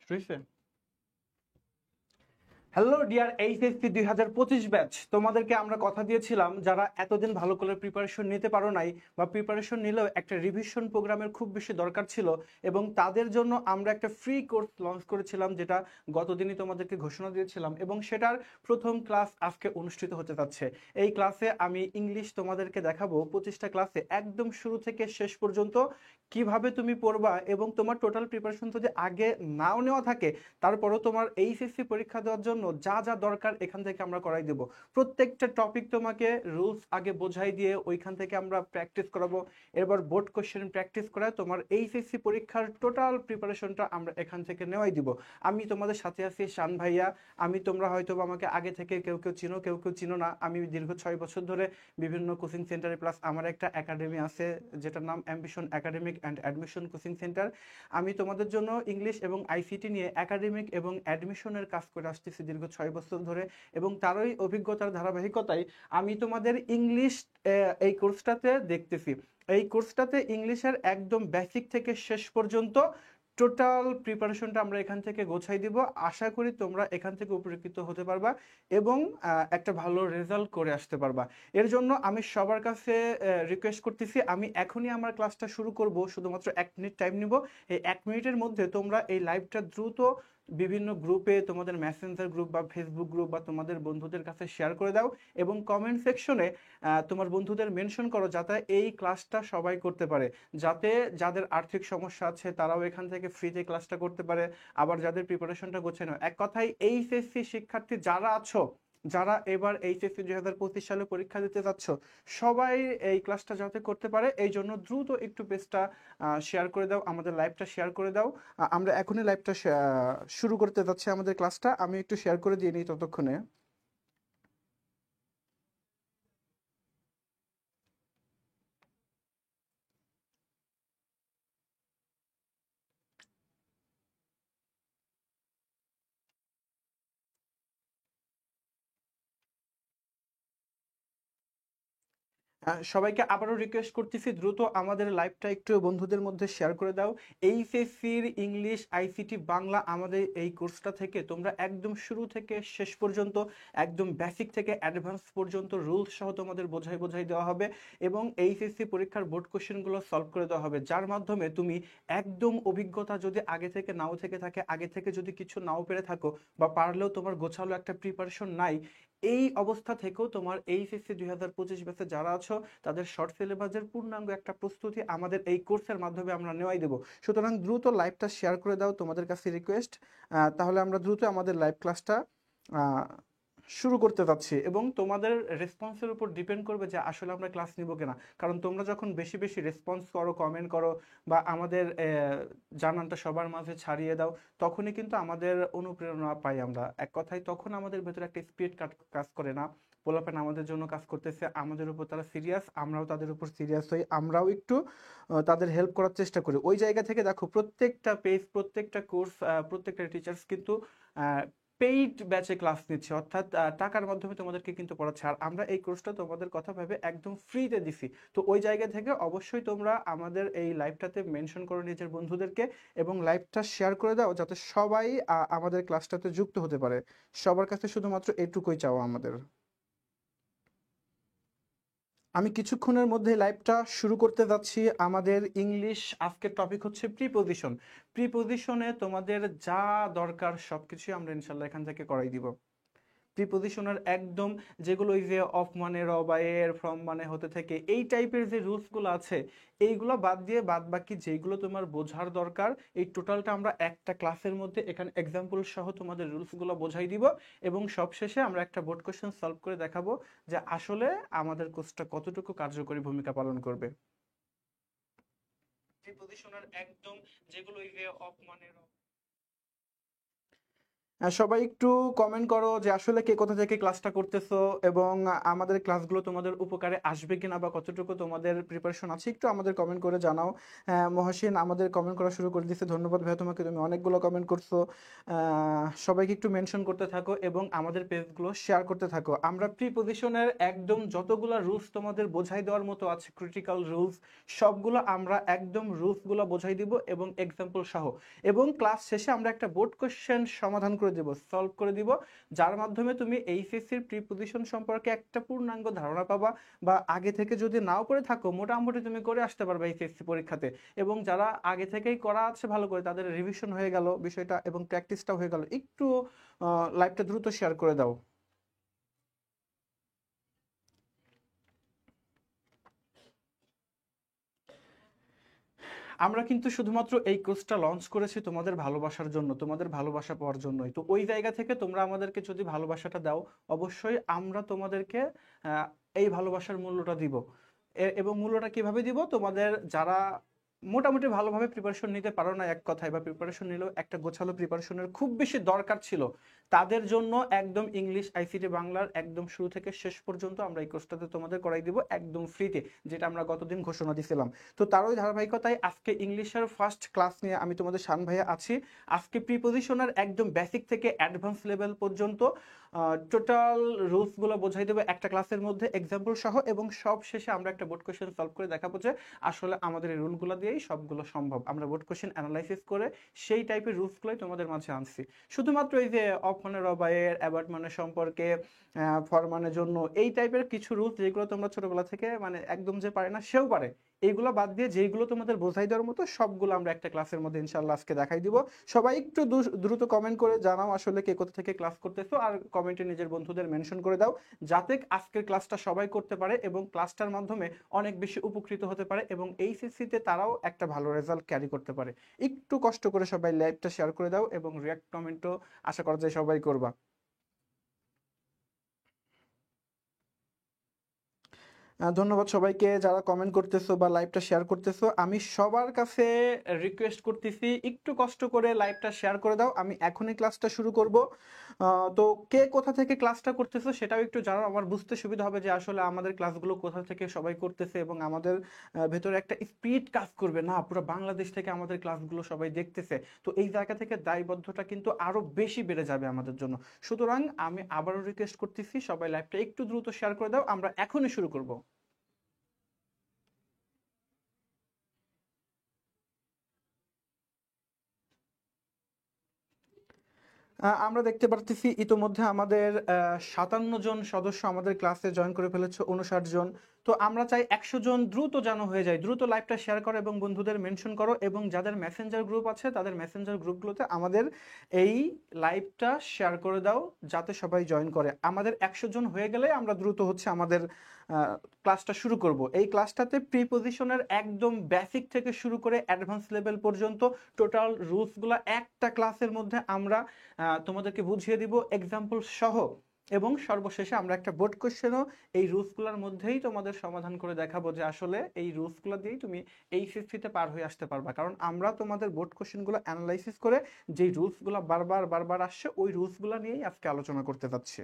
শুইছে। Hello dear HSC 2025 batch, তোমাদেরকে আমরা কথা দিয়েছিলাম যারা এতদিন ভালো করে প্রিপারেশন নিতে পারো নাই বা প্রিপারেশন নিলেও একটা রিভিশন প্রোগ্রামের খুব বেশি দরকার ছিল, এবং তাদের জন্য আমরা একটা ফ্রি কোর্স লঞ্চ করেছিলাম, যেটা গতদিনই তোমাদেরকে ঘোষণা দিয়েছিলাম, এবং সেটার প্রথম ক্লাস আজকে অনুষ্ঠিত হতে যাচ্ছে। এই ক্লাসে আমি ইংলিশ তোমাদেরকে দেখাবো 25টা ক্লাসে একদম শুরু থেকে শেষ পর্যন্ত কিভাবে তুমি পড়বা, এবং তোমার টোটাল প্রিপারেশন যদি আগে নাও নেওয়া থাকে তারপরও তোমার এইচএসসি পরীক্ষা দেওয়ার জন্য যা যা দরকার এখান থেকে আমরা করাই দেব। প্রত্যেকটা টপিক তোমাকে রুলস আগে বোঝাই দিয়ে ওইখান থেকে আমরা প্র্যাকটিস করাবো। এরপর বোর্ড কোশ্চেন প্র্যাকটিস করায় তোমার এইচএসসি পরীক্ষার টোটাল প্রিপারেশনটা আমরা এখান থেকে নেওয়াই দিব। আমি তোমাদের সাথে আছি শান ভাইয়া। তোমরা হয়তো আমাকে আগে থেকে কেউ কেউ চিনো, কেউ কেউ চিনো না। আমি দীর্ঘ 6 বছর ধরে বিভিন্ন কোচিং সেন্টারে, প্লাস আমার একটা একাডেমি আছে যেটার নাম ambition academic and admission coaching centre. আমি তোমাদের জন্য ইংলিশ এবং আইসিটি নিয়ে একাডেমিক এবং অ্যাডমিশনের কাজ করে আসতেছি দীর্ঘ 6 বছর ধরে, এবং তারই অভিজ্ঞতার ধারাবাহিকতায় আমি তোমাদের ইংলিশ এই কোর্সটাতে দেখতেছি। এই কোর্সটাতে ইংলিশের একদম বেসিক থেকে শেষ পর্যন্ত টোটাল প্রিপারেশনটা আমরা এখান থেকে গোছাই দিব। আশা করি তোমরা এখান থেকে উপকৃত হতে পারবা এবং একটা ভালো রেজাল্ট করে আসতে পারবা। এর জন্য আমি সবার কাছে রিকোয়েস্ট করতেছি, আমি এখনই আমার ক্লাসটা শুরু করব, শুধুমাত্র 1 মিনিট টাইম নিব। এই 1 মিনিটের মধ্যে তোমরা এই লাইভটা দ্রুত বিভিন্ন গ্রুপে, তোমাদের মেসেঞ্জার গ্রুপ বা ফেসবুক গ্রুপ বা তোমাদের বন্ধুদের কাছে শেয়ার করে দাও, এবং কমেন্ট সেকশনে তোমার বন্ধুদের মেনশন করো যাতে এই ক্লাসটা সবাই করতে পারে, যাতে যাদের আর্থিক সমস্যা আছে তারাও এখান থেকে ফ্রিতে ক্লাসটা করতে পারে, আবার যাদের প্রিপারেশনটা গোছানো। এক কথায় এইচএসসি শিক্ষার্থী যারা আছো, যারা এবার এইচএসসি 2025 সালে পরীক্ষা দিতে যাচ্ছ, সবাই এই ক্লাসটা যাতে করতে পারে এই জন্য দ্রুত একটু পেজটা শেয়ার করে দাও, আমাদের লাইভটা শেয়ার করে দাও। আমরা এখনই লাইভটা শুরু করতে যাচ্ছি আমাদের ক্লাসটা। আমি একটু শেয়ার করে দিয়ে নিই ততক্ষণে। সবাইকে আবারও রিকোয়েস্ট করতেছি দ্রুত আমাদের লাইভটা একটু বন্ধুদের মধ্যে শেয়ার করে দাও। এইচএসসির ইংলিশ আইসিটি বাংলা আমাদের এই কোর্সটা থেকে তোমরা একদম শুরু থেকে শেষ পর্যন্ত, একদম বেসিক থেকে অ্যাডভান্স পর্যন্ত রুলস সহ তোমাদের বোঝাই বোঝাই দেওয়া হবে, এবং এইচএসসি পরীক্ষার বোর্ড কোশ্চেনগুলো সলভ করে দেওয়া হবে, যার মাধ্যমে তুমি একদম অভিজ্ঞতা যদি আগে থেকে নাও থেকে থাকে, আগে থেকে যদি কিছু নাও পেরে থাকো, বা পারলেও তোমার গোছালো একটা প্রিপারেশন নাই, এই অবস্থা থেকেও তোমার এইচএসসি 2025 ব্যাচে যারা আছো তাদের শর্ট সিলেবাসের পূর্ণাঙ্গ একটা প্রস্তুতি আমাদের এই কোর্সের মাধ্যমে আমরা নেওয়াই দেবো। সুতরাং দ্রুত লাইভটা শেয়ার করে দাও, তোমাদের কাছে রিকোয়েস্ট। তাহলে আমরা দ্রুত আমাদের লাইভ ক্লাসটা শুরু করতে যাচ্ছি, এবং তোমাদের রেসপন্সের উপর ডিপেন্ড করবে যে আসলে আমরা ক্লাস নিব কিনা। কারণ তোমরা যখন বেশি বেশি রেসপন্স করো, কমেন্ট করো, বা আমাদের জানানটা সবার মাঝে ছাড়িয়ে দাও, তখনই কিন্তু আমাদের অনুপ্রেরণা পাই আমরা। এক কথায় তখন আমাদের ভেতরে একটা স্পিরিট কাজ করে না, পোলাপান আমাদের জন্য কাজ করতেছে, আমাদের উপর তারা সিরিয়াস, আমরাও তাদের উপর সিরিয়াস হই, আমরাও একটু তাদের হেল্প করার চেষ্টা করি। ওই জায়গা থেকে দেখো প্রত্যেকটা পেজ, প্রত্যেকটা কোর্স, প্রত্যেকটা টিচার্স কিন্তু পেইড ব্যাচে ক্লাস নিচ্ছে, অর্থাৎ টাকার মাধ্যমে তোমাদেরকে কিন্তু পড়াচ্ছে, আর আমরা এই কোর্সটা তোমাদের কথা ভেবে একদম ফ্রিতে দিছি। তো ওই জায়গা থেকে অবশ্যই তোমরা আমাদের এই লাইভটাতে মেনশন করো নিজের বন্ধুদেরকে, এবং লাইভটা শেয়ার করে দাও যাতে সবাই আমাদের ক্লাসটাতে যুক্ত হতে পারে। সবার কাছে শুধুমাত্র এটুকুই চাওয়া আমাদের। আমি কিছুক্ষণের মধ্যে লাইভটা শুরু করতে যাচ্ছি। আমাদের ইংলিশ আজকের টপিক হচ্ছে প্রিপোজিশন। প্রিপোজিশনে তোমাদের যা দরকার সবকিছুই আমরা ইনশাল্লাহ এখান থেকে করাই দিব। প্রিপোজিশনের একদম যেগুলো ওই যে অফ মানে র বা এর, ফ্রম মানে হতে থেকে, এই টাইপের যে রুলসগুলো আছে এইগুলো বাদ দিয়ে বাদ বাকি যেগুলো তোমার বোঝার দরকার, এই টোটালটা আমরা একটা ক্লাসের মধ্যে এখানে এক্সাম্পল সহ তোমাদের রুলসগুলো বোঝাই দিব, এবং সবশেষে আমরা একটা বোর্ড কোশ্চেন সলভ করে দেখাবো যে আসলে আমাদের কোর্সটা কতটুকু কার্যকরী ভূমিকা পালন করবে। প্রিপোজিশনের একদম যেগুলো ওই যে অফ মানে সবাই একটু কমেন্ট করো যে আসলে কে কোথা থেকে ক্লাসটা করতেছো এবং আমাদের ক্লাসগুলো তোমাদের উপকারে আসবে কিনা বা কতটুকু তোমাদের প্রিপারেশন আছে একটু আমাদের কমেন্ট করে জানাও। মহসিন আমাদের কমেন্ট করা শুরু করে দিয়েছে, ধন্যবাদ ভাই তোমাকে, তুমি অনেকগুলো কমেন্ট করছো। সবাইকে একটু মেনশন করতে থাকো এবং আমাদের পেজগুলো শেয়ার করতে থাকো। আমরা প্রিপজিশনের একদম যতগুলো রুলস তোমাদের বোঝাই দেওয়ার মতো আছে, ক্রিটিক্যাল রুলস, সবগুলো আমরা একদম রুলসগুলো বোঝাই দিব এবং এক্সাম্পল সহ। এবং ক্লাস শেষে আমরা একটা বোর্ড কোশ্চেন সমাধান করে দেব, সলভ করে দিব, যার মাধ্যমে তুমি এইচএসসির প্রিপজিশন সম্পর্কে একটা পূর্ণাঙ্গ ধারণা পাবা, বা আগে থেকে যদি নাও করে থাকো মোটামুটি তুমি করে আসতে পারবে এইচএসসি পরীক্ষাতে। এবং যারা আগে থেকেই করা আছে ভালো করে, তাদের রিভিশন হয়ে গেল বিষয়টা এবং প্র্যাকটিসটা হয়ে গেল, একটু লাইভটা দ্রুত শেয়ার করে দাও। আমরা কিন্তু শুধুমাত্র এই কোর্সটা লঞ্চ করেছি তোমাদের ভালোবাসার জন্য, তোমাদের ভালোবাসা পাওয়ার জন্যই। তো ওই জায়গা থেকে তোমরা আমাদেরকে যদি ভালোবাসাটা দাও, অবশ্যই আমরা তোমাদেরকে আহ, এই ভালোবাসার মূল্যটা দিব। এবং মূল্যটা কিভাবে দিব? তোমাদের যারা মোটামুটি ভালোভাবে প্রিপারেশন নিতে পারো না এক কথায়, বা প্রিপারেশন নিলেও একটা গোছালো প্রিপারেশনের খুব বেশি দরকার ছিল, তাদের জন্য একদম ইংলিশ আইসিটি বাংলার একদম শুরু থেকে শেষ পর্যন্ত আমরা এই কোর্সটাতে তোমাদের করাই দিব একদম ফ্রিতে, যেটা আমরা গতদিন ঘোষণা দিয়েছিলাম। তো তারই ধারাবাহিকতায় আজকে ইংলিশের ফার্স্ট ক্লাস নিয়ে আমি তোমাদের শান ভাইয়া আছি। আজকে প্রিপজিশনের একদম বেসিক থেকে অ্যাডভান্স লেভেল পর্যন্ত টোটাল রুলসগুলো বোঝাই দেবো একটা ক্লাসের মধ্যে এক্সাম্পল সহ, এবং সব শেষে আমরা একটা বোর্ড কোশ্চেন সলভ করে দেখাবো যে আসলে আমাদের এই রুলগুলো দিয়েই সবগুলো সম্ভব। আমরা বোর্ড কোশ্চেন অ্যানালাইসিস করে সেই টাইপের রুলসগুলোই তোমাদের মাঝে আনছি। শুধুমাত্র এই যে অফ মানের অবায়ের, অ্যাবাউট মানের সম্পর্কে, ফর মানের জন্য, এই টাইপের কিছু রুলস যেগুলো তোমরা ছোটবেলা থেকে মানে একদম যে পারে না সেও পারে, এইগুলো বাদ দিয়ে যেগুলো তোমাদের বোঝাই দেওয়ার মতো সবগুলো আমরা একটা ক্লাসের মধ্যে ইনশাল্লাহ আজকে দেখাই দিব। সবাই একটু দ্রুত কমেন্ট করে জানাও আসলে কে কোথা থেকে ক্লাস করতেছো, আর কমেন্টে নিজের বন্ধুদের মেনশন করে দাও, যাতে আজকের ক্লাসটা সবাই করতে পারে এবং ক্লাসটার মাধ্যমে অনেক বেশি উপকৃত হতে পারে এবং এইচএসসি তে তারাও একটা ভালো রেজাল্ট ক্যারি করতে পারে। একটু কষ্ট করে সবাই লাইভটা শেয়ার করে দাও এবং রিয়াক্ট কমেন্টও আশা করা যায় সবাই করবা। ধন্যবাদ সবাইকে যারা কমেন্ট করতেছো বা লাইভটা শেয়ার করতেছো। আমি সবার কাছে রিকোয়েস্ট করতেছি একটু কষ্ট করে লাইভটা শেয়ার করে দাও। আমি এখনই ক্লাসটা শুরু করব। তো কে কোথা থেকে ক্লাসটা করতেছো সেটাও একটু জানাও, আমার বুঝতে সুবিধা হবে যে আসলে আমাদের ক্লাসগুলো কোথা থেকে সবাই করতেছে এবং আমাদের ভেতরে একটা স্পিড কাজ করবে, না পুরো বাংলাদেশ থেকে আমাদের ক্লাসগুলো সবাই দেখতেছে। তো এই জায়গা থেকে দায়বদ্ধতা কিন্তু আরো বেশি বেড়ে যাবে আমাদের জন্য। সুতরাং আমি আবারও রিকোয়েস্ট করতেছি সবাই লাইভটা একটু দ্রুত শেয়ার করে দাও, আমরা এখনই শুরু করব। আমরা দেখতে পারতেছি ইতোমধ্যে আমাদের 57 জন সদস্য আমাদের ক্লাসে জয়েন করে ফেলেছে, 59 জন। তো আমরা চাই 100 জন দ্রুত যেন হয়ে যায়। দ্রুত লাইভটা শেয়ার করো এবং বন্ধুদের মেনশন করো, এবং যাদের মেসেঞ্জার গ্রুপ আছে তাদের মেসেঞ্জার গ্রুপগুলোতে আমাদের এই লাইভটা শেয়ার করে দাও, যাতে সবাই জয়েন করে। আমাদের 100 জন হয়ে গেলে আমরা দ্রুত হচ্ছে আমাদের ক্লাসটা শুরু করব। এই ক্লাসটাতে প্রিপজিশনের একদম বেসিক থেকে শুরু করে অ্যাডভান্স লেভেল পর্যন্ত টোটাল রুলসগুলো একটা ক্লাসের মধ্যে আমরা তোমাদেরকে বুঝিয়ে দিব এক্সাম্পল সহ, এবং সর্বশেষে আমরা একটা বোর্ড কোশ্চেনও এই রুলসগুলোর মধ্যেই তোমাদের সমাধান করে দেখাবো যে আসলে এই রুলসগুলো দিয়েই তুমি এইচএসসিতে পার হয়ে আসতে পারবা। কারণ আমরা তোমাদের বোর্ড কোশ্চেনগুলো অ্যানালাইসিস করে যেই রুলসগুলো বারবার বারবার আসছে ওই রুলসগুলো নিয়েই আজকে আলোচনা করতে যাচ্ছি।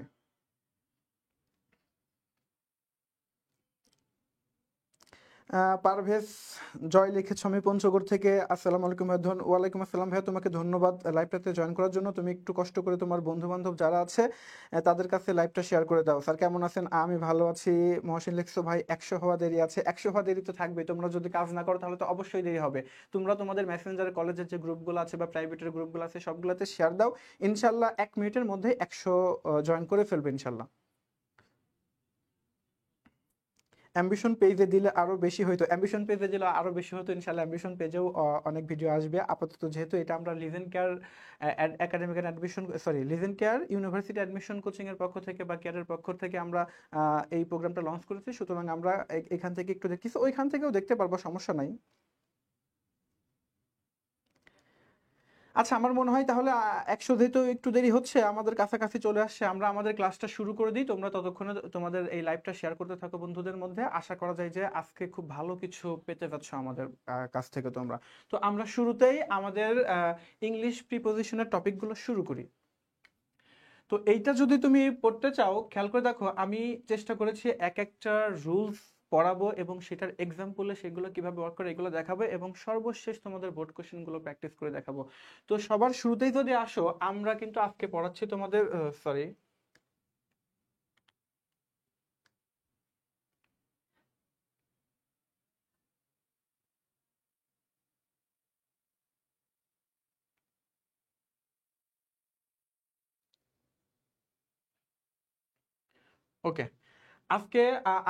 পারভেজ জয় লিখেছ আমি পঞ্চগড় থেকে। আসসালামু আলাইকুম ভাই। ওয়ালাইকুম আসসালাম ভাইয়া, তোমাকে ধন্যবাদ লাইভটাতে জয়েন করার জন্য। তুমি একটু কষ্ট করে তোমার বন্ধু বান্ধব যারা আছে তাদের কাছে লাইভটা শেয়ার করে দাও। স্যার কেমন আছেন? আমি ভালো আছি। মহসিন লিখছো ভাই 100 হওয়া দেরি আছে। 100 হওয়া দেরি তো থাকবে, তোমরা যদি কাজ না করো তাহলে তো অবশ্যই দেরি হবে। তোমরা তোমাদের মেসেঞ্জার কলেজের যে গ্রুপগুলো আছে বা প্রাইভেটের গ্রুপগুলো আছে সবগুলোতে শেয়ার দাও, ইনশাল্লাহ 1 মিনিটের মধ্যে 100 জয়েন করে ফেলবে ইনশাল্লাহ। অ্যাম্বিশন পেজে দিলে আরো বেশি হতো, অ্যাম্বিশন পেজে দিলে আরো বেশি হতো ইনশাআল্লাহ। অ্যাম্বিশন পেজেও অনেক ভিডিও আসবে। আপাতত যেহেতু এটা আমরা Legion Care academic admission, sorry Legion Care university admission coaching এর পক্ষ থেকে বা কেয়ারের পক্ষ থেকে আমরা এই প্রোগ্রামটা লঞ্চ করেছি, সুতরাং আমরা এখান থেকে একটু দেখতেছি, ওইখান থেকেও দেখতে পারবো, সমস্যা নাই। আচ্ছা, আমার মনে হয় তাহলে 100 যেহেতু একটু দেরি হচ্ছে, আমাদের কাছাকাছি চলে আসছে, আমরা আমাদের ক্লাসটা শুরু করে দিই। তোমরা ততক্ষণে তোমাদের এই লাইভটা শেয়ার করতে থাকো বন্ধুদের মধ্যে। আশা করা যায় যে আজকে খুব ভালো কিছু পেতে যাচ্ছ আমাদের কাছ থেকে তোমরা। তো আমরা শুরুতেই আমাদের ইংলিশ প্রিপোজিশনের টপিকগুলো শুরু করি। তো এইটা যদি তুমি পড়তে চাও, খেয়াল করে দেখো, আমি চেষ্টা করেছি এক একটা রুলস পড়াবো এবং সেটার এক্সাম্পলে সেগুলো কিভাবে ওয়ার্ক করে এগুলো দেখাবো এবং সর্বশেষ তোমাদের বোর্ড কোশ্চেন গুলো প্র্যাকটিস করে দেখাবো। তো সবার শুরুতেই যদি আসো, আমরা কিন্তু আজকে পড়াচ্ছি তোমাদের সরি, ওকে, আজকে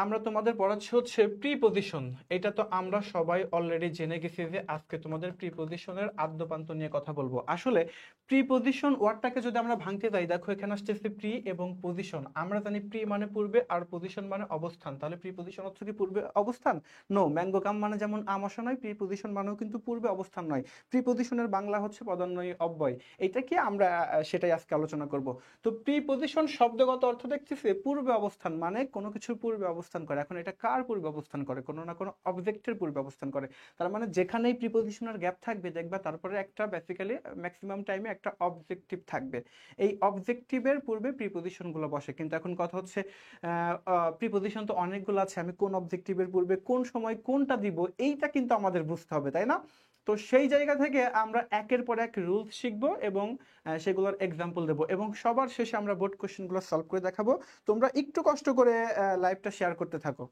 আমরা তোমাদের পড়াচ্ছি হচ্ছে প্রিপজিশন। এটা তো আমরা সবাই অলরেডি জেনে গেছি যে আজকে তোমাদের প্রিপজিশনের আদ্যপান্ত নিয়ে কথা বলবো। আসলে প্রিপজিশন ওয়ার্ডটাকে যদি আমরা ভাঙতে যাই, দেখো এখানে আসতেছে প্রি এবং পজিশন। আমরা জানি প্রি মানে পূর্বে আর পজিশন মানে অবস্থান, তাহলে প্রিপজিশন হচ্ছে কি পূর্বে অবস্থান? নো, ম্যাঙ্গো কাম মানে যেমন আম আসা নয়, প্রিপজিশন মানেও কিন্তু পূর্বে অবস্থান নয়। প্রিপজিশনের বাংলা হচ্ছে পদান্বয়ী অব্যয়। এটা কি আমরা সেটাই আজকে আলোচনা করব। তো প্রিপজিশন শব্দগত অর্থ দেখতেছি পূর্বে অবস্থান, মানে কোনো কিছুর পূর্বে অবস্থান করে। এখন এটা কার পূর্বে অবস্থান করে? কোনো না কোনো অবজেক্টের পূর্বে অবস্থান করে। তার মানে যেখানেই প্রিপজিশনের গ্যাপ থাকবে দেখবা তারপরে একটা বেসিক্যালি ম্যাক্সিমাম টাইমে একটা অবজেক্টিভ থাকবে। এই অবজেক্টিভের পূর্বে প্রিপজিশন গুলো বসে। কিন্তু এখন কথা হচ্ছে প্রিপজিশন তো অনেকগুলো আছে, আমি কোন অবজেক্টিভের পূর্বে কোন সময় কোনটা দিব এইটা কিন্তু আমাদের বুঝতে হবে, তাই না? তো সেই জায়গা থেকে আমরা একের পর এক রুলস শিখবো এবং সেগুলোর এক্সাম্পল দেবো এবং সবার শেষে আমরা বোর্ড কোশ্চেনগুলো সলভ করে দেখাবো। তোমরা একটু কষ্ট করে লাইভটা শেয়ার করতে থাকো।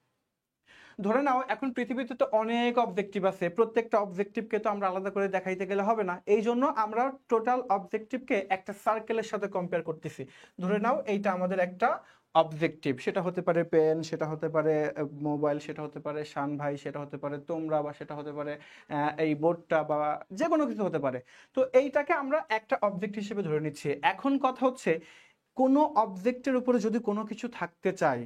ধরে নাও এখন পৃথিবীতে তো অনেক অবজেক্টিভ আছে, প্রত্যেকটা অবজেক্টিভকে তো আমরা আলাদা করে দেখাইতে গেলে হবে না। এই জন্য আমরা টোটাল অবজেক্টিভকে একটা সার্কেলের সাথে কম্পেয়ার করতেছি। ধরে নাও এইটা আমাদের একটা অবজেক্টিভ, সেটা হতে পারে পেন, সেটা হতে পারে মোবাইল, সেটা হতে পারে শান ভাই, সেটা হতে পারে তোমরা, বা সেটা হতে পারে এই বোর্ডটা, বা যে কোনো কিছু হতে পারে। তো এইটাকে আমরা একটা অবজেক্ট হিসেবে ধরে নিচ্ছি। এখন কথা হচ্ছে কোনো অবজেক্টের উপরে যদি কোনো কিছু থাকতে চাই,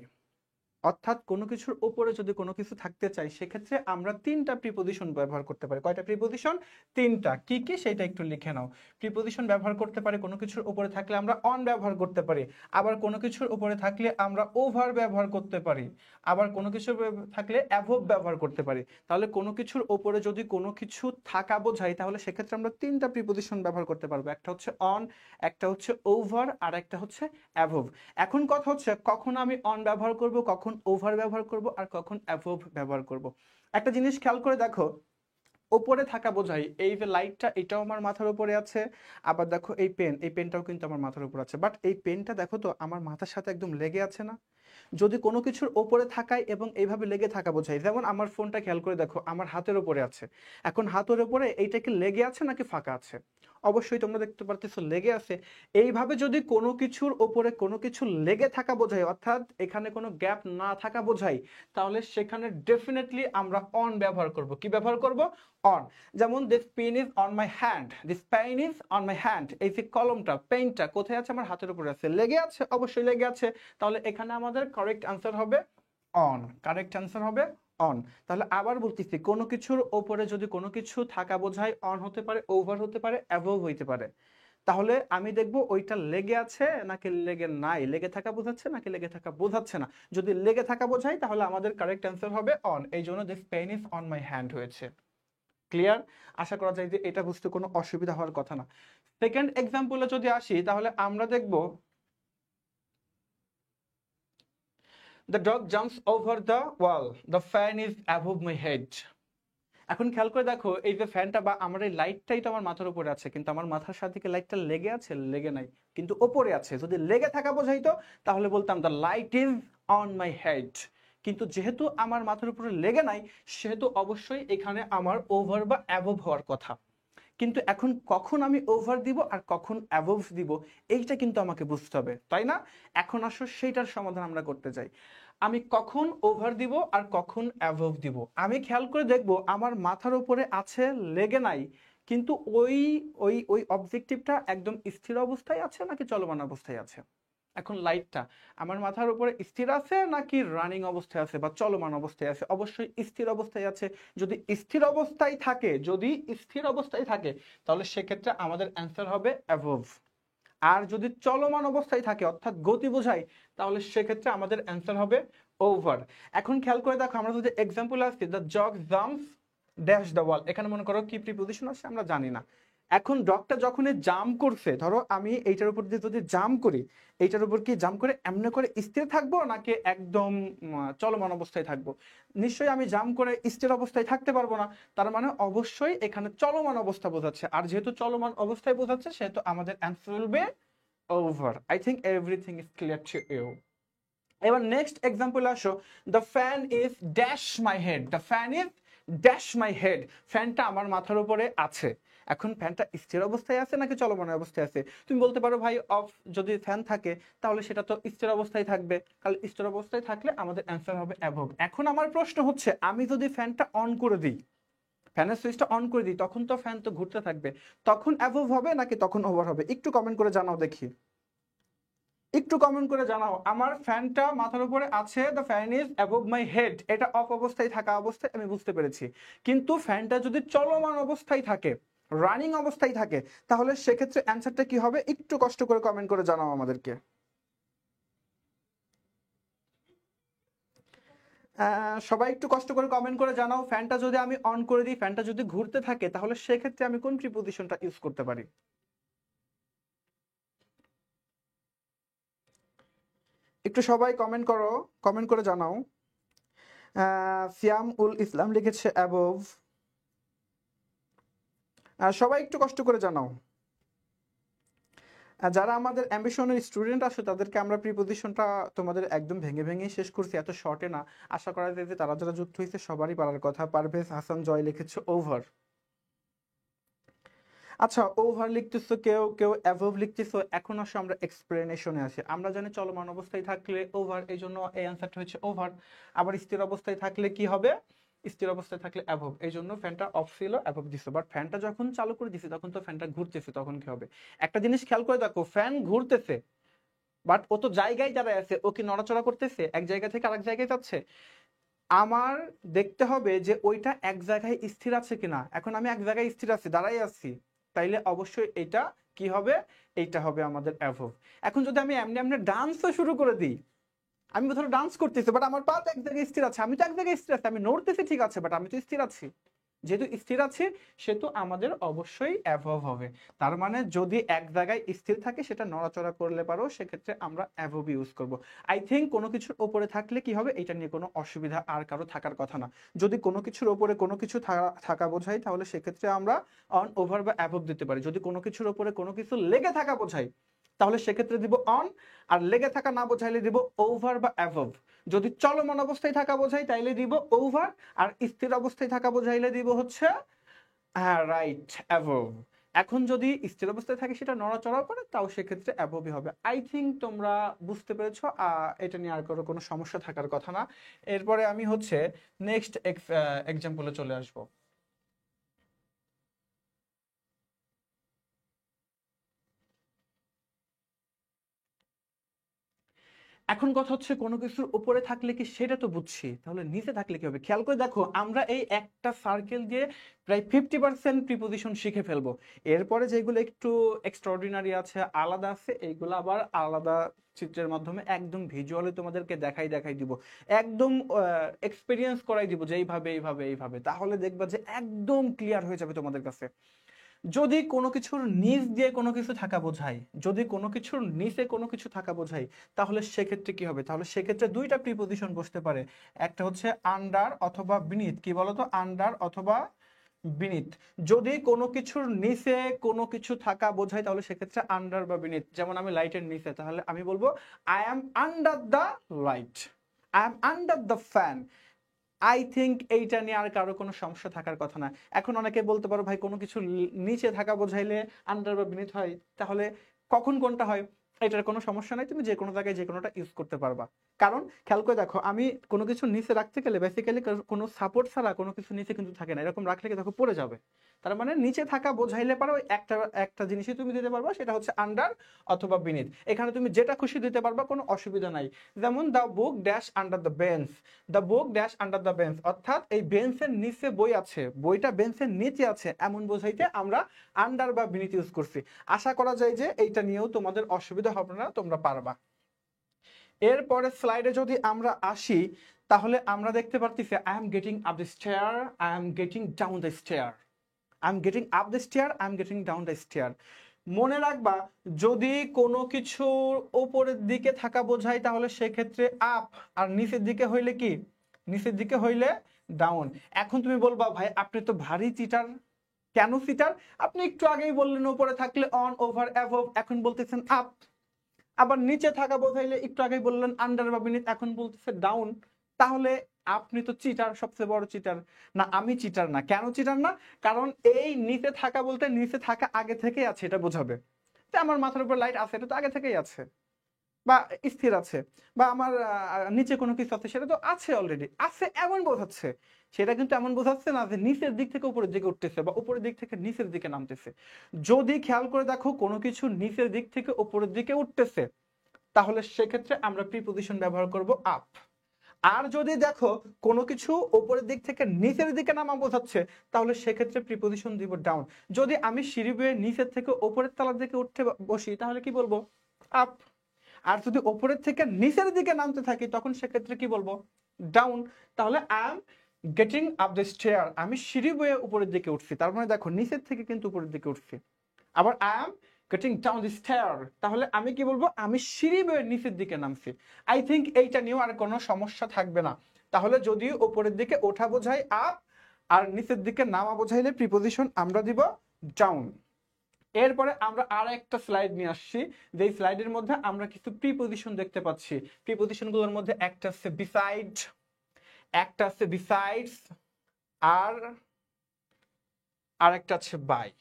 অর্থাৎ কোনো কিছুর উপরে যদি কোনো কিছু থাকতে চাই, সেক্ষেত্রে আমরা তিনটা প্রিপজিশন ব্যবহার করতে পারি। কয়টা প্রিপজিশন? তিনটা। কি কি সেটা একটু লিখে নাও। প্রিপজিশন ব্যবহার করতে পারি কোনো কিছুর উপরে থাকলে আমরা অন ব্যবহার করতে পারি, আবার কোনো কিছুর উপরে থাকলে আমরা ওভার ব্যবহার করতে পারি, আবার কোনো কিছুর থাকলে অ্যাভোভ ব্যবহার করতে পারি। তাহলে কোনো কিছুর উপরে যদি কোনো কিছু থাকা বোঝায় তাহলে সেক্ষেত্রে আমরা তিনটা প্রিপজিশন ব্যবহার করতে পারবো। একটা হচ্ছে অন, একটা হচ্ছে ওভার, আর একটা হচ্ছে অ্যাভোভ। এখন কথা হচ্ছে কখন আমি অন ব্যবহার করব, কখন ওভার ব্যবহার করব, আর কখন অ্যাভোভ ব্যবহার করব। একটা জিনিস খেয়াল করে দেখো, ওপরে থাকা বোঝাই এই যে লাইটটা, এটাও আমার মাথার উপরে আছে। আবার দেখো এই পেন, এই পেনটাও কিন্তু আমার মাথার উপর আছে, বাট এই পেনটা দেখো তো আমার মাথার সাথে একদম লেগে আছে না? যদি কোনো কিছুর ওপরে থাকায় এবং এইভাবে লেগে থাকা বোঝায়, যেমন আমার ফোনটা খেয়াল করে দেখো আমার হাতের উপরে আছে। এখন হাতের উপরে এইটা কি লেগে আছে নাকি ফাঁকা আছে? অবশ্যই তোমরা দেখতে পারতেছো লেগে আছে। এইভাবে যদি কোনো কিছুর ওপরে কোনো কিছু লেগে থাকা বোঝায়, অর্থাৎ এখানে কোনো গ্যাপ না থাকা বোঝায়, তাহলে সেখানে ডেফিনেটলি আমরা অন ব্যবহার করব। কি ব্যবহার করব? অন। যেমন this pen is on my hand, this pen is on my hand. এই যে কলমটা, পেনটা কোথায় আছে? আমার হাতের উপরে আছে। লেগে আছে? অবশ্যই লেগে আছে। তাহলে এখানে আমাদের কারেক্ট আনসার হবে অন। কারেক্ট আনসার হবে অন। তাহলে আবার বলতেছি, কোনো কিছুর ওপরে যদি কোনো কিছু থাকা বোঝায়, অন হতে পারে, ওভার হতে পারে, অ্যাভোভ হইতে পারে। তাহলে আমি দেখব ওইটা লেগে আছে নাকি লেগে নাই, লেগে থাকা বোঝাচ্ছে নাকি লেগে থাকা বোঝাচ্ছে না। যদি লেগে থাকা বোঝায় তাহলে আমাদের কারেক্ট অ্যান্সার হবে অন। এই জন্য this pen is on my hand হয়েছে। ক্লিয়ার? আশা করা যায় যে এটা বুঝতে কোনো অসুবিধা হওয়ার কথা না। সেকেন্ড এক্সাম্পলে যদি আসি তাহলে আমরা দেখব the dog jumps over the wall, the fan is above my head. এখন খেয়াল করে দেখো এই যে ফ্যানটা বা আমার এই লাইটটাই তো আমার মাথার উপরে আছে, কিন্তু আমার মাথার সাথে কি লাইটটা লেগে আছে? লেগে নাই, কিন্তু ওপরে আছে। যদি লেগে থাকা বোঝাইতো তাহলে বলতাম the light is on my head. কিন্তু যেহেতু আমার মাথার উপরে লেগে নাই, সেহেতু অবশ্যই এখানে আমার ওভার বা অ্যাবোভ হওয়ার কথা। কিন্তু এখন কখন আমি ওভার দিব আর কখন অ্যাবোভ দিব এইটা কিন্তু আমাকে বুঝতে হবে, তাই না? এখন আসো সেইটার সমাধান আমরা করতে চাই। আমি কখন ওভার দিব আর কখন অ্যাবোভ দিব, আমি খেয়াল করে দেখব আমার মাথার উপরে আছে, লেগে নাই, কিন্তু ওই ওই ওই অবজেক্টিভটা একদম স্থির অবস্থায় আছে নাকি চলমান অবস্থায় আছে। এখন লাইটটা আমার মাথার উপরে স্থির আছে নাকি রানিং অবস্থায় আছে বা চলমান অবস্থায় আছে? অবশ্যই স্থির অবস্থায় আছে। যদি স্থির অবস্থায় থাকে, যদি স্থির অবস্থায় থাকে তাহলে সেক্ষেত্রে আমাদের অ্যান্সার হবে অ্যাবোভ। আর যদি চলমান অবস্থায় থাকে অর্থাৎ গতি বোঝায়, তাহলে সেক্ষেত্রে আমাদের অ্যান্সার হবে ওভার। এখন খেয়াল করে দেখো, আমরা যদি এক্সাম্পল আসছি the jug jumps dash the wall, এখানে মনে করো কি প্রিপজিশন আছে আমরা জানি না। এখন ডগটা যখনই জাম্প করছে, ধরো আমি এইটার উপর দিয়ে যদি জাম্প করি, এইটার উপর কি জাম্প করে এমনি করে স্থির থাকবো নাকি একদম চলমান অবস্থায় থাকবো? নিশ্চয়ই আমি জাম্প করে স্থির অবস্থায় থাকতে পারবো না, তার মানে অবশ্যই এখানে চলমান অবস্থা বোঝাচ্ছে। আর যেহেতু চলমান অবস্থায় বোঝাচ্ছে সেহেতু আমাদের answer will be over. I think everything is clear to you. এবার নেক্সট এক্সাম্পল আসো, the fan is dash my head. The fan is dash my head, ফ্যানটা আমার মাথার উপরে আছে। এখন ফ্যানটা স্থির অবস্থায় আছে নাকি চলমান অবস্থায় আছে? তুমি বলতে পারো ভাই অফ যদি ফ্যান থাকে তাহলে সেটা তো স্থির অবস্থায় থাকবে, তাহলে স্থির অবস্থায় থাকলে আমাদের অ্যান্সার হবে অ্যাভব। এখন আমার প্রশ্ন হচ্ছে, আমি যদি ফ্যানটা অন করে দিই, ফ্যানের সুইচটা অন করে দিই, তখন তো ফ্যান তো ঘুরতে থাকবে, তখন অ্যাভব হবে নাকি তখন ওভার হবে? একটু কমেন্ট করে জানাও দেখি, একটু কমেন্ট করে জানাও। আমার ফ্যানটা মাথার উপরে আছে, the fan is above my head, এটা অফ অবস্থায় থাকা অবস্থায় আমি বুঝতে পেরেছি। কিন্তু ফ্যানটা যদি চলমান অবস্থায় থাকে, রানিং অবস্থায় থাকে, তাহলে সেক্ষেত্রে অ্যান্সারটা কি হবে? একটু কষ্ট করে কমেন্ট করে জানাও আমাদেরকে। সবাই একটু কষ্ট করে কমেন্ট করে জানাও, ফ্যানটা যদি আমি অন করে দিই, ফ্যানটা যদি ঘুরতে থাকে, তাহলে সেক্ষেত্রে আমি কোন প্রিপোজিশনটা ইউজ করতে পারি? একটু সবাই কমেন্ট করো, কমেন্ট করে জানাও। সিয়াম উল ইসলাম লিখেছে অ্যাবভ। সবাই একটু কষ্ট করে জানাও। যারা আমাদের অ্যাম্বিশনের স্টুডেন্ট আছে তাদেরকে আমরা প্রিপোজিশনটা তোমাদের একদম ভেঙে ভেঙে শেষ করছি, এত শর্টে না। আশা করা যায় যে তারা যারা যুক্ত হয়েছে সবারই পারার কথা। পারভেজ হাসান জয় লিখেছে ওভার। আচ্ছা, ওভার লিখতেছো কেউ, কেউ অ্যাভব লিখতেছো। এখন আসো আমরা এক্সপ্লেনেশনে আসি। আমরা জানি চলমান অবস্থায় থাকলে ওভার, এই জন্য এই অ্যান্সারটা হচ্ছে ওভার। আবার স্থির অবস্থায় থাকলে কি হবে? স্থির অবস্থায় থাকলে অ্যাভব, এই জন্য ফ্যানটা অফ ছিল অ্যাভব দিছো। বাট ফ্যানটা যখন চালু করে দিছি তখন তো ফ্যানটা ঘুরতেছে, তখন কি হবে? একটা জিনিস খেয়াল করে দেখো, ফ্যান ঘুরতেছে বাট ও তো জায়গায় দাঁড়ায় আছে, ও কি নড়াচড়া করতেছে? এক জায়গা থেকে আরেক জায়গায় যাচ্ছে। আমার দেখতে হবে যে ওইটা এক জায়গায় স্থির আছে কিনা। এখন আমি এক জায়গায় স্থির আছি, দাঁড়াই আছি, তাইলে অবশ্যই এটা কি হবে? এইটা হবে আমাদের অ্যাভব। এখন যদি আমি এমনি এমনি ডান্সও শুরু করে দিই, আমি ধরো ডান্স করতেছি বাট আমার পা তো এক জায়গায় স্থির আছে, আমি তো এক জায়গায় স্থির আছি, আমি নড়তেছি ঠিক আছে, বাট আমি তো স্থির আছি। যেহেতু স্থির আছে সেহেতু আমাদের অবশ্যই অ্যাভব হবে। তার মানে যদি এক জায়গায় স্থির থাকে, সেটা নড়াচড়া করলে পারো, সেক্ষেত্রে আমরা অ্যাভব ইউজ করব। আই থিঙ্ক কোনো কিছুর ওপরে থাকলে কি হবে, এটা নিয়ে কোনো অসুবিধা আর কারো থাকার কথা না। যদি কোনো কিছুর ওপরে কোনো কিছু থাকা বোঝাই, তাহলে সেক্ষেত্রে আমরা অন, ওভার বা অ্যাভব দিতে পারি। যদি কোনো কিছুর ওপরে কোনো কিছু লেগে থাকা বোঝাই, তাহলে সেক্ষেত্রে দিব অন, আর লেগে থাকা না বোঝাইলে দিব ওভার বা অ্যাভব। যদি চলমান অবস্থায় থাকা বোঝাই তাইলে দিব ওভার, আর স্থির অবস্থায় থাকা বোঝাইলে দিব হচ্ছে হ্যাঁ রাইট অ্যাভব। এখন যদি স্থির অবস্থায় থাকে, সেটা নড়াচড়া করে, তাও সেক্ষেত্রে অ্যাভবই হবে। আই থিঙ্ক তোমরা বুঝতে পেরেছো, এটা নিয়ে আর কোনো সমস্যা থাকার কথা না। এরপরে আমি হচ্ছে নেক্সট এক্সাম্পলে চলে আসবো। এখন কথা হচ্ছে, কোনো কিছুর উপরে থাকলে কি সেটা তো বুঝছি, তাহলে নিচে থাকলে কি হবে? খেয়াল করে দেখো, আমরা এই একটা সার্কেল দিয়ে প্রায় 50% প্রিপোজিশন শিখে ফেলবো। এরপরে যেগুলো একটু এক্সট্রাঅর্ডিনারি আছে, আলাদা আছে, এইগুলো আবার আলাদা চিত্রের মাধ্যমে একদম ভিজুয়ালি তোমাদেরকে দেখাই দেখাই দিব, একদম এক্সপিরিয়েন্স করাই দিব যে এইভাবে এইভাবে এইভাবে, তাহলে দেখবা যে একদম ক্লিয়ার হয়ে যাবে তোমাদের কাছে। যদি কোনো কিছুর নিচ দিয়ে কোনো কিছু থাকা বোঝায়, যদি কোনো কিছুর নিচে কোনো কিছু থাকা বোঝায়, তাহলে সেক্ষেত্রে কি হবে? তাহলে সেক্ষেত্রে দুইটা প্রিপোজিশন বসতে পারে। একটা হচ্ছে আন্ডার অথবা বিনিথ। কি বলতো? আন্ডার অথবা বিনিথ। যদি কোনো কিছুর নিচে কোনো কিছু থাকা বোঝায়, তাহলে সেক্ষেত্রে আন্ডার বা বিনিথ। যেমন আমি লাইটের নিচে, তাহলে আমি বলবো I am under the light, I am under the fan. I think এইটা নিয়ে আর কারো কোনো সমস্যা থাকার কথা না। এখন অনেকে বলতে পারো ভাই কোনো কিছু নিচে থাকা বোঝাইলে আন্ডার বা বিনিথ হয়, তাহলে কখন কোনটা হয়? এটার কোনো সমস্যা নাই, তুমি যে কোনো জায়গায় যে কোনোটা ইউজ করতে পারবা। কারণ খেয়াল করে দেখো, আমি কোনো কিছু নিচে রাখতে গেলে বেসিক্যালি কোনো সাপোর্ট ছাড়া কোনো কিছু নিচে কিন্তু থাকে না, এরকম রাখলে কি দেখো পড়ে যাবে। তার মানে নিচে থাকা বোঝাইলে পারো একটা একটা জিনিসই তুমি দিতে পারবা, সেটা হচ্ছে আন্ডার অথবা বিনিথ। এখানে তুমি যেটা খুশি দিতে পারবা, কোনো অসুবিধা নাই। যেমন the book dash under the bench, the book dash under the bench, অর্থাৎ এই বেঞ্চের নিচে বই আছে, বইটা বেঞ্চের নিচে আছে, এমন বোঝাইতে আমরা আন্ডার বা বিনিথ ইউজ করছি। আশা করা যায় যে এইটা নিয়েও তোমাদের অসুবিধা হবে না, তোমরা পারবা। এরপরে স্লাইডে যদি আমরা আসি, তাহলে আমরা দেখতে পারতেছি I am getting up the stair, I am getting down the stair. I am getting up the stair, I am getting down the stair. মনে রাখবা যদি কোনো কিছুর ওপরের দিকে থাকা বোঝায় তাহলে সেক্ষেত্রে আপ, আর নিচের দিকে হইলে কি, নিচের দিকে হইলে ডাউন। এখন তুমি বলবা ভাই আপনি তো ভারী চিটার। কেন চিটার? আপনি একটু আগেই বললেন উপরে থাকলে অন, ওভার, অ্যাবভ, এখন বলতেছেন আপ। আবার নিচে থাকা বোঝাইলে একটু আগেই বললেন আন্ডার বা বিনিথ, এখন বলতেছে ডাউন। তাহলে আপনি তো চিটার, সবচেয়ে বড় চিটার। না, আমি চিটার না। কেন চিটার না? কারণ এই নিচে থাকা বলতে নিচে থাকা আগে থেকেই আছে, এটা বোঝাবে। তো আমার মাথার উপর লাইট আছে, এটা তো আগে থেকেই আছে বা স্থির আছে, বা আমার নিচে কোনো কিছু আছে সেটা তো আছে, অলরেডি আছে, এমন বোঝাচ্ছে। সেটা কিন্তু এমন বোঝাচ্ছে না যে নিচের দিক থেকে উপরের দিকে উঠতেছে বা উপরের দিক থেকে নিচের দিকে নামতেছে। যদি খেয়াল করে দেখো কোনো কিছু নিচের দিক থেকে উপরের দিকে উঠতেছে তাহলে সেক্ষেত্রে আমরা প্রিপজিশন ব্যবহার করব আপ। আর যদি দেখো কোনো কিছু উপরের দিক থেকে নিচের দিকে নামা বোঝাচ্ছে তাহলে সেক্ষেত্রে প্রিপজিশন দিব ডাউন। যদি আমি সিঁড়ি বেয়ে নিচের থেকে উপরের তলার দিকে উঠতে বসি তাহলে কি বলবো? আপ। আর যদি উপরের থেকে নিচের দিকে নামতে থাকি তখন সেক্ষেত্রে কি বলবো? ডাউন। তাহলে I am getting up the stair, আমি সিঁড়ি বেয়ে উপরের দিকে উঠছি, তার মানে দেখো নিচের থেকে কিন্তু উপরের দিকে উঠছি। আবার I am getting down the stair, তাহলে আমি কি বলবো? আমি সিঁড়ি বেয়ে নিচের দিকে নামছি। আই থিঙ্ক এইটা নিয়েও আর কোনো সমস্যা থাকবে না। তাহলে যদি উপরের দিকে ওঠা বোঝায় আপ আর নিচের দিকে নামা বোঝাইলে প্রিপজিশন আমরা দিব ডাউন। এরপরে আমরা আর একটা স্লাইড নিয়ে আসছি, যে স্লাইডের মধ্যে আমরা কিছু প্রিপজিশন দেখতে পাচ্ছি। প্রিপজিশনগুলোর মধ্যে একটা আছে বিসাইড, একটা আছে বিসাইডস, আর একটা আছে বাই।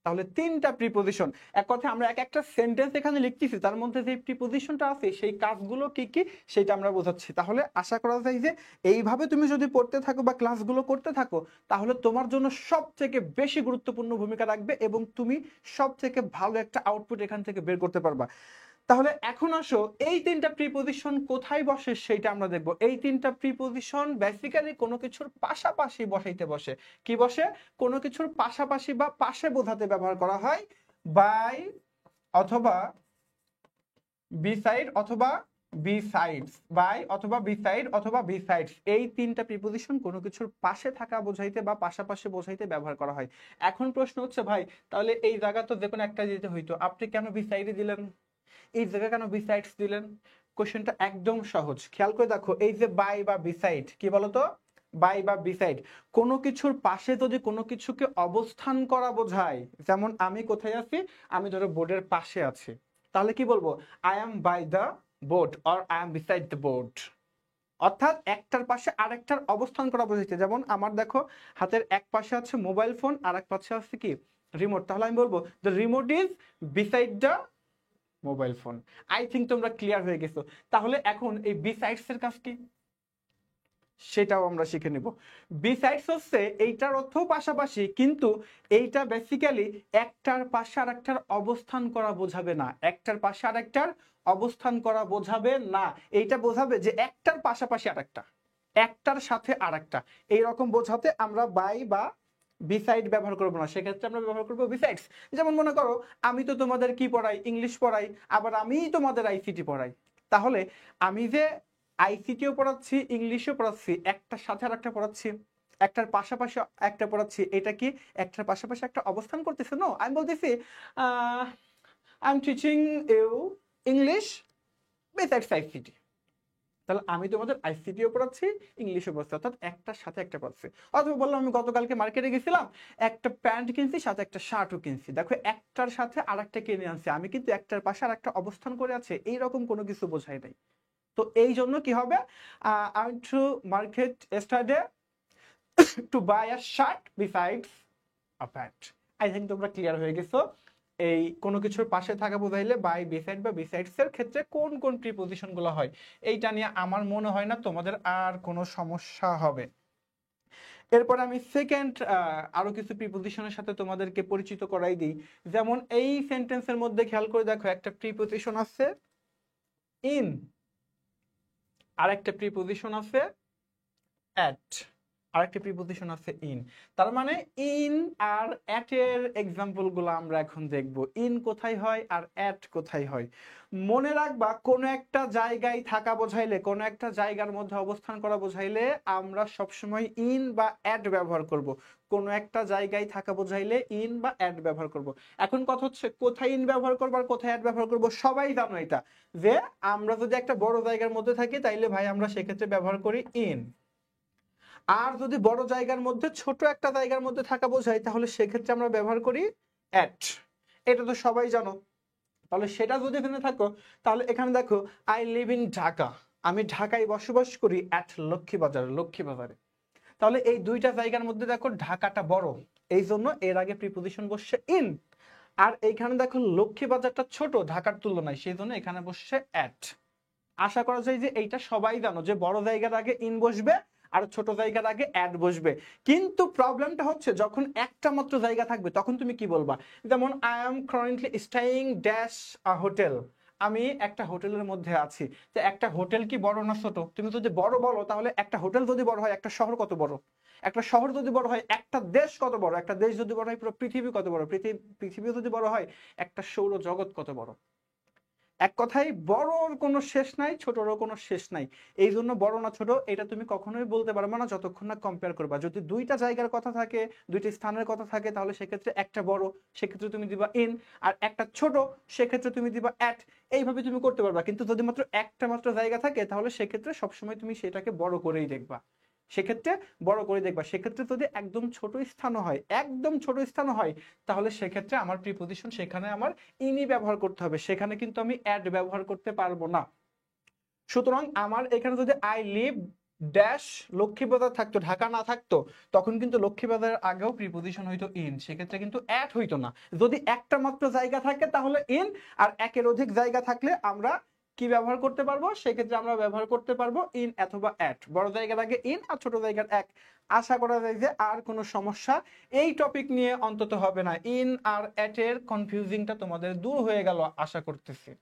তাহলে তিনটা প্রিপজিশন। এক কথায় আমরা এক একটা সেন্টেন্স এখানে লিখতেছি, তার মধ্যে যে প্রিপজিশনটা আছে সেই কাজগুলো কি কি সেটা আমরা বোঝাচ্ছি। তাহলে আশা করা যায় যে এইভাবে তুমি যদি পড়তে থাকো বা ক্লাসগুলো করতে থাকো তাহলে তোমার জন্য সব থেকে বেশি গুরুত্বপূর্ণ ভূমিকা রাখবে এবং তুমি সব থেকে ভালো একটা আউটপুট এখান থেকে বের করতে পারবা। তাহলে এখন আসো এই তিনটা প্রিপজিশন কোথায় বসে সেটা আমরা দেখব। এই তিনটা প্রিপজিশন বেসিক্যালি কোনো কিছুর পাশাপাশি বসাইতে বসে। কি বসে? কোনো কিছুর পাশাপাশি বা পাশে বোঝাতে ব্যবহার করা হয়। বাই অথবা বিসাইড অথবা বিসাইডস, বাই অথবা বিসাইড অথবা বিসাইডস, এই তিনটা প্রিপজিশন কোনো কিছুর পাশে থাকা বোঝাইতে বা পাশাপাশি বোঝাইতে ব্যবহার করা হয়। এখন প্রশ্ন হচ্ছে ভাই তাহলে এই জায়গা তো যে কোনো একটা দিতে হইতো, আপনি কেন বিসাইডে দিলেন? এই জায়গায় কেন বিসাইডস দিলেন? কোশ্চেনটা একদম সহজ, খেয়াল করে দেখো। এই যে বাই বা বিসাইড, কি বলতো? বাই বা বিসাইড কোনো কিছুর পাশে যদি কোনো কিছুকে অবস্থান করা বোঝায়, যেমন আমি কোথায় আছি? আমি ধরো বোর্ডের পাশে আছি, তাহলে কি বলবো? I am by the board or I am beside the board. অর্থাৎ একটার পাশে আরেকটার অবস্থান করা বোঝাচ্ছে। যেমন আমার দেখো হাতের এক পাশে আছে মোবাইল ফোন আর এক পাশে আছে কি? রিমোট। তাহলে আমি বলবো the remote is beside the mobile phone. I think তোমরা ক্লিয়ার হয়ে গেছো। তাহলে এখন এই বিসাইডস এর কাজ কি সেটাও আমরা শিখে নেব। বিসাইডস হচ্ছে এইটার অর্থ পাশাপাশি, কিন্তু এইটা বেসিক্যালি একটার পাশে আরেকটার অবস্থান করা বোঝাবে না। একটার পাশে আরেকটার অবস্থান করা বোঝাবে না। এইটা বোঝাবে যে একটার পাশাপাশি আরেকটা, একটার সাথে আরেকটা, এইরকম বোঝাতে আমরা বাই বা বিসাইড ব্যবহার করবো না। সেক্ষেত্রে আমরা ব্যবহার করবো বিসাইডস। যেমন মনে করো আমি তো তোমাদের কি পড়াই? ইংলিশ পড়াই, আবার আমিই তোমাদের আইসিটি পড়াই। তাহলে আমি যে আইসিটিও পড়াচ্ছি, ইংলিশও পড়াচ্ছি, একটার সাথে আর একটা পড়াচ্ছি, একটার পাশাপাশি একটা পড়াচ্ছি, এটা কি একটার পাশাপাশি একটা অবস্থান করতেছে? নো, আমি বলতেছি I am teaching you English besides ICT. তাহলে আমি তোমাদের আইসিটিও পড়াচ্ছি, ইংলিশও পড়াচ্ছি, অর্থাৎ একটার সাথে একটা পড়াচ্ছি। অথবা বললাম আমি গতকালকে মার্কেটে গেছিলাম, একটা প্যান্ট কিনছি, সাথে একটা শার্টও কিনছি। দেখো একটার সাথে আরেকটা কিনে আনছি, আমি কিন্তু একটার পাশে আর একটা অবস্থান করে আছে, এইরকম কোনো কিছু বোঝাই নাই। তো এই জন্য কি হবে? I went to market yesterday to buy a shirt besides a pant. I think তোমরা ক্লিয়ার হয়ে গেছো। এই কোনো কিছুর পাশে থাকা বোঝাইলে বাই, বিসাইড বা বিসাইডস এর ক্ষেত্রে কোন কোন প্রিপজিশন গুলো হয়, এইটা নিয়ে আমার মনে হয় না তোমাদের আর কোনো সমস্যা হবে। এরপর আমি সেকেন্ড আরো কিছু প্রিপজিশনের সাথে তোমাদেরকে পরিচিত করাই দিই। যেমন এই সেন্টেন্সের মধ্যে খেয়াল করে দেখো একটা প্রিপজিশন আছে ইন, আর একটা প্রিপজিশন আছে অ্যাট। আরেকটা প্রিপোজিশন আছে ইন। তার মানে ইন আর অ্যাট এর এক্সাম্পল গুলো আমরা এখন দেখব। ইন কোথায় হয় আর অ্যাট কোথায় হয়। মনে রাখবা, কোনো একটা জায়গায় থাকা বোঝাইলে, কোনো একটা জায়গার মধ্যে অবস্থান করা বোঝাইলে আমরা সবসময় ইন বা অ্যাট ব্যবহার করব। কোনো একটা জায়গায় থাকা বোঝাইলে ইন বা অ্যাট ব্যবহার করব। এখন কথা হচ্ছে কোথায় ইন ব্যবহার করবো আর কোথায় অ্যাট ব্যবহার করব। সবাই জানো এটা, যে আমরা যদি একটা বড় জায়গার মধ্যে থাকি তাইলে ভাই আমরা সেক্ষেত্রে ব্যবহার করি ইন। আর যদি বড় জায়গার মধ্যে ছোট একটা জায়গার মধ্যে থাকা বোঝায় তাহলে সেক্ষেত্রে আমরা ব্যবহার করি অ্যাট। এটা তো সবাই জানো। তাহলে সেটা যদি এখানে থাকো, তাহলে এখানে দেখো আই লিভ ইন ঢাকা, আমি ঢাকায় বসবাস করি অ্যাট লক্ষ্মীবাজার, লক্ষ্মীবাজারে। তাহলে এই দুইটা জায়গার মধ্যে দেখো ঢাকাটা বড়, এই জন্য এর আগে প্রিপোজিশন বসছে ইন। আর এইখানে দেখো লক্ষ্মীবাজারটা ছোট ঢাকার তুলনায়, সেই জন্য এখানে বসছে অ্যাট। আশা করা যায় যে এইটা সবাই জানো যে বড় জায়গার আগে ইন বসবে আর ছোট জায়গার আগে অ্যাড বসবে। কিন্তু প্রবলেমটা হচ্ছে যখন একটা মাত্র জায়গা থাকবে তখন তুমি কি বলবা। যেমন I am currently staying dash a hotel, আমি একটা হোটেলের মধ্যে আছি। তো একটা হোটেল কি বড় না ছোট? তুমি যদি বড় বলো তাহলে একটা হোটেল যদি বড় হয় একটা শহর কত বড়, একটা শহর যদি বড় হয় একটা দেশ কত বড়, একটা দেশ যদি বড় হয় পুরো পৃথিবী কত বড়, পৃথিবী যদি বড় হয় একটা সৌরজগৎ কত বড়। এক কথায় বড়র কোনো শেষ নাই, ছোটরও কোনো শেষ নাই। এই জন্য বড় না ছোট এটা তুমি কখনোই বলতে পারবে না যতক্ষণ না কম্পেয়ার করবা। যদি দুইটা জায়গার কথা থাকে, দুইটা স্থানের কথা থাকে, তাহলে সেক্ষেত্রে একটা বড়, সেক্ষেত্রে তুমি দিবা ইন, আর একটা ছোট, সেক্ষেত্রে তুমি দিবা অ্যাট। এইভাবে তুমি করতে পারবা। কিন্তু যদি মাত্র একটা মাত্র জায়গা থাকে তাহলে সেক্ষেত্রে সবসময় তুমি সেটাকে বড় করেই দেখবা, সেক্ষেত্রে বড় করে দেখবা। সেক্ষেত্রে যদি একদম ছোট স্থানও হয়, একদম ছোট স্থানও হয়, তাহলে সেক্ষেত্রে আমার প্রিপোজিশন সেখানে আমার ইনি ব্যবহার করতে হবে, সেখানে কিন্তু আমি অ্যাড ব্যবহার করতে পারবো না। সুতরাং আমার এখানে যদি আই লিভ ড্যাশ লক্ষ্মীবাজার থাকতো, ঢাকা না থাকতো, তখন কিন্তু লক্ষ্মীবাজারের আগেও প্রিপোজিশন হইতো ইন, সেক্ষেত্রে কিন্তু অ্যাড হইতো না। যদি একটা মাত্র জায়গা থাকে তাহলে ইন, আর একের অধিক জায়গা থাকলে আমরা কি ব্যবহার করতে পারবো, সেক্ষেত্রে আমরা ব্যবহার করতে পারবো ইন অথবা অ্যাট। বড় জায়গার আগে ইন আর ছোট জায়গার এক। আশা করা যায় যে আর কোনো সমস্যা এই টপিক নিয়ে অন্তত হবে না। ইন আর অ্যাট এর কনফিউজিংটা তোমাদের দূর হয়ে গেল আশা করতেছি।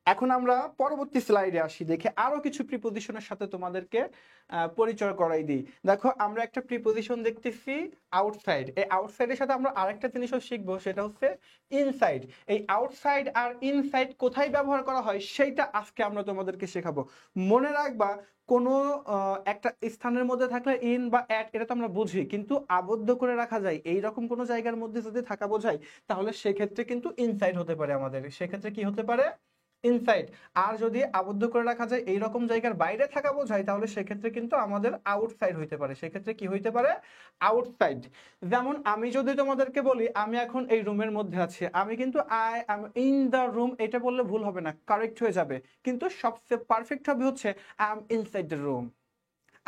এখন আমরা পরবর্তী স্লাইডে আসি, দেখে আরো কিছু প্রিপোজিশনের সাথে তোমাদেরকে পরিচয় করাই দিই। দেখো আমরা একটা প্রিপোজিশন দেখতেছি আউটসাইড। এই আউটসাইডের সাথে আমরা আরেকটা জিনিসও শিখবো, সেটা হচ্ছে ইনসাইড। এই আউটসাইড আর ইনসাইড কোথায় ব্যবহার করা হয় সেইটা আজকে আমরা তোমাদেরকে শেখাবো। মনে রাখবা, কোনো একটা স্থানের মধ্যে থাকলে ইন বা অ্যাট এটা তো আমরা বুঝি, কিন্তু আবদ্ধ করে রাখা যায় এইরকম কোনো জায়গার মধ্যে যদি থাকা বোঝায় তাহলে সেক্ষেত্রে কিন্তু ইনসাইড হতে পারে আমাদের। সেক্ষেত্রে কি হতে পারে, ইনসাইড। আর যদি আবদ্ধ করে রাখা যায় এইরকম জায়গার বাইরে থাকা বোঝায় তাহলে সেক্ষেত্রে কিন্তু আমাদের আউটসাইড হইতে পারে। সেক্ষেত্রে কি হইতে পারে, আউটসাইড। যেমন আমি যদি তোমাদেরকে বলি আমি এখন এই রুমের মধ্যে আছি, আমি কিন্তু I am in the room এটা বললে ভুল হবে না, কারেক্ট হয়ে যাবে। কিন্তু সবচেয়ে পারফেক্ট হবে হচ্ছে I am inside the room.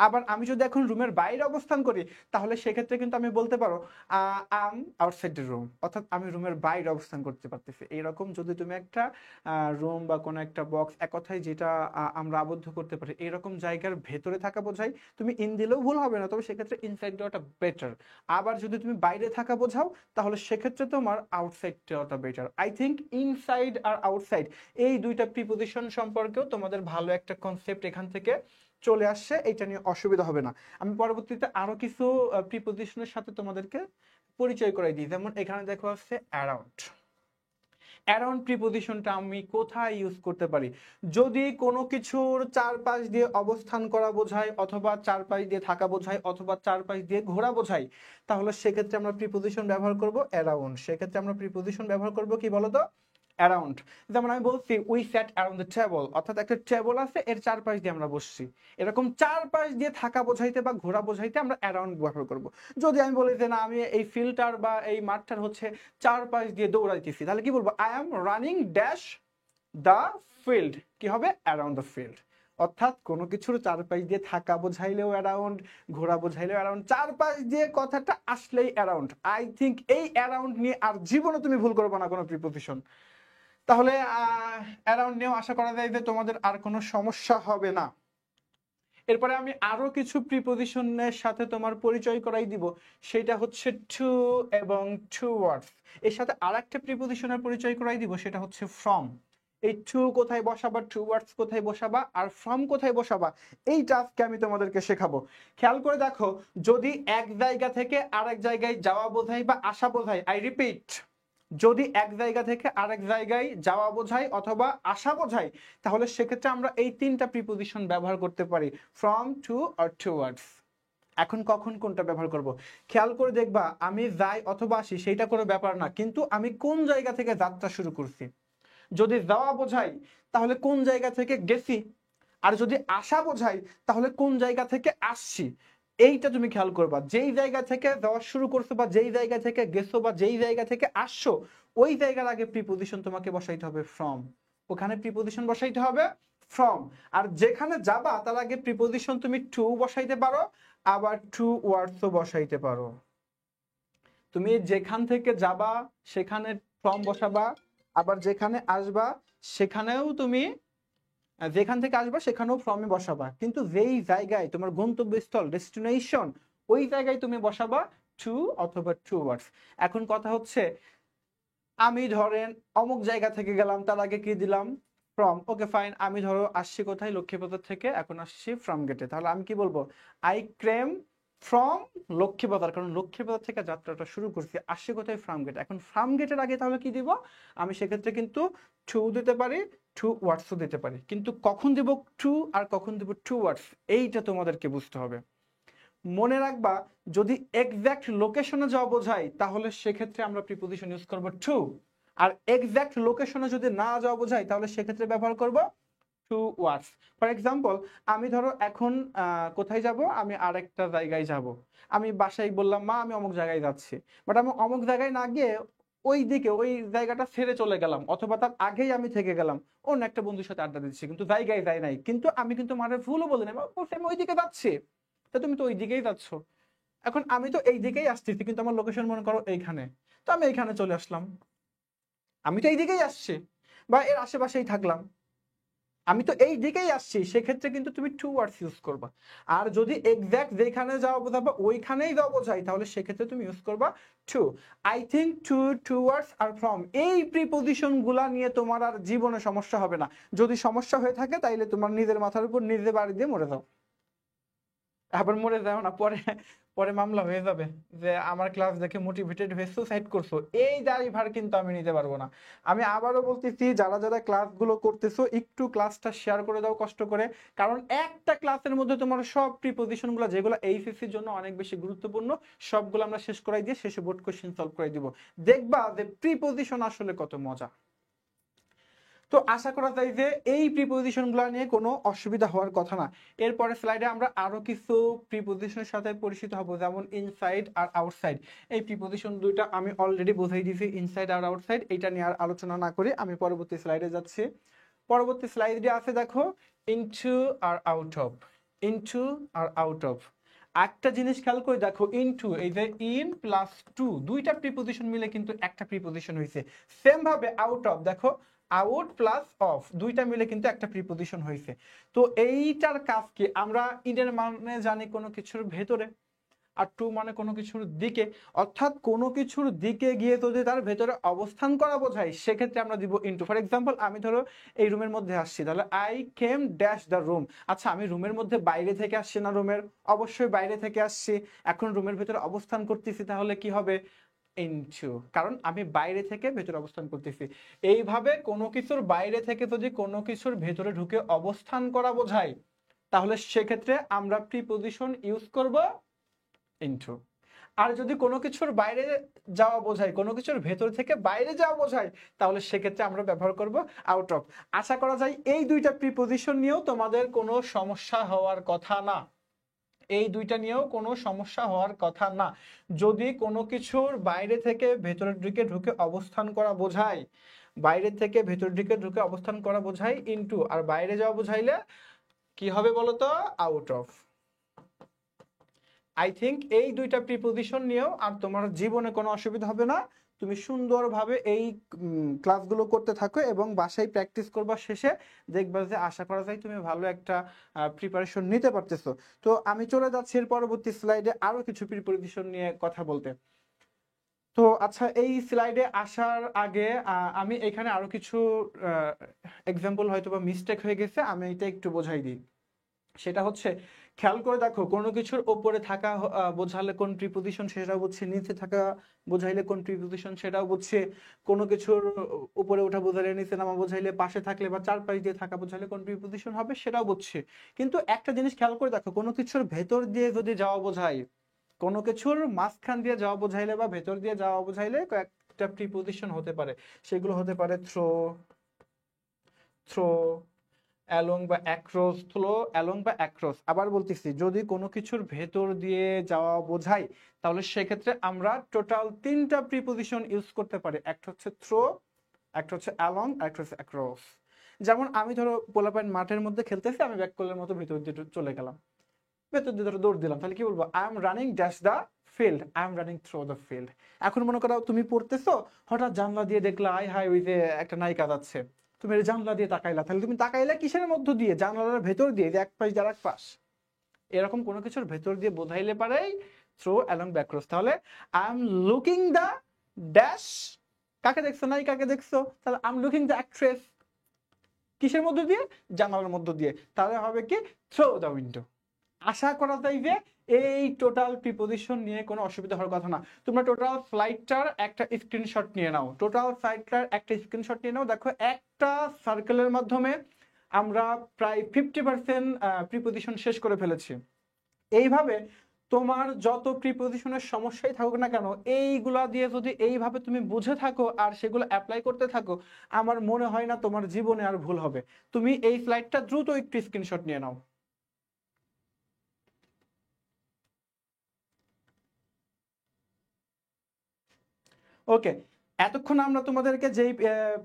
আবার আমি যদি এখন রুমের বাইরে অবস্থান করি তাহলে সেক্ষেত্রে কিন্তু আমি বলতে পারো আম আউটসাইড দ্য রুম, অর্থাৎ আমি রুমের বাইরে অবস্থান করতে পারতেছি। এইরকম যদি তুমি একটা রুম বা কোনো একটা বক্স, এক কথায় যেটা আমরা আবদ্ধ করতে পারি, এইরকম জায়গার ভেতরে থাকা বোঝাই, তুমি ইন দিলেও ভুল হবে না, তবে সেক্ষেত্রে ইনসাইড দেওয়াটা বেটার। আবার যদি তুমি বাইরে থাকা বোঝাও তাহলে সেক্ষেত্রে তোমার আউটসাইড দেওয়াটা বেটার। আই থিঙ্ক ইনসাইড আর আউটসাইড এই দুইটা প্রিপোজিশন সম্পর্কেও তোমাদের ভালো একটা কনসেপ্ট এখান থেকে চলে আসছে, এটা নিয়ে অসুবিধা হবে না। আমি পরবর্তীতে আরো কিছু প্রিপোজিশনের সাথে তোমাদেরকে পরিচয় করাই দিই। যেমন এখানে দেখো আছে অ্যারাউন্ড। অ্যারাউন্ড প্রিপোজিশনটা আমি কোথায় ইউজ করতে পারি, যদি কোনো কিছুর চারপাশ দিয়ে অবস্থান করা বোঝায়, অথবা চারপাশ দিয়ে থাকা বোঝায়, অথবা চারপাশ দিয়ে ঘোরা বোঝায়, তাহলে সেক্ষেত্রে আমরা প্রিপোজিশন ব্যবহার করব অ্যারাউন্ড। সেক্ষেত্রে আমরা প্রিপোজিশন ব্যবহার করব কি বলতো, অ্যারাউন্ড। যেমন আমি বলছি we sat around the table, অর্থাৎ একটা টেবল আছে এর চারপাশ দিয়ে আমরা বসছি। এরকম চারপাশ দিয়ে থাকা বোঝাইতে বা ঘোরা বোঝাইতে আমরা অ্যারাউন্ড ব্যবহার করব। যদি আমি বলি যে না আমি এই ফিল্ডটার বা এই মাঠটার হচ্ছে চারপাশ দিয়ে দৌড়াইতেছি, তাহলে কি বলবো, I am running dash the field, কি হবে, অ্যারাউন্ড দ্য ফিল্ড। অর্থাৎ কোনো কিছুর চারপাশ দিয়ে থাকা বোঝাইলেও অ্যারাউন্ড, ঘোরা বোঝাইলেও অ্যারাউন্ড, চারপাশ দিয়ে কথাটা আসলেই অ্যারাউন্ড। আই থিঙ্ক এই অ্যারাউন্ড নিয়ে আর জীবনে তুমি ভুল করবে না কোনো প্রিপোজিশন। তাহলে অ্যারাউন্ড নিয়েও আশা করা যায় যে তোমাদের আর কোনো সমস্যা হবে না। এরপরে আমি আরো কিছু প্রিপোজিশনের সাথে তোমার পরিচয় করাই দিব, সেটা হচ্ছে টু এবং টুয়ার্ডস। এর সাথে আরেকটা প্রিপোজিশনের পরিচয় করাই দিব, সেটা হচ্ছে ফ্রম। এই টু কোথায় বসাবা, টুয়ার্ডস কোথায় বসাবা, আর ফ্রম কোথায় বসাবা, এইটা আজকে আমি তোমাদেরকে শেখাবো। খেয়াল করে দেখো, যদি এক জায়গা থেকে আরেক জায়গায় যাওয়া বোঝায় বা আসা বোঝায়, আই রিপিট, যদি এক জায়গা থেকে আরেক জায়গায় যাওয়া বোঝায় অথবা আসা বোঝায়, তাহলে সেক্ষেত্রে আমরা এই তিনটা প্রিপোজিশন ব্যবহার করতে পারি, ফ্রম, টু আর টুয়ার্ডস। এখন কখন কোনটা ব্যবহার করব, খেয়াল করে দেখবা, আমি যাই অথবা আসি সেইটা কোনো ব্যাপার না, কিন্তু আমি কোন জায়গা থেকে যাত্রা শুরু করছি। যদি যাওয়া বোঝাই তাহলে কোন জায়গা থেকে গেছি, আর যদি আসা বোঝাই তাহলে কোন জায়গা থেকে আসছি। এইটা তুমি খেয়াল করবা, যেই জায়গা থেকে যাওয়া শুরু করছো বা যেই জায়গা থেকে গেছো বা যেই জায়গা থেকে আসছো, ওই জায়গার আগে প্রিপোজিশন তোমাকে বসাইতে হবে ফ্রম, ওখানে প্রিপোজিশন বসাইতে হবে ফ্রম। আর যেখানে যাবা তার আগে প্রিপোজিশন তুমি টু বসাইতে পারো, আবার টু ওয়ার্ডসও বসাইতে পারো। তুমি যেখান থেকে যাবা সেখানে ফ্রম বসাবা, আবার যেখানে আসবা সেখানেও তুমি, যেখান থেকে আসবা সেখানেও ফ্রমে বসাবা, কিন্তু যেই জায়গায় তোমার গন্তব্যস্থল, ডেস্টিনেশন, ওই জায়গায় তুমি বসাবা টু অথবা টুয়ার্ডস। এখন কথা হচ্ছে, আমি ধরেন অমুক জায়গা থেকে গেলাম, তার আগে কি দিলাম, ফ্রম। ওকে ফাইন, আমি ধরো আসছি কোথায়, লক্ষ্মীবাজার থেকে, এখন আসছি ফ্রম গেটে, তাহলে আমি কি বলবো, আই কেম ফ্রম লক্ষ্মীবাজার, কারণ লক্ষ্মীবাজার থেকে যাত্রাটা শুরু করছি, আসছি কোথায়, ফ্রম গেট। এখন ফ্রম গেটের আগে তাহলে কি দিব, আমি সেক্ষেত্রে কিন্তু টু দিতে পারি, টু ওয়ার্ডসও দিতে পারি, কিন্তু কখন দিব টু আর কখন দিব টু ওয়ার্ডস, এইটা তোমাদেরকে বুঝতে হবে। মনে রাখবা, যদি এক্সাক্ট লোকেশনে যাওয়া বোঝায় তাহলে সেক্ষেত্রে আমরা প্রিপোজিশন ইউজ করব টু, আর এক্সাক্ট লোকেশনে যদি না যাওয়া বোঝায় তাহলে সেক্ষেত্রে ব্যবহার করব টু ওয়ার্ডস। ফর এক্সাম্পল, আমি ধরো এখন কোথায় যাব, আমি আরেকটা জায়গায় যাব, আমি বাসায় বললাম মা আমি অমুক জায়গায় যাচ্ছি, বাট আমি অমুক জায়গায় না গিয়ে ওই দিকে ওই জায়গাটা ছেড়ে চলে গেলাম, অথবা তার আগেই আমি থেকে গেলাম, অন্য একটা বন্ধুর সাথে আড্ডা দিচ্ছি, কিন্তু জায়গায় যাই নাই, কিন্তু আমি কিন্তু মারে ভুলও বলি না, আমি ওই দিকে যাচ্ছি, তা তুমি তো ওই দিকেই যাচ্ছ। এখন আমি তো এই দিকেই আসতেছি, কিন্তু আমার লোকেশন মনে করো এইখানে, তো আমি এইখানে চলে আসলাম, আমি তো এই দিকেই আসছি বা এর আশেপাশেই থাকলাম, আমি তো এই দিকেই আসছি, সেক্ষেত্রে কিন্তু তুমি টু ওয়ার্ডস ইউজ করবা। আর যদি এক্সাক্ট যেখানে যাওয়া বোঝাবা ওইখানেই যাওয়া বোঝাই, তাহলে সেক্ষেত্রে তুমি ইউজ করবা to. I think to, to words আর ফ্রম, এই প্রিপোজিশন গুলা নিয়ে তোমার আর জীবনে সমস্যা হবে না। যদি সমস্যা হয়ে থাকে তাইলে তোমার নিজের মাথার উপর নিজে বাড়ি দিয়ে মরে যাও, আবার মরে যাও না, পরে পরে মামলা হয়ে যাবে যে আমার ক্লাস দেখে মোটিভেটেড হয়ে সুসাইড করছো, এই দায়ভার কিন্তু আমি নিতে পারবো না। আমি আবারও বলতেছি, যারা যারা ক্লাসগুলো করতেছো একটু ক্লাসটা শেয়ার করে দাও কষ্ট করে, কারণ একটা ক্লাসের মধ্যে তোমার সব প্রিপোজিশনগুলো যেগুলো এইচএসসির জন্য অনেক বেশি গুরুত্বপূর্ণ, সবগুলো আমরা শেষ করাই দিয়ে শেষে বোর্ড কোশ্চেন সলভ করে দিব, দেখবা যে প্রিপোজিশন আসলে কত মজা। তো আশা করা যায় যে এই প্রিপোজিশনগুলো নিয়ে কোনো অসুবিধা হওয়ার কথা না। এরপরে স্লাইডে আমরা আরো কিছু প্রিপোজিশনের সাথে পরিচিত হব, যেমন ইনসাইড আর আউটসাইড। এই প্রিপোজিশন দুইটা আমি অলরেডি বোঝাই দিয়েছি, ইনসাইড আর আউটসাইড, এটা নিয়ে আর আলোচনা না করে আমি পরবর্তী স্লাইডে যাচ্ছি। পরবর্তী স্লাইডে আছে দেখো, ইনটু আর আউট অফ, ইনটু আর আউট অফ। একটা জিনিস খেয়াল করে দেখো, ইনটু, এই যে ইন প্লাস টু, দুইটা প্রিপোজিশন মিলে কিন্তু একটা প্রিপোজিশন হয়েছে। সেম ভাবে আউট অফ, দেখো আউট প্লাস অফ, দুইটা মিলে কিন্তু একটা প্রিপোজিশন হয়েছে। তো এইটার কাজ কি, আমরা ইনের মানে জানি কোনো কিছুর ভেতরে, আর টু মানে কোনো কিছুর দিকে, অর্থাৎ কোনো কিছুর দিকে গিয়ে যদি তার ভেতরে অবস্থান করা বোঝায় সেক্ষেত্রে আমরা দিব ইনটু। ফর এক্সাম্পল, আমি ধরো এই রুমের মধ্যে আসছি, তাহলে I came dash the room. আচ্ছা, আমি রুমের মধ্যে বাইরে থেকে আসছি না রুমের, অবশ্যই বাইরে থেকে আসছি, এখন রুমের ভেতরে অবস্থান করতেছি, তাহলে কি হবে, ইনটু, কারণ আমি বাইরে থেকে ভেতরে অবস্থান করতেছি। এইভাবে কোনো কিছুর বাইরে থেকে যদি কোনো কিছুর ভেতরে ঢুকে অবস্থান করা বোঝায় তাহলে সেক্ষেত্রে আমরা প্রিপোজিশন ইউজ করব ইনটু। আর যদি কোনো কিছুর বাইরে যাওয়া বোঝায়, কোনো কিছুর ভেতর থেকে বাইরে যাওয়া বোঝায়, তাহলে সেক্ষেত্রে আমরা ব্যবহার করব আউট অফ। আশা করা যায় এই দুইটা প্রিপোজিশন নিয়েও তোমাদের কোনো সমস্যা হওয়ার কথা না, এই দুইটা নিয়েও কোনো সমস্যা হওয়ার কথা না। যদি কোনো কিছুর বাইরে থেকে ভেতরের দিকে ঢুকে অবস্থান করা বোঝায়, বাইরে থেকে ভেতরের দিকে ঢুকে অবস্থান করা বোঝায় ইনটু, আর বাইরে যাওয়া বোঝাইলে কি হবে বলতো, আউট অফ। আই থিঙ্ক এই দুইটা প্রিপোজিশন নিয়েও আর তোমার জীবনে কোনো অসুবিধা হবে না। তুমি সুন্দরভাবে এই ক্লাসগুলো করতে থাকো এবং বাসায় প্র্যাকটিস করবা, শেষে দেখবা যে আশা করা যায় তুমি ভালো একটা প্রিপারেশন নিতে পারতেছো। তো আমি চলে যাচ্ছি এর পরবর্তী স্লাইডে আরো কিছু প্রিপোজিশন নিয়ে কথা বলতে। তো আচ্ছা, এই স্লাইডে আসার আগে আমি এখানে আরো কিছু এক্সাম্পল হয়তো বা মিস্টেক হয়ে গেছে, আমি এটা একটু বোঝাই দিই। সেটা হচ্ছে, খেয়াল করে দেখো, কোনো কিছুর ওপরে থাকা বোঝালে কোন প্রিপোজিশন সেটাও বুঝছি, নিচে থাকা বোঝাইলে কোন প্রিপোজিশন সেটাও বুঝছি, কোনো কিছুর উপরে ওঠা বোঝাইলে, নিচে নামা বোঝাইলে, পাশে থাকলে বা চারপাশ দিয়ে থাকা বোঝাইলে কোন প্রিপোজিশন হবে সেটাও বুঝছি। কিন্তু একটা জিনিস খেয়াল করে দেখো, কোনো কিছুর ভেতর দিয়ে যদি যাওয়া বোঝায়, কোনো কিছুর মাঝখান দিয়ে যাওয়া বোঝাইলে বা ভেতর দিয়ে যাওয়া বোঝাইলে কয়েকটা প্রিপোজিশন হতে পারে। সেগুলো হতে পারে থ্রো, থ্রো, অ্যালং বা অ্যাক্রস, থ্রো, অ্যালং বা অ্যাক্রস। আবার বলতেছি, যদি কোনো কিছুর ভেতর দিয়ে যাওয়া বোঝায় তাহলে সেক্ষেত্রে আমরা টোটাল 3টা প্রিপোজিশন ইউজ করতে পারি। একটা হচ্ছে থ্রো, একটা হচ্ছে অ্যালং, আর একটা হচ্ছে অ্যাক্রস। যেমন আমি ধরো পোলাপাইন মাঠের মধ্যে খেলতেছি, আমি ব্যাককলের মতো ভিতর দিয়ে চলে গেলাম, ভেতর দিয়ে ধরো দৌড় দিলাম, তাহলে কি বলবো? I am running dash the field, I am running through the field. এখন মনে করো তুমি পড়তেছো, হঠাৎ জানলা দিয়ে দেখলা আই হাই ওই যে একটা নায়িকা যাচ্ছে, তুমি এই জানলা দিয়ে তাকাইলা, তাহলে তুমি তাকাইলা কিসের মধ্য দিয়ে? জানলার ভেতর দিয়ে, যে এক পাশ দিয়ে আরেক পাশ। এরকম কোনো কিছুর ভেতর দিয়ে বোঝাইলে পারেই থ্রো, অ্যালং, ব্যাকক্রস। তাহলে I am looking the dash, কাকে দেখছো? নায়িকাকে দেখছো, তাহলে I am looking the actress. কিসের মধ্য দিয়ে? জানালার মধ্য দিয়ে। তাহলে হবে কি? Throw the window. আশা করা যায় যে এই টোটাল প্রিপোজিশন নিয়ে কোনো অসুবিধা হওয়ার কথা না। তোমরা টোটাল ফ্লাইটটার একটা স্ক্রিনশট নিয়ে নাও, টোটাল ফ্লাইটটার একটা স্ক্রিনশট নিয়ে নাও। দেখো, একটা সার্কেলের মাধ্যমে আমরা প্রায় 50% প্রিপোজিশন শেষ করে ফেলেছি। এইভাবে তোমার যত প্রিপোজিশনের সমস্যাই থাকুক না কেন, এইগুলা দিয়ে যদি এইভাবে তুমি বুঝে থাকো আর সেগুলো অ্যাপ্লাই করতে থাকো, আমার মনে হয় না তোমার জীবনে আর ভুল হবে। তুমি এই ফ্লাইটটা দ্রুত একটু স্ক্রিনশট নিয়ে নাও। ওকে, এতক্ষণ আমরা তোমাদেরকে যেই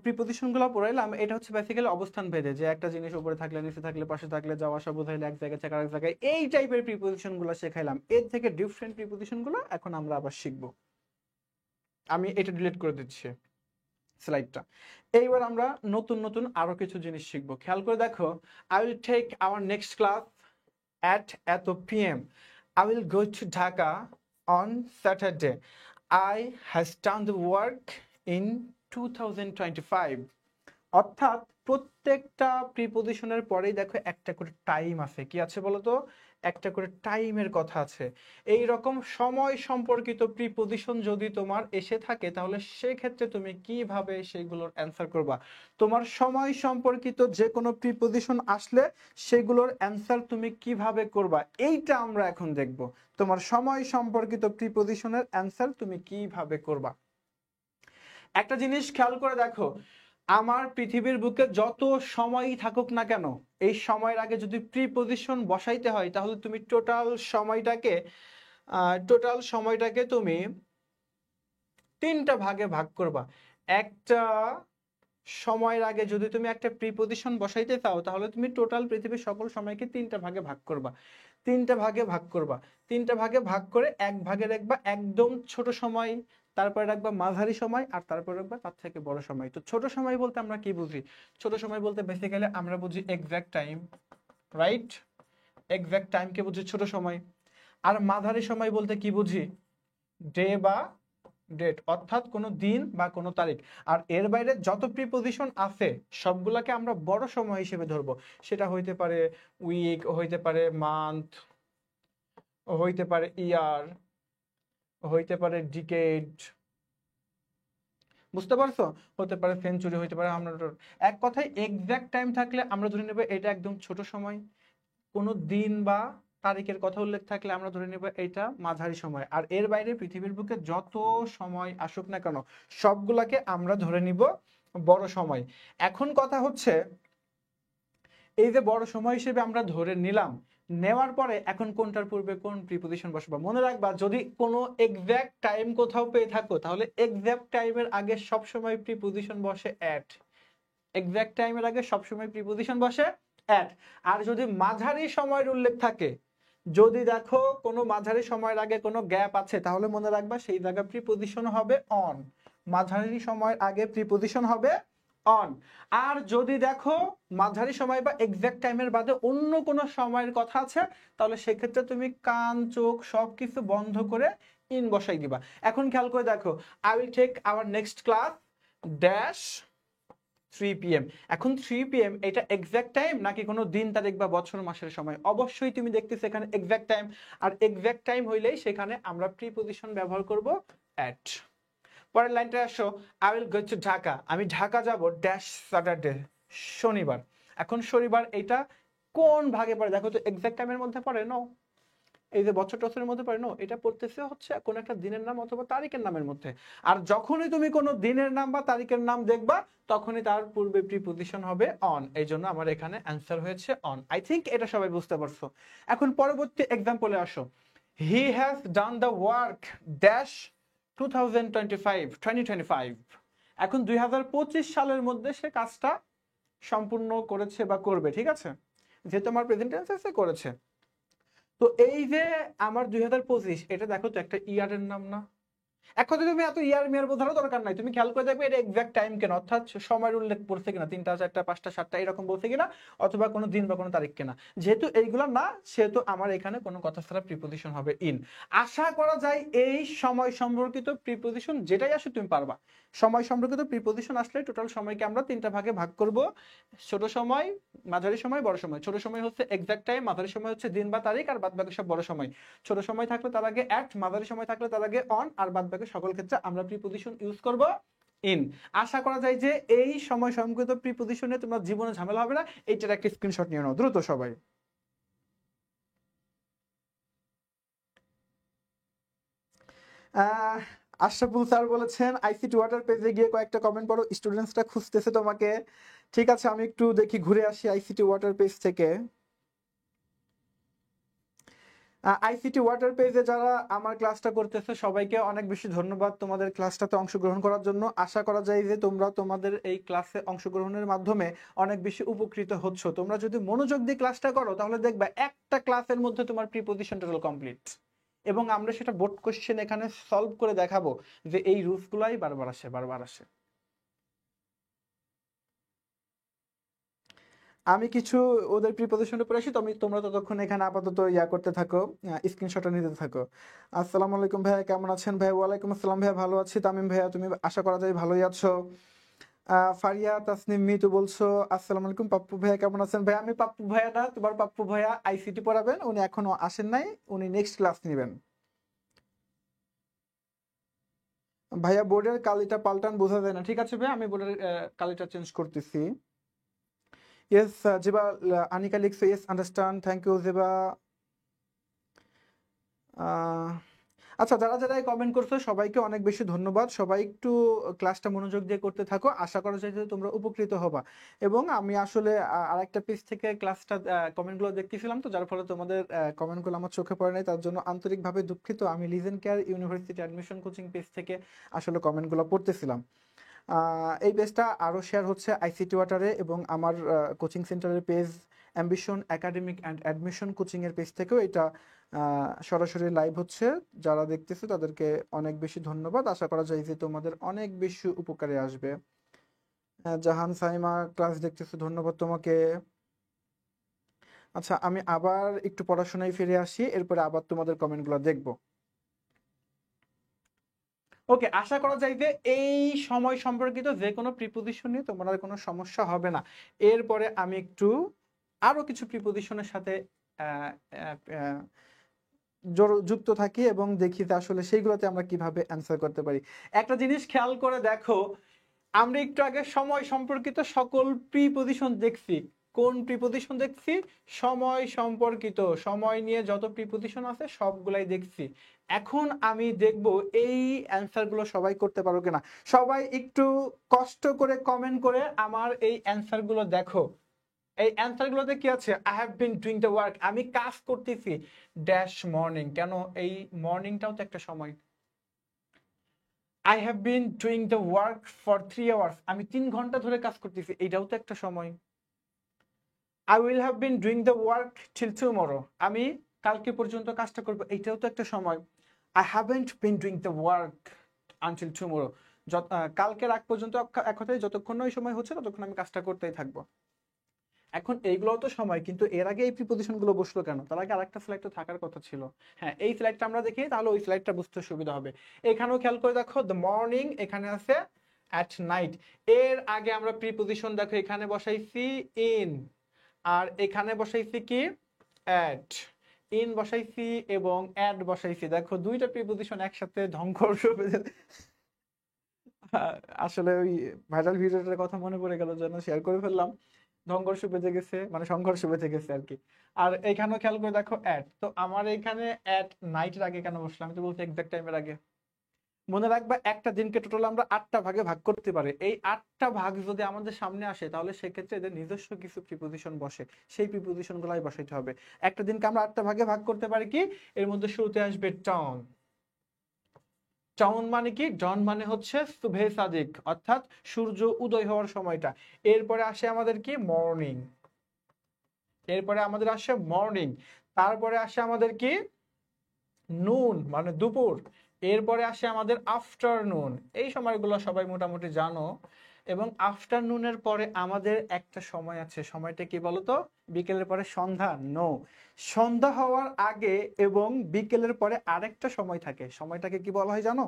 প্রিপোজিশন গুলো পড়াইলাম, এটা হচ্ছে বেসিক্যালি অবস্থান ভেদে, যে একটা জিনিস উপরে থাকলে, নিচে থাকলে, পাশে থাকলে, যাওয়া আসা বোঝাইলে, এক জায়গা থেকে আরেক জায়গায়, এই টাইপের প্রিপোজিশন গুলো শেখাইলাম। এর থেকে ডিফারেন্ট প্রিপোজিশন গুলো এখন আমরা আবার শিখবো। আমি এটা ডিলিট করে দিচ্ছি স্লাইডটা। এইবার আমরা নতুন নতুন আরো কিছু জিনিস শিখবো। খেয়াল করে দেখো, I will take our next class at এত PM. I will go to Dhaka on Saturday. I has done the work in 2025. অর্থাৎ প্রত্যেকটা প্রিপোজিশনের পরেই দেখো একটা করে টাইম আছে। কি আছে বলো তো? একটা করে টাইমের কথা আছে। এই রকম সময় সম্পর্কিত প্রিপোজিশন যদি তোমার এসে থাকে, তাহলে সেক্ষেত্রে তুমি কিভাবে সেগুলোর অ্যান্সার করবা? তোমার সময় সম্পর্কিত যে কোনো প্রিপোজিশন আসলে সেগুলোর অ্যান্সার তুমি কিভাবে করবা, এইটা আমরা এখন দেখব। তোমার সময় সম্পর্কিত প্রিপোজিশনের অ্যান্সার তুমি কিভাবে করবা। একটা জিনিস খেয়াল করে দেখো, আমার পৃথিবীর বুকে যত সময়ই থাকুক না কেন, এই সময়ের আগে যদি প্রিপোজিশন বসাইতে হয়, তাহলে তুমি টোটাল সময়টাকে তুমি 3টা ভাগে ভাগ করবা। একটা সময়ের আগে যদি তুমি একটা প্রিপোজিশন বসাইতে চাও, তাহলে তুমি টোটাল পৃথিবীর সকল সময়কে 3টা ভাগে ভাগ করবা। 3টা ভাগে ভাগ করবা, 3টা ভাগে ভাগ করে এক ভাগে রাখবা একদম ছোট সময়, তারপরে রাখবা মাঝারি সময়, আর তারপরে রাখবা তার থেকে বড় সময়। তো ছোট সময় বলতে আমরা কি বুঝি? ছোট সময় বলতে বেসিক্যালি আমরা বুঝি এক্সাক্ট টাইম, রাইট? এক্সাক্ট টাইমকে বুঝি ছোট সময়। আর মাঝারি সময় বলতে কি বুঝি? ডে বা ডেট, অর্থাৎ কোনো দিন বা কোনো তারিখ। আর এর বাইরে যত প্রিপোজিশন আছে সবগুলাকে আমরা বড় সময় হিসেবে ধরবো। সেটা হইতে পারে উইক, হইতে পারে মান্থ, হইতে পারে ইয়ার, হইতে পারে ডিকেড, বুঝতে পারছো? হতে পারে সেঞ্চুরি, হইতে পারে 100। এক কথায় এক্সাক্ট টাইম থাকলে আমরা ধরে নেব এটা একদম ছোট সময়। কোনো দিন বা তারিখের কথা উল্লেখ থাকলে আমরা ধরে নেব এটা মাঝারি সময়। আর এর বাইরে পৃথিবীর বুকে যত সময় আসুক না কেন, সবগুলাকে আমরা ধরে নিব বড় সময়। এখন কথা হচ্ছে, এই যে বড় সময় হিসেবে আমরা ধরে নিলাম, নেওয়ার পরে এখন কোনটার পূর্বে কোন প্রিপোজিশন বসাবো? মনে রাখবা, যদি কোনো এক্সাক্ট টাইম কোথাও পেয়ে থাকো, তাহলে এক্সাক্ট টাইমের আগে সবসময় প্রিপোজিশন বসে অ্যাট। এক্সাক্ট টাইমের আগে সবসময় প্রিপোজিশন বসে অ্যাট। আর যদি মাঝারি সময়ের উল্লেখ থাকে, যদি দেখো কোনো মাঝারি সময়ের আগে কোনো গ্যাপ আছে, তাহলে মনে রাখবা সেই জায়গায় প্রিপোজিশন হবে অন। মাঝারি সময়ের আগে প্রিপোজিশন হবে অন। আর যদি দেখো মাঝারি সময় বা এক্সাক্ট টাইমের বাদে অন্য কোনো সময়ের কথা আছে, তাহলে সেক্ষেত্রে তুমি কান চোখ সবকিছু বন্ধ করে ইন বসাই দিবা। এখন খেয়াল করে দেখো, I will take our next class dash 3 PM। এখন 3 PM এটা এক্সাক্ট টাইম নাকি কোনো দিন তারিখ বা বছর মাসের সময়? অবশ্যই তুমি দেখতেছো এখানে এক্সাক্ট টাইম, আর এক্সাক্ট টাইম হইলেই সেখানে আমরা প্রিপজিশন ব্যবহার করব অ্যাট। পরের লাইনটা আসো, I will go to Dhaka, আমি ঢাকা যাব ড্যাশ স্যাটারডে, শনিবার। এখন শনিবার এটা কোন ভাগে পড়ে দেখো তো, এক্সাক্ট টাইমের মধ্যে পড়ে? নো। এই যে বছর টছরের মধ্যে পড়ে? নো, এটা পড়তেছে হচ্ছে কোন একটা দিনের নাম অথবা তারিখের নামের মধ্যে। আর যখনই তুমি কোনো দিনের নাম বা তারিখের নাম দেখবা, তখনই তার পূর্বে প্রিপজিশন হবে অন। এই জন্য আমার এখানে অ্যান্সার হয়েছে অন। আই থিঙ্ক এটা সবাই বুঝতে পারছো। এখন পরবর্তী এক্সাম্পলে আসো, he has done the work dash 2025। এখন 2025 সালের মধ্যে সে কাজটা সম্পূর্ণ করেছে বা করবে, ঠিক আছে? যেহেতু আমার প্রেজেন্ট টেন্স আছে, করেছে। তো এই যে আমার 2025, এটা দেখো তো একটা ইয়ারের নাম না? এখন তুমি এত ইয়ার মেয়ার বোঝারও দরকার নাই, তুমি খেয়াল করে দেখবে এটা এক্সাক্ট টাইম কেন, অর্থাৎ সময়ের উল্লেখ করছে কিনা, 3টা 4টা 5টা 7টা এরকম বলছে কিনা, অথবা কোনো দিন বা কোনো তারিখ কিনা। যেহেতু এইগুলো না, সেহেতু আমার এখানে কোনো কথা ছাড়া প্রিপজিশন হবে ইন। আশা করা যায় এই সময় সম্পর্কিত প্রিপজিশন যেটাই আসে তুমি পারবা। সময় সম্পর্কিত প্রিপজিশন আসলে টোটাল সময়কে আমরা 3টা ভাগে ভাগ করব, ছোট সময়, মাঝারি সময়, বড় সময়। ছোট সময় হচ্ছে এক্সাক্ট টাইম, মাঝারি সময় হচ্ছে দিন বা তারিখ, আর বাদ বাকি সব বড় সময়। ছোট সময় থাকলে তার আগে অ্যাট, মাঝারি সময় থাকলে তার আগে অন, আর বাদ বাকি সকল ক্ষেত্রে আমরা প্রিপজিশন ইউজ করব ইন। আশা করা যায় যে এই সময় সম্পর্কিত প্রিপজিশনে তোমরা জীবনে ঝামেলা হবে না। এইটার একটা স্ক্রিনশট নিয়ে নাও দ্রুত সবাই। আশরাফুল স্যার বলেছেন আইসিটি ওয়াটার পেজে গিয়ে কয়েকটা কমেন্ট পড়ো, স্টুডেন্টসরা খুঁজতেছে তোমাকে। ঠিক আছে, আমি একটু দেখি, ঘুরে আসি আইসিটি ওয়াটার পেজ থেকে। আইসিটি ওয়াটার পেজে যারা আমার ক্লাসটা করতেছে সবাইকে অনেক বেশি ধন্যবাদ তোমাদের ক্লাসটাতে অংশগ্রহণ করার জন্য। আশা করা যায় যে তোমরা তোমাদের এই ক্লাসে অংশগ্রহণের মাধ্যমে অনেক বেশি উপকৃত হচ্ছ। তোমরা যদি মনোযোগ দিয়ে ক্লাসটা করো, তাহলে দেখবা একটা ক্লাসের মধ্যে তোমার প্রিপজিশন টোটাল কমপ্লিট। এবং আমরা সেটা বোর্ড কোশ্চেন এখানে সলভ করে দেখাবো যে এই রুলসগুলাই বারবার আসে, বারবার আসে। আমি কিছু ওদের প্রিপজিশন পড়ে আসি, তোমরা ততক্ষণ এখানে আপাতত ইয়া করতে থাকো, স্ক্রিনশটটা নিতে থাকো। আসসালামু আলাইকুম ভাইয়া, কেমন আছেন ভাইয়া? ওয়ালাইকুম আসসালাম ভাইয়া, ভালো আছি। তামিম ভাইয়া, তুমি আশা করা যায় ভালোই আছো। ফারিয়া তাসনিম মিতু বলছো আসসালামু আলাইকুম, পাপ্পু ভাইয়া কেমন আছেন? ভাইয়া আমি পাপ্পু ভাইয়া না, তোমার পাপ্পু ভাইয়া আইসিটি পড়াবেন, উনি এখনো আসেন নাই, উনি নেক্সট ক্লাস নেবেন। ভাইয়া বোর্ডের কালিটা পাল্টান, বোঝা যায় না। ঠিক আছে ভাইয়া, আমি বোর্ডের কালিটা চেঞ্জ করতেছি। ইয়েস জেবা, আনিকা লিখছো yes understand, thank you Zeba. আচ্ছা, যারা যারা কমেন্ট করছো সবাইকে অনেক বেশি ধন্যবাদ। সবাই একটু ক্লাসটা মনোযোগ দিয়ে করতে থাকো, আশা করা যায় যে তোমরা উপকৃত হবা। এবং আমি আসলে আরেকটা পেজ থেকে ক্লাসটা কমেন্টগুলো দেখতেছিলাম, তো যার ফলে তোমাদের কমেন্টগুলো আমার চোখে পড়ে নাই, তার জন্য আন্তরিকভাবে দুঃখিত। আমি Legion Care university admission coaching page থেকে আসলে কমেন্টগুলো পড়তেছিলাম। এই পেজটা আরও শেয়ার হচ্ছে আইসিটি ওয়াটারে, এবং আমার কোচিং সেন্টারের page ambition academic and admission কোচিংয়ের পেজ থেকেও এটা সরাসরি লাইভ হচ্ছে। যারা দেখতেছে তাদেরকে অনেক বেশি ধন্যবাদ। আশা করা যায় যে তোমাদের অনেক বেশি উপকারে আসবে। জাহান সাইমা ক্লাস দেখতেছে, ধন্যবাদ তোমাকে। আচ্ছা, আমি আবার একটু পড়াশোনায় ফিরে আসি, এরপরে আবার তোমাদের কমেন্টগুলো দেখবো। ওকে, আশা করা যায় যে এই সময় সম্পর্কিত যে কোনো প্রিপজিশন নিয়ে তোমার কোনো সমস্যা হবে না। এরপরে আমি একটু আরো কিছু প্রিপজিশনের সাথে যুক্ত থাকি এবং দেখি যে আসলে সেইগুলোতে আমরা কিভাবে অ্যান্সার করতে পারি। একটা জিনিস খেয়াল করে দেখো, আমরা একটু আগে সময় সম্পর্কিত সকল প্রিপজিশন দেখছি। কোন প্রিপজিশন দেখছি? সময় সম্পর্কিত, সময় নিয়ে যত প্রিপজিশন আছে সবগুলাই দেখছি। এখন আমি দেখব এই অ্যান্সারগুলো সবাই করতে পারো কিনা। সবাই একটু কষ্ট করে কমেন্ট করে আমার এই অ্যান্সারগুলো দেখো। এই অ্যান্সারগুলোতে কি আছে? I have been doing the work, আমি কাজ করতেছি ড্যাশ মর্নিং। কেন? এই মর্নিংটাও তো একটা সময়। I have been doing the work for 3 hours, আমি 3 ঘন্টা ধরে কাজ করতেছি, এইটাও তো একটা সময়। I will have been doing the work till tomorrow, আমি কালকে পর্যন্ত কাজটা করবো, এইটাও তো একটা সময়। I haven't been doing the work until tomorrow, কালকের আগ পর্যন্ত এক কথায় যতক্ষণ না ওই সময় হচ্ছে ততক্ষণ আমি কাজটা করতেই থাকবো। এখন এইগুলো তো সময়, কিন্তু এর আগে এই প্রিপোজিশন গুলো বসলো কেন? তার আগে আরেকটা স্লাইড তো থাকার কথা ছিল। হ্যাঁ, এই স্লাইডটা আমরা দেখি, তাহলে ওই স্লাইডটা বুঝতে সুবিধা হবে। এখানেও খেয়াল করে দেখো, দ্য মর্নিং এখানে আছে অ্যাট নাইট। এর আগে আমরা প্রিপোজিশন দেখো এখানে বসাইছি ইন, আর এখানে বসাইছি কি অ্যাট। ইন বসাইছি এবং অ্যাট বসাইছি। দেখো দুইটা প্রিপোজিশন একসাথে ধ্বংস। আসলে ওই ভাইরাল ভিডিওটার কথা মনে পড়ে গেল, যেন শেয়ার করে ফেললাম। সংঘর্ষ বেজে গেছে, মানে সংঘর্ষ বেজে গেছে আর কি। আর এখানেও খেয়াল করে দেখো অ্যাট। তো আমার এখানে অ্যাট নাইটের আগে কেন বসলাম? আমি তো বলছি এক্সাক্ট টাইমের আগে। মনে রাখবা একটা দিনকে টোটাল আমরা 8টা ভাগে ভাগ করতে পারি। এই 8টা ভাগ যদি আমাদের সামনে আসে তাহলে সেক্ষেত্রে এদের নিজস্ব কিছু প্রিপোজিশন বসে, সেই প্রিপোজিশন গুলাই বসাইতে হবে। একটা দিনকে আমরা 8টা ভাগে ভাগ করতে পারি কি, এর মধ্যে শুরুতে আসবে টাউন। টাউন মানে কি? ডন মানে হচ্ছে সুবহে সাদিক, অর্থাৎ সূর্য উদয় হওয়ার সময়টা। এরপরে আসে আমাদের কি মর্নিং, এরপরে আমাদের আসে মর্নিং। তারপরে আসে আমাদের কি নুন মানে দুপুর। এরপরে আসে আমাদের আফটারনুন। এই সময়গুলো সবাই মোটামুটি জানো। এবং আফটারনুনের পরে আমাদের একটা সময় আছে, সময়টা কি বলতো? বিকেলের পরে সন্ধ্যা। নো, সন্ধ্যা হওয়ার আগে এবং বিকেলের পরে আরেকটা সময় থাকে, সময়টাকে কি বলা হয় জানো?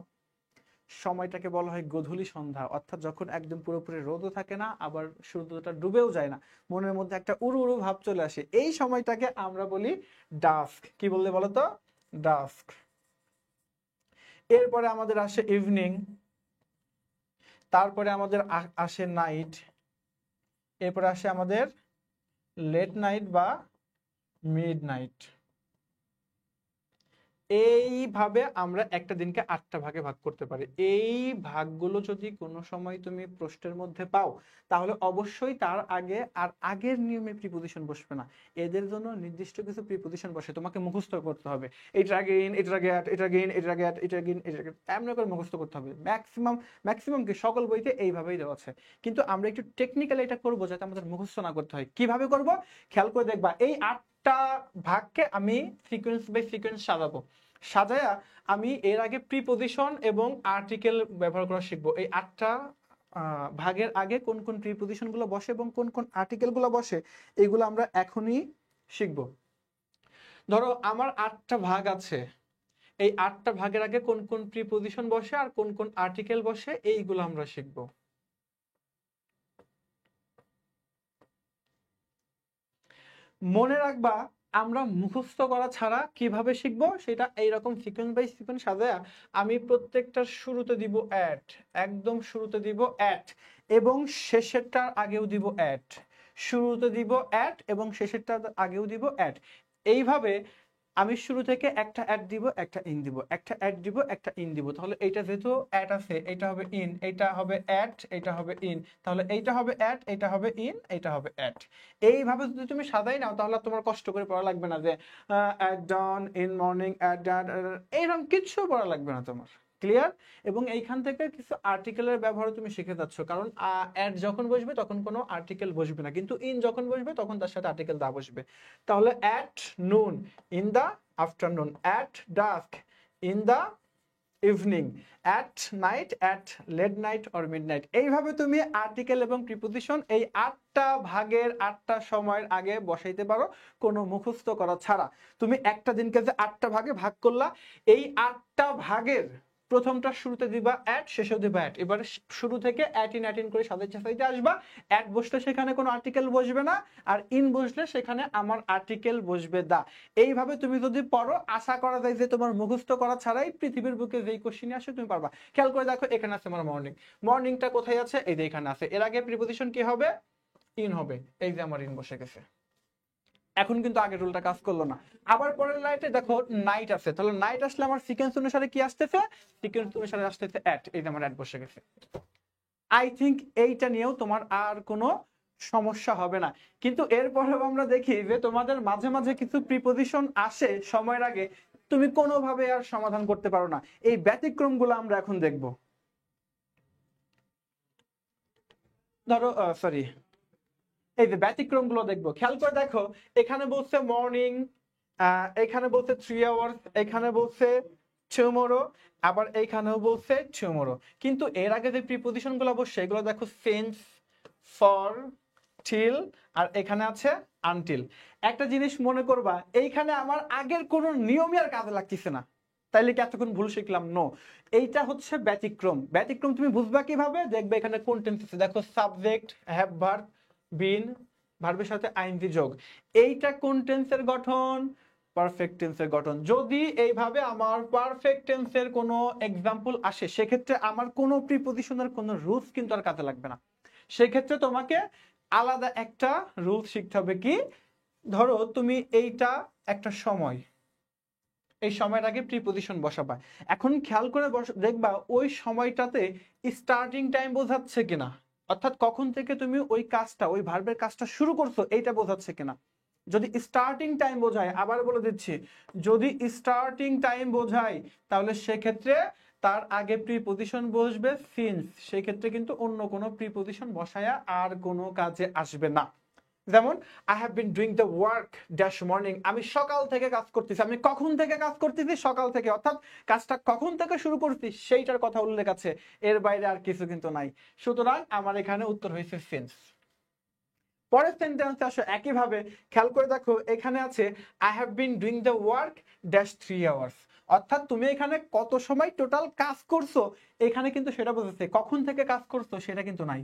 সময়টাকে বলা হয় গোধূলি সন্ধ্যা। অর্থাৎ যখন একদম পুরোপুরি রোদও থাকে না, আবার সূর্যটা ডুবেও যায় না, মনের মধ্যে একটা উড়ু উড়ু ভাব চলে আসে, এই সময়টাকে আমরা বলি ডাস্ক। কি বললে বলো তো? ডাস্ক। এরপরে আমাদের আসে ইভিনিং, তারপরে আমাদের আসে নাইট, এরপরে আসে আমাদের লেট নাইট বা মিড নাইট। এইভাবে আমরা একটা দিনকে 8টা ভাগে ভাগ করতে পারি। এই ভাগগুলো যদি কোনো সময় তুমি প্রশ্নের মধ্যে পাও, তাহলে অবশ্যই তার আগে আর আগের নিয়মে প্রিপোজিশন বসবে না। এদের জন্য নির্দিষ্ট কিছু প্রিপোজিশন বসে, তোমাকে মুখস্থ করতে হবে। এটার আগে ইন, এটার আগে অ্যাট, এটার আগে ইন, এটার আগে অ্যাট, এটার আগে ইন, এটার আগে, এমন করে মুখস্থ করতে হবে। ম্যাক্সিমাম কি সকল বইতে এইভাবেই দেওয়া আছে, কিন্তু আমরা একটু টেকনিক্যালি এটা করবো যাতে আমাদের মুখস্থ না করতে হয়। কিভাবে করব? খেয়াল করে দেখবা, এই 8টা ভাগকে আমি সিকোয়েন্স বাই সিকোয়েন্স সাজাবো। সাজায়া আমি এর আগে প্রিপোজিশন এবং আর্টিকেল ব্যবহার করা শিখবো। এই 8টা ভাগের আগে কোন কোন প্রিপোজিশন গুলো বসে এবং কোন কোন আর্টিকেল গুলো বসে, এগুলো আমরা এখনই শিখবো। ধরো আমার 8টা ভাগ আছে, এই 8টা ভাগের আগে কোন কোন প্রিপোজিশন বসে আর কোন কোন আর্টিকেল বসে, এইগুলো আমরা শিখবো। মনে রাখবা, আমরা মুখস্থ করা ছাড়া কিভাবে শিখবো সেটা এইরকম সিকোয়েন্স বাই সিকোয়েন্স সাজায়া আমি প্রত্যেকটার শুরুতে দিব অ্যাট, একদম শুরুতে দিব অ্যাট, এবং শেষেরটার আগেও দিব অ্যাট। শুরুতে দিব অ্যাট এবং শেষেরটার আগেও দিব অ্যাট। এইভাবে আমি শুরু থেকে একটা অ্যাড দিব, একটা ইন দিব, একটা অ্যাড দিব, একটা ইন দিব। তাহলে এইটা যেহেতু অ্যাড আছে, এটা হবে ইন, এটা হবে অ্যাড, এটা হবে ইন। তাহলে এইটা হবে অ্যাড, এটা হবে ইন, এটা হবে অ্যাড। এইভাবে যদি তুমি সাজাই নাও, তাহলে তোমার কষ্ট করে পড়া লাগবে না যে at dawn, in morning, at dawn, এইরকম কিচ্ছু পড়া লাগবে না তোমার। ক্লিয়ার? এবং এইখান থেকে কিছু আর্টিকেলের ব্যবহার তুমি শিখে যাচ্ছ, কারণ অ্যাট যখন বসবে তখন কোনো আর্টিকেল বসবে না, কিন্তু ইন যখন বসবে তখন তার সাথে আর্টিকেল দা বসবে। তাহলে at noon, in the afternoon, at dusk, in the evening, at night, at late night or midnight। এইভাবে তুমি আর্টিকেল এবং প্রিপোজিশন এই 8টা ভাগের 8টা সময়ের আগে বসাইতে পারো, কোনো মুখস্থ করা ছাড়া। তুমি একটা দিনকে যে 8টা ভাগে ভাগ করলা, এই 8টা ভাগের প্রথমটা শুরুতে দিবা অ্যাট, শেষেও দিবা অ্যাট। এবারে শুরু থেকে অ্যাট ইন করে সাজাইতে আসবা। অ্যাট বসলে সেখানে কোনো আর্টিকেল বসবে না, আর ইন বসলে সেখানে আমার আর্টিকেল বসবে দা। এইভাবে তুমি যদি পড়ো, আশা করা যায় যে তোমার মুখস্থ করা ছাড়াই পৃথিবীর বুকে যেই কোশ্চেন আসে তুমি পারবা। খেয়াল করে দেখো, এখানে আছে আমার মর্নিং। মর্নিংটা কোথায় আছে? এই যে এখানে আছে। এর আগে প্রিপোজিশন কি হবে? ইন হবে। এই যে আমার ইন বসে গেছে। এখন কিন্তু আগের রুলটা কাজ করলো না। আবার পরের লাইটে দেখো নাইট আছে, তাহলে নাইট আসলে আমার সিকোয়েন্স অনুসারে কি আসতেছে? সিকোয়েন্স অনুসারে আসতেছে অ্যাট। এই যে আমার অ্যাট বসে গেছে। আই থিংক এইটা নিয়েও তোমার আর কোনো সমস্যা হবে না। কিন্তু এরপরেও আমরা দেখি যে তোমাদের মাঝে মাঝে কিছু প্রিপোজিশন আসে সময়ের আগে, তুমি কোনোভাবে আর সমাধান করতে পারো না। এই ব্যতিক্রমগুলো আমরা এখন দেখব। ধরো সরি, এই যে ব্যতিক্রম গুলো দেখবো। খেয়াল করে দেখো, এখানে বলছে মর্নিং, এখানে বলছে 3 আওয়ার্স, এখানে বলছে টুমরো, আবার এইখানেও বলছে টুমরো। কিন্তু এর আগে যে প্রিপজিশন গুলো বসছে এগুলো দেখো সিন্স, ফর, টিল, আর এখানে আছে আনটিল। একটা জিনিস মনে করবা, এইখানে আমার আগের কোনো নিয়মই আর কাজে লাগতেছে না, তাইলে কি এতক্ষণ ভুল শিখলাম? নো, এইটা হচ্ছে ব্যতিক্রম। ব্যতিক্রম তুমি বুঝবা কিভাবে? দেখবে এখানে কোন টেন্স আছে, দেখো সাবজেক্ট, হ্যাভ ভার্ব, বিন, ভার্বের সাথে আইএনজি যোগ। এইটা কোন টেন্সের গঠন? পারফেক্ট টেন্সের গঠন। যদি এইভাবে আমার পারফেক্ট টেন্সের কোনো এক্সাম্পল আসে, সেক্ষেত্রে আমার কোনো প্রিপজিশনের কোনো রুলস কিন্তু আর কাজে লাগবে না। সেক্ষেত্রে তোমাকে আলাদা একটা রুলস শিখতে হবে। কি? ধরো তুমি এইটা একটা সময়, এই সময়টাকে আগে প্রিপজিশন বসাবা। এখন খেয়াল করে দেখবা ওই সময়টাতে স্টার্টিং টাইম বোঝাচ্ছে কিনা, অর্থাৎ কখন থেকে তুমি ওই কাজটা, ওই ভার্বের কাজটা শুরু করছো, এইটা বোঝাচ্ছে কিনা। যদি স্টার্টিং টাইম বোঝায়, আবার বলে দিচ্ছি, যদি স্টার্টিং টাইম বোঝায় তাহলে সেক্ষেত্রে তার আগে প্রিপজিশন বসবে সিন্স। সেক্ষেত্রে কিন্তু অন্য কোনো প্রিপজিশন বসায়া আর কোনো কাজে আসবে না। যেমন I have been doing the work dash morning, আমি সকাল থেকে কাজ করতেছি। আমি কখন থেকে কাজ করতেছি? সকাল থেকে, অর্থাৎ কাজটা কখন থেকে শুরু করছি সেইটার কথা উল্লেখ আছে, এর বাইরে আর কিছু কিন্তু নাই। সুতরাং আমার এখানে উত্তর হয়েছে সিন্স। পরের সেন্টেন্সে আসো, একইভাবে খেয়াল করে দেখো, এখানে আছে I have been doing the work dash 3 hours, অর্থাৎ তুমি এখানে কত সময় টোটাল কাজ করছো এখানে কিন্তু সেটা বোঝাচ্ছে। কখন থেকে কাজ করছো সেটা কিন্তু নাই,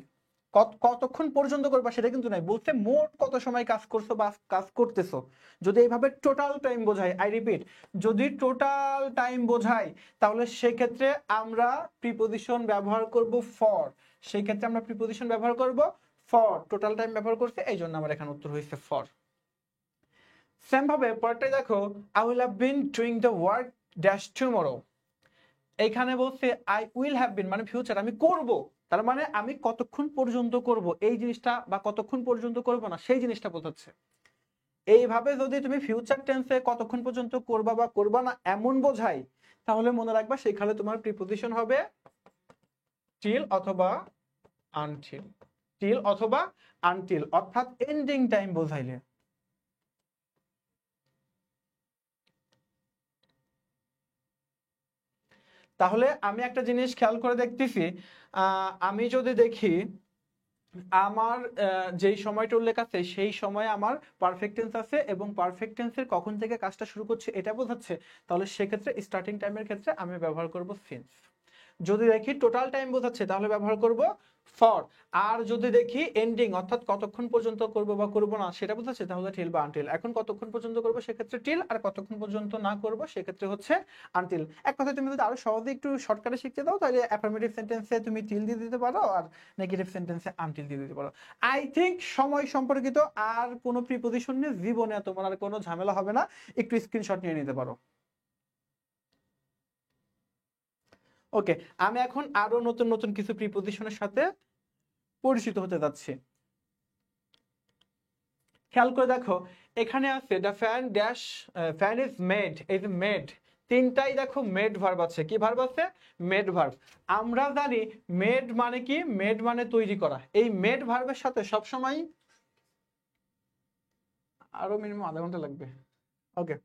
কতক্ষণ পর্যন্ত করবা সেটা কিন্তু নাই, বলতে মোট কত সময় কাজ করছো বা কাজ করতেছো। যদি এইভাবে টোটাল টাইম বোঝায়, আই রিপিট, যদি টোটাল টাইম বোঝায় তাহলে সেক্ষেত্রে আমরা প্রিপজিশন ব্যবহার করব ফর। সেই ক্ষেত্রে আমরা প্রিপজিশন ব্যবহার করব ফর। টোটাল টাইম ব্যবহার করতে, এই জন্য আমার এখানে উত্তর হয়েছে ফর। সেম ভাবে পরেরটা দেখো, I will have been doing the work dash tomorrow. এইখানে বলছে আই উইল হ্যাভ বিন, মানে ফিউচার, আমি করব। তার মানে আমি কতক্ষণ পর্যন্ত করব এই জিনিসটা, বা কতক্ষণ পর্যন্ত করব না সেই জিনিসটা বোঝাচ্ছে। এইভাবে যদি তুমি ফিউচার টেন্সে কতক্ষণ পর্যন্ত করবা বা করবা না এমন বোঝাই, তাহলে মনে রাখবা সেখানে তোমার প্রিপজিশন হবে টিল অথবা আনটিল। টিল অথবা আনটিল, অর্থাৎ এন্ডিং টাইম বোঝাইলে। তাহলে আমি একটা জিনিস খেয়াল করে দেখতেছি, আমি যদি দেখি আমার যেই সময়টা উল্লেখ আছে সেই সময় আমার পারফেক্ট টেন্স আছে এবং পারফেক্ট টেন্সের কখন থেকে কাজটা শুরু করছে এটা বোঝাচ্ছে, তাহলে সেক্ষেত্রে স্টার্টিং টাইমের ক্ষেত্রে আমি ব্যবহার করব সিন্স। যদি দেখি টোটাল টাইম বোঝাচ্ছে তাহলে ব্যবহার করব ফর। আর যদি দেখি এন্ডিং, অর্থাৎ কতক্ষণ পর্যন্ত করব বা করব না সেটা বোঝাচ্ছে, তাহলে টিল বা আনটিল। এখন কতক্ষণ পর্যন্ত করব সেক্ষেত্রে টিল, আর কতক্ষণ পর্যন্ত না করব সেক্ষেত্রে হচ্ছে আনটিল। এক কথায় তুমি যদি আরো সহজে একটু শর্টকাটে শিখতে দাও তাহলে অ্যাফার্মেটিভ সেন্টেন্সে তুমি টিল দিয়ে দিতে পারো আর নেগেটিভ সেন্টেন্সে আনটিল দিয়ে দিতে পারো। আই থিংক সময় সম্পর্কিত আর কোনো প্রিপজিশন নিয়ে জীবনে তোমার আর কোনো ঝামেলা হবে না, একটু স্ক্রিনশট নিয়ে নিতে পারো। ওকে, আমি এখন আরো নতুন নতুন কিছু প্রিপজিশনের সাথে পরিচিত হতে যাচ্ছি। খেয়াল করে দেখো, এখানে আছে the fan dash fan is made, এই যে মেড, তিনটাই দেখো মেড ভার্ব আছে। কি ভার্ব আছে? Made verb. আমরা জানি মেড মানে কি? মেড মানে তৈরি করা। এই মেড ভার্বের সাথে সবসময়, আরো মিনিমাম আধা ঘন্টা লাগবে। ওকে,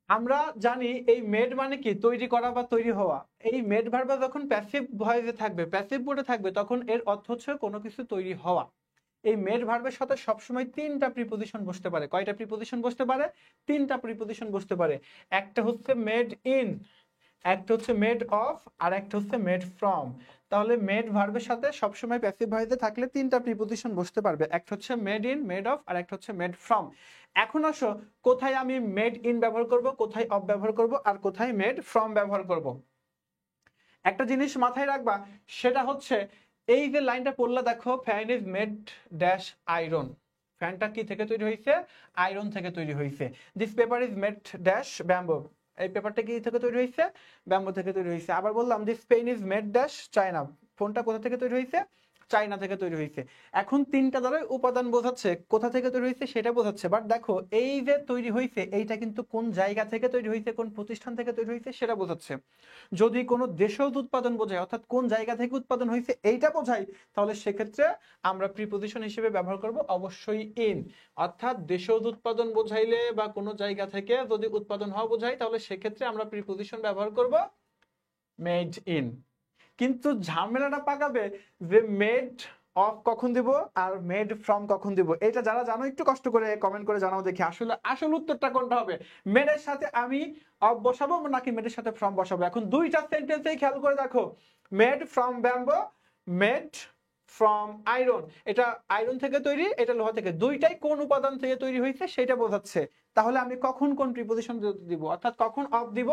আমরা জানি এই মেড মানে কি? তৈরি করা বা তৈরি হওয়া। এই মেড ভার্ব যখন প্যাসিভ ভয়েসে থাকবে, প্যাসিভ মোডে থাকবে, তখন এর অর্থ হচ্ছে কোনো কিছু তৈরি হওয়া। এই মেড ভার্বের সাথে সবসময় তিনটা প্রিপজিশন বসতে পারে। কয়টা প্রিপজিশন বসতে পারে? তিনটা প্রিপজিশন বসতে পারে। একটা হচ্ছে মেড ইন, একটা হচ্ছে মেড অফ, আর একটা হচ্ছে মেড ফ্রম। তাহলে মেড ভার্বের সাথে সবসময় প্যাসিভ ভয়েসে থাকলে তিনটা প্রিপজিশন বসতে পারবে। একটা হচ্ছে মেড ইন, মেড অফ, আর একটা হচ্ছে মেড ফ্রম। এখন আসো, কোথায় আমি মেড ইন ব্যবহার করব, কোথায় অফ ব্যবহার করব, আর কোথায় মেড ফ্রম ব্যবহার করব। একটা জিনিস মাথায় রাখবা, সেটা হচ্ছে এই যে লাইনটা পড়লা দেখো, fan is made dash iron. ফ্যানটা কি থেকে তৈরি হয়েছে? আয়রন থেকে তৈরি হয়েছে। This paper is made dash bamboo. এই পেপারটা কি থেকে তৈরি হয়েছে? ব্যাম্বো থেকে তৈরি হয়েছে। আবার বললাম this pen is made dash China. ফোনটা কোথা থেকে তৈরি হয়েছে? চায়না থেকে তৈরি হয়েছে। এখন তিনটা দ্বারাই উপাদান বোঝাচ্ছে, কোথা থেকে তৈরি হয়েছে সেটা বোঝাচ্ছে। বাট দেখো এই যে তৈরি হয়েছে এইটা কিন্তু কোন জায়গা থেকে তৈরি হয়েছে, কোন প্রতিষ্ঠান থেকে তৈরি হয়েছে সেটা বোঝাচ্ছে। যদি কোনো দেশজ উৎপাদন বোঝায়, অর্থাৎ কোন জায়গা থেকে উৎপাদন হয়েছে এইটা বোঝায়, তাহলে সেক্ষেত্রে আমরা প্রিপজিশন হিসেবে ব্যবহার করব অবশ্যই ইন। অর্থাৎ দেশজ উৎপাদন বোঝাইলে বা কোনো জায়গা থেকে যদি উৎপাদন হওয়া বোঝায়, তাহলে সেক্ষেত্রে আমরা প্রিপজিশন ব্যবহার করব মেড ইন। কিন্তু ঝামেলাটা পাকাবে যে মেড অফ কখন দিব আর মেড ফ্রম কখন দিব। এটা যারা জানো একটু কষ্ট করে কমেন্ট করে জানাও দেখি আসলে আসল উত্তরটা কোনটা হবে। মেডের সাথে আমি অফ বসাবো নাকি মেডের সাথে ফ্রম বসাবো। এখন দুইটা সেন্টেন্সেই খেয়াল করে দেখো, made from bamboo, made from iron. এটা আয়রন থেকে তৈরি, এটা লোহা থেকে, দুইটাই কোন উপাদান থেকে তৈরি হয়েছে সেটা বোঝাচ্ছে। তাহলে আমি কখন কোন প্রিপজিশন দিব, অর্থাৎ কখন অফ দিব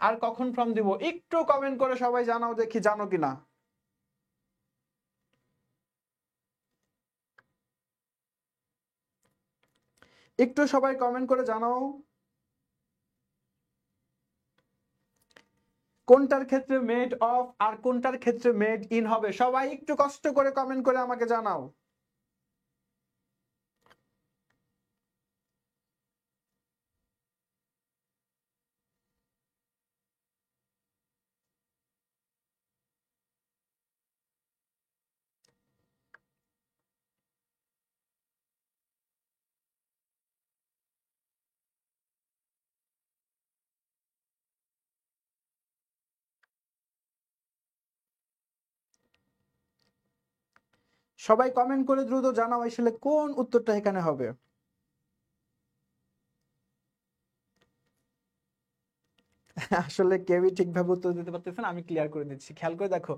আর কখন ফ্রম দিব, একটু কমেন্ট করে সবাই জানাও দেখি জানো কিনা। একটু সবাই কমেন্ট করে জানাও কোনটার ক্ষেত্রে মেড অফ আর কোনটার ক্ষেত্রে মেড ইন হবে। সবাই একটু কষ্ট করে কমেন্ট করে আমাকে জানাও। সবাই কমেন্ট করে দ্রুত জানাও আসলে কোন উত্তরটা এখানে হবে। আসলে কেউই ঠিকভাবে উত্তর দিতে পারতেছে না, আমি ক্লিয়ার করে দিচ্ছি। খেয়াল করে দেখো,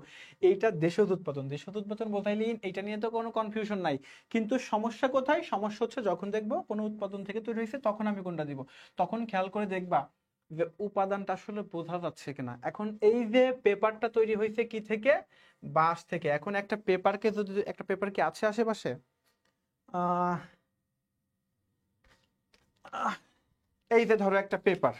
এইটা দেশজ উৎপাদন, দেশজ উৎপাদন বোঝাইলে এইটা নিয়ে তো কোনো কনফিউশন নাই। কিন্তু সমস্যা কোথায়, সমস্যা হচ্ছে যখন দেখবো কোনো উৎপাদন থেকে তৈরি হয়েছে তখন আমি কোনটা দিব। তখন খেয়াল করে দেখবা যে উপাদানটা আসলে বোঝা যাচ্ছে কিনা। এখন এই যে পেপারটা তৈরি হয়েছে কি থেকে, বাঁশ থেকে। এখন একটা পেপারকে যদি, একটা পেপার কি আছে আশেপাশে, আহ আহ, এই যে ধরো একটা পেপার,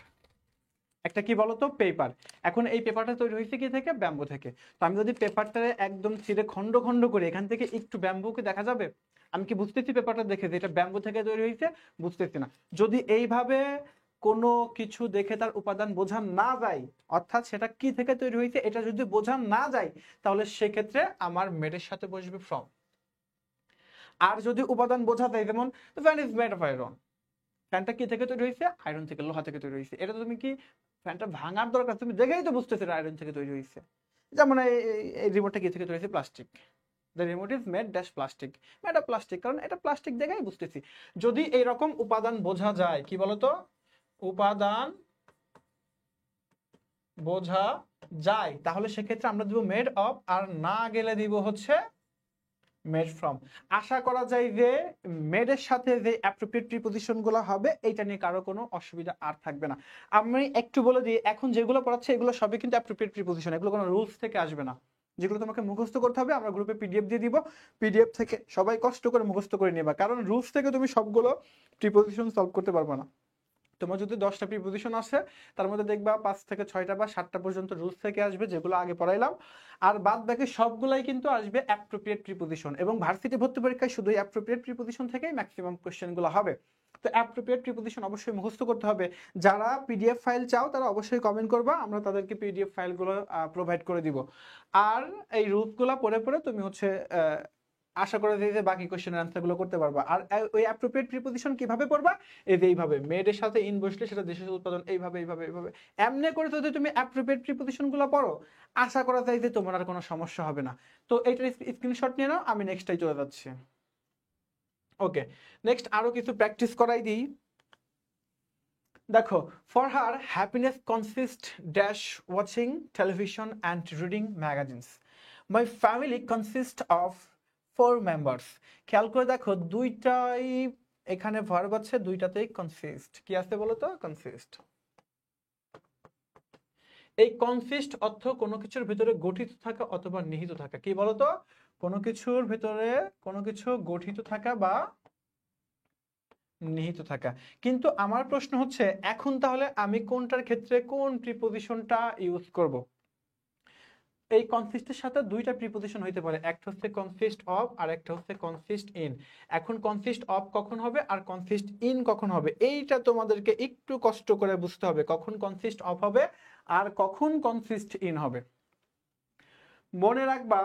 একটা কি বলতো পেপার। এখন এই পেপারটা তৈরি হয়েছে কি থেকে, ব্যাম্বু থেকে। তো আমি যদি পেপারটা একদম ছিঁড়ে খন্ড খন্ড করে এখান থেকে একটু ব্যাম্বুকে দেখা যাবে, আমি কি বুঝতেছি পেপারটা দেখে যে এটা ব্যাম্বু থেকে তৈরি হয়েছে, বুঝতেছি না। যদি এইভাবে কোনো কিছু দেখে তার উপাদান বোঝা না যায়, অর্থাৎ সেটা কি থেকে তৈরি হয়েছে এটা যদি বোঝা না যায়, তাহলে সেক্ষেত্রে আমার মেডের সাথে বসবে ফ্রম। আর যদি উপাদান বোঝা যায়, যেমন fan is made of iron, ফ্যানটা কি থেকে তৈরি হয়েছে, আয়রন থেকে, লোহা থেকে তৈরি হয়েছে। এটা তুমি কি ফ্যানটা ভাঙার দরকার, তুমি দেখেই তো বুঝতেছো এটা আয়রন থেকে তৈরি হয়েছে। যেমন এই রিমোটটা কি থেকে তৈরি হয়েছে, plastic. The remote is made dash plastic, made of plastic, কারণ এটা প্লাস্টিক দেখেই বুঝতেছি। যদি এইরকম উপাদান বোঝা যায়, কি বলতো, উপাদান বোঝা যায়, তাহলে সেক্ষেত্রে আমরা দিব মেড অফ, আর না গেলে দিব হচ্ছে মেড ফ্রম। আশা করা যায় যে মেডের সাথে যে অ্যাপ্রোপ্রিয়েট প্রিপজিশন গুলো হবে এটা নিয়ে কারো কোনো অসুবিধা আর থাকবে না। আমি একটু বলে দিই, এখন যেগুলো পড়াচ্ছে এগুলো সবই কিন্তু অ্যাপ্রোপ্রিয়েট প্রিপজিশন, এগুলো কোনো রুলস থেকে আসবে না। যেগুলো তোমাকে মুখস্থ করতে হবে, আমরা গ্রুপে পিডিএফ দিয়ে দিব, পিডিএফ থেকে সবাই কষ্ট করে মুখস্থ করে নেবা, কারণ রুলস থেকে তুমি সবগুলো প্রিপজিশন সলভ করতে পারবে না। তোমার যদি 10টা প্রিপজিশন আসে, তার মধ্যে দেখবা 5 থেকে 6টা বা 7টা পর্যন্ত রুলস থেকে আসবে, যেগুলো আগে পড়াইলাম। আর বাদ বাকি সবগুলাই কিন্তু আসবে অ্যাপ্রোপ্রিয়েট প্রিপজিশন, এবং ভার্সিটি ভর্তি পরীক্ষায় শুধু অ্যাপ্রোপ্রিয়েট প্রিপজিশন থেকেই ম্যাক্সিমাম কোশ্চেনগুলো হবে। তো অ্যাপ্রোপ্রিয়েট প্রিপজিশন অবশ্যই মুখস্থ করতে হবে। যারা পিডিএফ ফাইল চাও তারা অবশ্যই কমেন্ট করবা, আমরা তাদেরকে পিডিএফ ফাইলগুলো প্রোভাইড করে দিব। আর এই রুলসগুলো পড়ে পড়ে তুমি হচ্ছে আশা করে যে বাকি কোশ্চেনের অ্যান্সারগুলো করতে পারবা। আর ওই অ্যাপ্রোপ্রিয়েট প্রিপজিশন কিভাবে পড়বা, এই যে এইভাবে মেডের সাথে ইন বসলে সেটা দেশের উৎপাদন, এইভাবে এইভাবে এইভাবে এমনি করে যদি তুমি অ্যাপ্রোপ্রিয়েট প্রিপজিশনগুলো পড়ো, আশা করা যায় যে তোমার আর কোনো সমস্যা হবে না। তো এইটার স্ক্রিনশট নিয়ে নাও, আমি নেক্সটটাই চলে যাচ্ছি। ওকে, নেক্সট আরো কিছু প্র্যাকটিস করাই দিই। দেখো, for her happiness consist dash watching television and reading magazines, my family consist of 4 members. খেয়াল করে দেখো দুইটাই এখানে ভার্ব আছে, দুইটাতেই কনসিস্ট। কি আছে বলো তো, কনসিস্ট। এই কনসিস্ট অর্থ কোনো কিছুর ভিতরে গঠিত থাকা অথবা নিহিত থাকা। কি বলতো, কোনো কিছুর ভিতরে কোনো কিছু গঠিত থাকা বা নিহিত থাকা। কিন্তু আমার প্রশ্ন হচ্ছে এখন তাহলে আমি কোনটার ক্ষেত্রে কোন প্রিপজিশনটা ইউজ করব। এই কনসিস্টের সাথে দুইটা প্রিপজিশন হইতে পারে, একটা হচ্ছে কনসিস্ট অফ আর একটা হচ্ছে কনসিস্ট ইন। এখন কনসিস্ট অফ কখন হবে আর কনসিস্ট ইন কখন হবে এইটা তোমাদেরকে একটু কষ্ট করে বুঝতে হবে, কখন কনসিস্ট অফ হবে আর কখন কনসিস্ট ইন হবে। মনে রাখবা,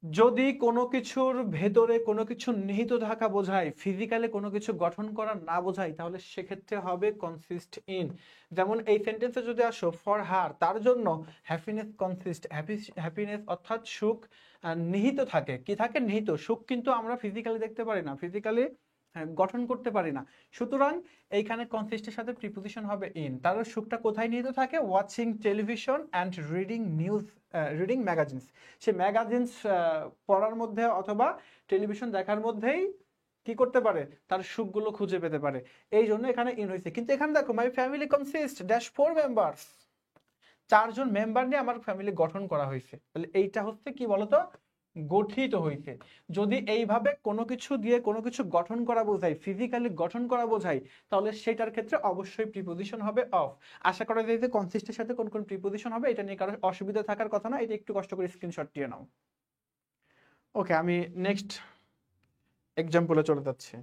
যদি কোনো কিছুর ভেতরে কোনো কিছু নিহিত থাকা বোঝায়, ফিজিক্যালি কোনো কিছু গঠন করা না বোঝায়, তাহলে সেক্ষেত্রে হবে কনসিস্ট ইন। যেমন এই সেন্টেন্সে যদি আসো ফর হার, তার জন্য হ্যাপিনেস কনসিস্ট, হ্যাপিনেস অর্থাৎ সুখ নিহিত থাকে। কি থাকে? নিহিত। সুখ কিন্তু আমরা ফিজিক্যালি দেখতে পারি না, ফিজিক্যালি গঠন করতে পারি না। সুতরাং এইখানে কনসিস্টের সাথে প্রিপোজিশন হবে ইন। তার সুখটা কোথায় নিহিত থাকে? Watching television and reading news, reading magazines. Say magazines পড়ার মধ্যে অথবা টেলিভিশন দেখার মধ্যেই কি করতে পারে? তার সুখগুলো খুঁজে পেতে পারে। এই জন্য এখানে ইন হয়েছে। কিন্তু এখানে দেখো, my family consist dash 4 members, 4 জন মেম্বার নিয়ে আমার ফ্যামিলি গঠন করা হয়েছে। তাহলে এইটা হচ্ছে কি বলতো? গঠিত হইছে। যদি এইভাবে কোনো কিছু দিয়ে কোনো কিছু গঠন করা বোঝায়, ফিজিক্যালি গঠন করা বোঝায়, তাহলে সেটার ক্ষেত্রে অবশ্যই প্রিপোজিশন হবে অফ। আশা করা যায় যে কনসিস্টের সাথে কোন কোন প্রিপোজিশন হবে এটা নিয়ে কারো অসুবিধা থাকার কথা না, এটা একটু কষ্ট করে স্ক্রিনশট দিয়ে নাও। ওকে, আমি নেক্সট এক্সাম্পলে চলে যাচ্ছি।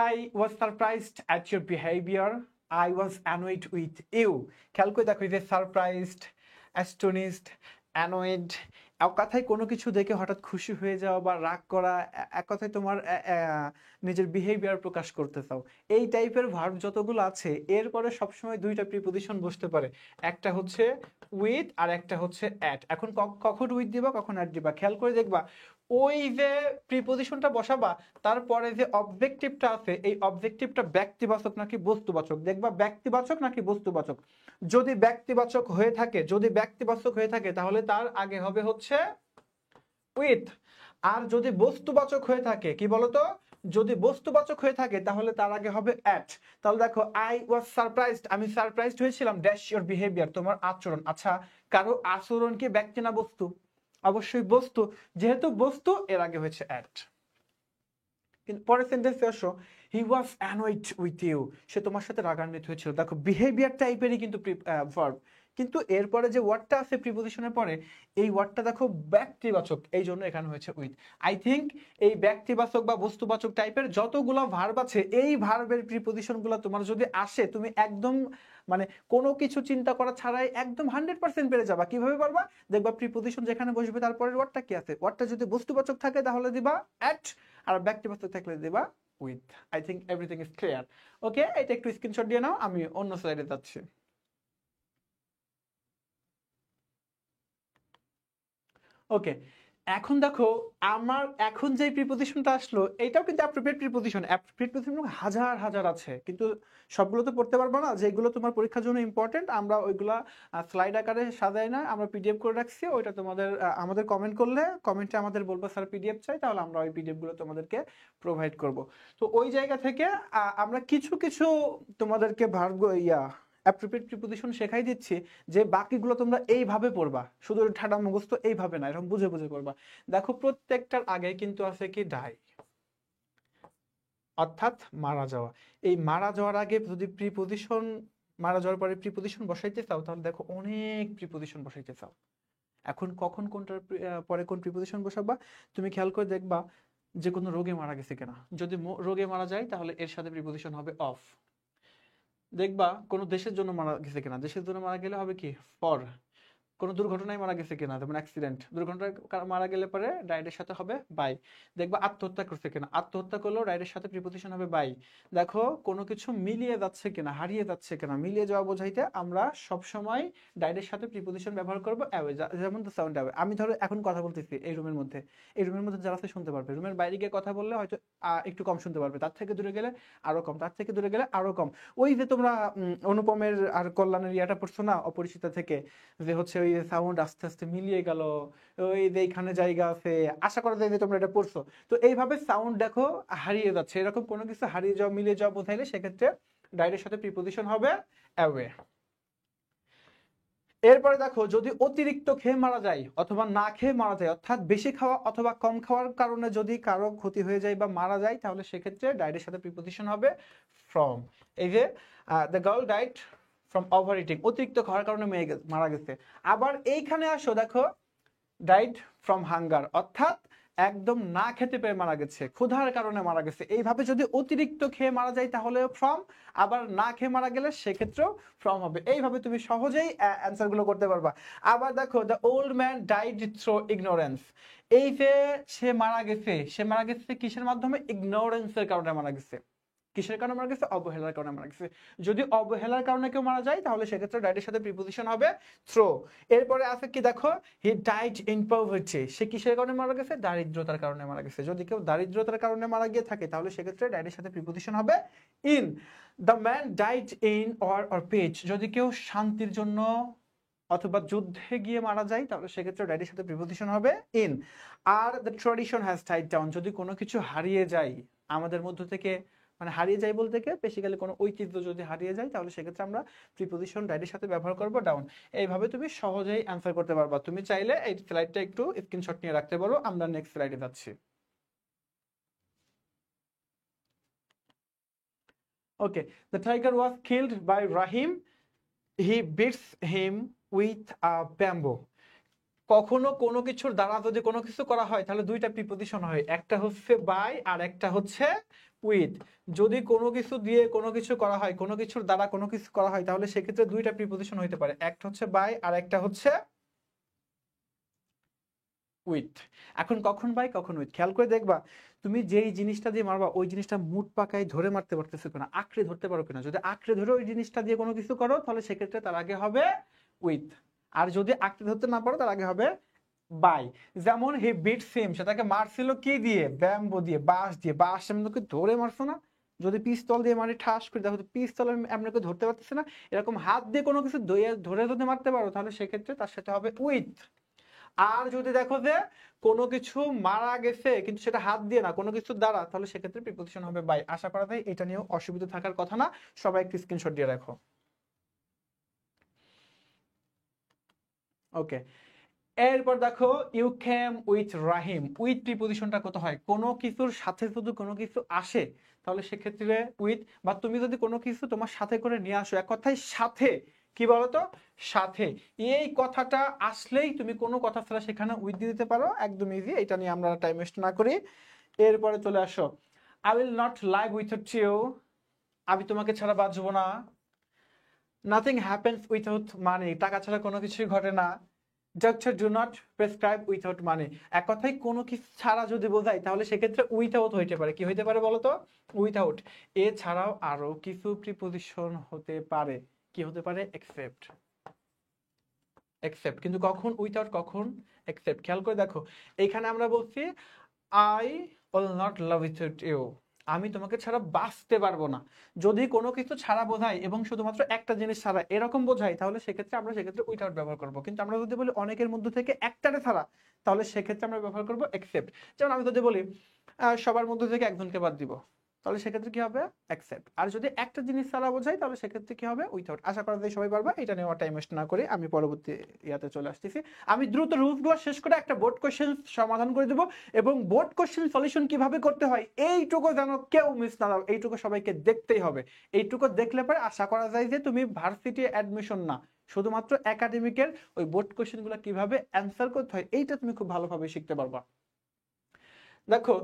I was surprised at your behavior. I was annoyed with you. খেয়াল করে দেখো, যে সারপ্রাইজড, অ্যাস্টোনিশড, অ্যানয়েড, এক কথায় কোনো কিছু দেখে হঠাৎ খুশি হয়ে যাওয়া বা রাগ করা, এক কথায় তোমার নিজের বিহেভিয়ার প্রকাশ করতে চাও, এই টাইপের ভার্ব যতগুলো আছে এরপরে সবসময় দুইটা প্রিপোজিশন বসতে পারে। একটা হচ্ছে উইথ আর একটা হচ্ছে অ্যাট। এখন কখন উইথ দিবা কখন অ্যাট দিবা খেয়াল করে দেখবা। ওই যে প্রিপোজিশনটা বসাবা তারপরে যে অবজেক্টিভটা আছে, এই অবজেক্টিভটা ব্যক্তিবাচক নাকি বস্তুবাচক, দেখবা ব্যক্তিবাচক নাকি বস্তুবাচক। যদি ব্যক্তিবাচক হয়ে থাকে, যদি ব্যক্তিবাচক হয়ে থাকে তাহলে তার আগে হবে হচ্ছে উইথ। আর যদি বস্তুবাচক হয়ে থাকে, কি বলতো, যদি বস্তুবাচক হয়ে থাকে তাহলে তার আগে হবে অ্যাট। তাহলে দেখো, আই ওয়াজ সারপ্রাইজড, আমি সারপ্রাইজড হয়েছিলাম, ড্যাশ ইওর বিহেভিয়ার, তোমার আচরণ। আচ্ছা, কারো আচরণ কি ব্যক্তি না বস্তু? অবশ্যই বস্তু, যেহেতু বস্তু এর আগে হয়েছে অ্যাট। কিন্তু পরের সেন্টেন্সে আসো, হি ওয়াজ অ্যানয়েড উইথ ইউ, সে তোমার সাথে রাগান্বিত হয়েছিল। দেখো, বিহেভিয়ার টাইপেরই কিন্তু ভার্ব, কিন্তু এরপরে যে ওয়ার্ডটা আছে প্রিপোজিশনের পরে, এই ওয়ার্ডটা দেখো ব্যক্তিবাচক, এই জন্য এখানে হয়েছে উইথ। আই থিঙ্ক এই ব্যক্তিবাচক বা বস্তুবাচক টাইপের যতগুলো ভার্ব আছে, এই ভার্বের প্রিপোজিশনগুলো তোমার যদি আসে, তুমি একদম মানে কোনো কিছু চিন্তা করা ছাড়াই একদম 100% পেরে যাবা। কিভাবে পারবা? দেখবা প্রিপোজিশন যেখানে বসবে তারপরের ওয়ার্ডটা কি আছে, ওয়ার্ডটা যদি বস্তুবাচক থাকে তাহলে দিবা অ্যাট, আর ব্যক্তিবাচক থাকলে দিবা with. I think everything is clear. Okay, এটা একটু স্ক্রিনশট দিয়ে নাও, আমি অন্য স্লাইডে যাচ্ছি। ওকে, এখন দেখো, আমার এখন যে প্রিপোজিশনটা আসলো এটাও কিন্তু অ্যাপ্রোপ্রিয়েট প্রিপোজিশন। অ্যাপ্রোপ্রিয়েট প্রিপোজিশন হাজার হাজার আছে, কিন্তু সবগুলো তো পড়তে পারবো না। যেগুলো তোমার পরীক্ষার জন্য ইম্পর্টেন্ট আমরা ওইগুলা স্লাইড আকারে সাজাই না, আমরা পিডিএফ করে রাখছি। ওইটা তোমাদের আমাদের কমেন্ট করলে, কমেন্টে আমাদের বলবো স্যার পিডিএফ চাই, তাহলে আমরা ওই পিডিএফ গুলো তোমাদেরকে প্রোভাইড করব। তো ওই জায়গা থেকে আমরা কিছু কিছু তোমাদেরকে ভার্ব অ্যাপ্রোপ্রিয়েট প্রিপোজিশন শেখাই দিচ্ছি, যে বাকিগুলো তোমরা এইভাবে পড়বা, শুধু ঠাডা মুখস্থ এইভাবে না, এরকম বুঝে বুঝে পড়বা। দেখো, প্রত্যেকটার আগে কিন্তু আছে কি ডাই, অর্থাৎ মারা যাওয়া। এই মারা যাওয়ার আগে যদি প্রিপোজিশন, মারা যাওয়ার পরে প্রিপোজিশন বসাইতে চাও, তাহলে দেখো অনেক প্রিপোজিশন বসাইতে চাও। এখন কখন কোনটার পরে কোন প্রিপোজিশন বসাবা তুমি খেয়াল করে দেখবা, যে কোনো রোগে মারা গেছে কিনা। যদি রোগে মারা যায় তাহলে এর সাথে প্রিপোজিশন হবে অফ। দেখবা কোনো দেশের জন্য মারা গেছে কিনা, দেশের জন্য মারা গেলে হবে কি ফর। কোনো দুর্ঘটনায় মারা গেছে কিনা, যেমন অ্যাক্সিডেন্ট, দুর্ঘটনায় মারা গেলে পরে ডাইরের সাথে হবে বাই। দেখবা আত্মহত্যা করছে কিনা, আত্মহত্যা করলেও ডাইরের সাথে প্রিপোজিশন হবে বাই। দেখো, কোনো কিছু মিলিয়ে যাচ্ছে কিনা, হারিয়ে যাচ্ছে কিনা, মিলিয়ে যাওয়া বোঝাইতে আমরা সব সময় ডাইরের সাথে প্রিপোজিশন ব্যবহার করব অ্যাওয়ে, যেমন দ্য সাউন্ড অ্যাওয়ে। আমি ধরো এখন কথা বলতেছি এই রুমের মধ্যে, এই রুমের মধ্যে যারা আছে শুনতে পারবে, রুমের বাইরে গিয়ে কথা বললে হয়তো একটু কম শুনতে পারবে, তার থেকে দূরে গেলে আরো কম, তার থেকে দূরে গেলে আরো কম। ওই যে তোমরা অনুপমের আর কল্যাণের ইয়াটা পড়ছো না, অপরিচিতা থেকে, যে হচ্ছে ওই সাউন্ড আস্তে আস্তে মিলিয়ে গেল, ওই যে এইখানে জায়গা আছে, আশা করা যায় যে তোমরা এটা পড়ছো। তো এইভাবে সাউন্ড দেখো হারিয়ে যাচ্ছে, এরকম কোনো কিছু হারিয়ে যাওয়া, মিলিয়ে যাওয়া বোঝাইলে সেক্ষেত্রে ডাইরের সাথে প্রিপোজিশন হবে অ্যাওয়ে। এরপরে দেখো, যদি অতিরিক্ত খেয়ে মারা যায় অথবা না খেয়ে মারা যায়, অর্থাৎ বেশি খাওয়া অথবা কম খাওয়ার কারণে যদি কারো ক্ষতি হয়ে যায় বা মারা যায়, তাহলে সেক্ষেত্রে ডাইরের সাথে প্রিপোজিশন হবে ফ্রম। এই যে the girl died from over eating, অতিরিক্ত খাওয়ার কারণে মারা গেছে। আবার এইখানে আসো দেখো ডাইড ফ্রম হাঙ্গার, অর্থাৎ একদম না খেতে পেয়ে মারা গেছে, ক্ষুধার কারণে মারা গেছে। এইভাবে যদি অতিরিক্ত খেয়ে মারা যায় তাহলে ফ্রম, আবার না খেয়ে মারা গেলে সেক্ষেত্রেও ফ্রম হবে। এইভাবে তুমি সহজেই অ্যান্সার গুলো করতে পারবা। আবার দেখো the old man died through ignorance, এই যে সে মারা গেছে কিসের মাধ্যমে? ইগনোরেন্সের কারণে মারা গেছে। কিসের কারণে মারা গেছে? অবহেলার কারণে মারা গেছে। যদি অবহেলার কারণে কেউ মারা যায় তাহলে সেক্ষেত্রে ডাইডের সাথে প্রিপোজিশন হবে থ্রো। এরপরে আছে কি দেখো, হি ডাইড ইন পভার্টি, সে কিসের কারণে মারা গেছে? দারিদ্রতার কারণে মারা গেছে। যদি কেউ দারিদ্রতার কারণে মারা গিয়ে থাকে তাহলে সেক্ষেত্রে ডাইডের সাথে প্রিপোজিশন হবে in. The man died in or peace, যদি কেউ শান্তির জন্য অথবা যুদ্ধে গিয়ে মারা যায় তাহলে সেক্ষেত্রে ডাইডের সাথে প্রিপোজিশন হবে in. Are the tradition has died down, যদি কোনো কিছু হারিয়ে যায় আমাদের মধ্য থেকে, মানে হারিয়ে যায় বলতে কি বেসিক্যালি কোনো ঐতিহ্য যদি হারিয়ে যায় তাহলে সেক্ষেত্রে আমরা প্রিপোজিশন ডাইডের সাথে ব্যবহার করব ডাউন। এইভাবে তুমি সহজেই অ্যান্সার করতে পারবা। তুমি চাইলে এই স্লাইডটা একটু স্ক্রিনশট নিয়ে রাখতে পারো। আমরা নেক্সট স্লাইডে যাচ্ছি। Okay, the tiger was killed by Rahim, he beats him with a bamboo. কখনো কোনো কিছুর দ্বারা যদি কোনো কিছু করা হয় তাহলে দুইটা প্রিপোজিশন হয়, একটা হচ্ছে বাই আর একটা হচ্ছে উইথ। যদি কোনো কিছু দিয়ে কোনো কিছু করা হয়, কোনো কিছুর দ্বারা কোনো কিছু করা হয় তাহলে সেক্ষেত্রে দুইটা প্রিপোজিশন হইতে পারে, একটা হচ্ছে বাই আর একটা হচ্ছে উইথ। এখন কখন বাই কখন উইথ খেয়াল করে দেখবা, তুমি যেই জিনিসটা দিয়ে মারবা ওই জিনিসটা মুট পাকায় ধরে মারতে পারতেছো কিনা, আঁকড়ে ধরতে পারো কিনা। যদি আঁকড়ে ধরে ওই জিনিসটা দিয়ে কোনো কিছু করো তাহলে সেক্ষেত্রে তার আগে হবে উইথ। আর যদি আঁকড়ে ধরতে না পারো তার আগে হবে বাই। যেমন হি বিটস হিম, সেটাকে মারছিল কি দিয়ে? ব্যাম্বো দিয়ে, বাঁশ দিয়ে। বাঁশ এমনকি ধরে মারছো না, যদি পিস্তল দিয়ে মারি ঠাস করে দেখো পিস্তল এমনকি ধরতে পারতেছে না, এরকম হাত দিয়ে কোনো কিছু ধরে যদি মারতে পারো তাহলে সেক্ষেত্রে তার সাথে হবে উইথ। আর যদি দেখো যে কোনো কিছু মারা গেছে কিন্তু সেটা হাত দিয়ে না, কোনো কিছুর দ্বারা, তাহলে সেক্ষেত্রে প্রিপোজিশন হবে বাই। আশা করা যায় এটা নিয়েও অসুবিধা থাকার কথা না, সবাই একটু স্ক্রিনশট দিয়ে রাখো। ওকে, এরপর দেখো you came with Rahim, with প্রিপোজিশনটা কত হয়? কোনো কিছুর সাথে যদি কোনো কিছু আসে তাহলে সেক্ষেত্রে উইথ, বা তুমি যদি কোনো কিছু তোমার সাথে করে নিয়ে আসো, এক কথায় সাথে, কি বলতো? সাথে। এই কথাটা আসলেই তুমি কোনো কথা ছাড়া সেখানে উইথ দিয়ে দিতে পারো, একদম ইজি। এটা নিয়ে আমরা টাইম ওয়েস্ট না করি, এরপরে চলে আসো। I will not live without you, আমি তোমাকে ছাড়া বাঁচবো না। নাথিং হ্যাপেন্স উইথআউট মানি, টাকা ছাড়া কোনো কিছুই ঘটে না। Doctor do not prescribe without money, এক কথায় কোনো কিছু ছাড়া যদি বোঝাই তাহলে সেক্ষেত্রে উইথআউট হইতে পারে। কি হইতে পারে বলো তো? উইথআউট। এছাড়াও আরো কিছু প্রিপোজিশন হতে পারে, কি হতে পারে? এক্সেপ্ট। এক্সেপ্ট, কিন্তু কখন উইথআউট কখন এক্সেপ্ট? খেয়াল করে দেখো, এখানে আমরা বলছি I will not love without you, আমি তোমাকে ছাড়া বাঁচতে পারবো না। যদি কোনো কিছু ছাড়া বোঝাই এবং শুধুমাত্র একটা জিনিস ছাড়া এরকম বোঝাই তাহলে সেক্ষেত্রে আমরা সেক্ষেত্রে উইথআউট ব্যবহার করবো। কিন্তু আমরা যদি বলি অনেকের মধ্যে থেকে একটারে ছাড়া তাহলে সেক্ষেত্রে আমরা ব্যবহার করবো এক্সেপ্ট। যেমন আমি যদি বলি সবার মধ্যে থেকে একজনকে বাদ দিব তাহলে সেক্ষেত্রে কি হবে? অ্যাকসেপ্ট। আর যদি একটা জিনিস ছাড়া বোঝাই তাহলে সেক্ষেত্রে কি হবে? উইথআউট। আশা করা যায় সবাই পারবা। এটা নিয়ে টাইম ওয়েস্ট না করে আমি পরবর্তী ইয়াতে চলে আসতেছি। আমি দ্রুত রুলসগুলো শেষ করে একটা বোর্ড কোশ্চেন সমাধান করে দেবো, এবং বোর্ড কোশ্চেন সলিউশন কিভাবে করতে হয় এইটুকু যেন কেউ মিস না দাও, এইটুকু সবাইকে দেখতেই হবে। এইটুকু দেখলে পরে আশা করা যায় যে তুমি ভার্সিটি অ্যাডমিশন না, শুধুমাত্র একাডেমিকের ওই বোর্ড কোশ্চেনগুলো কিভাবে অ্যান্সার করতে হয় এইটা তুমি খুব ভালোভাবে শিখতে পারবা। দেখো,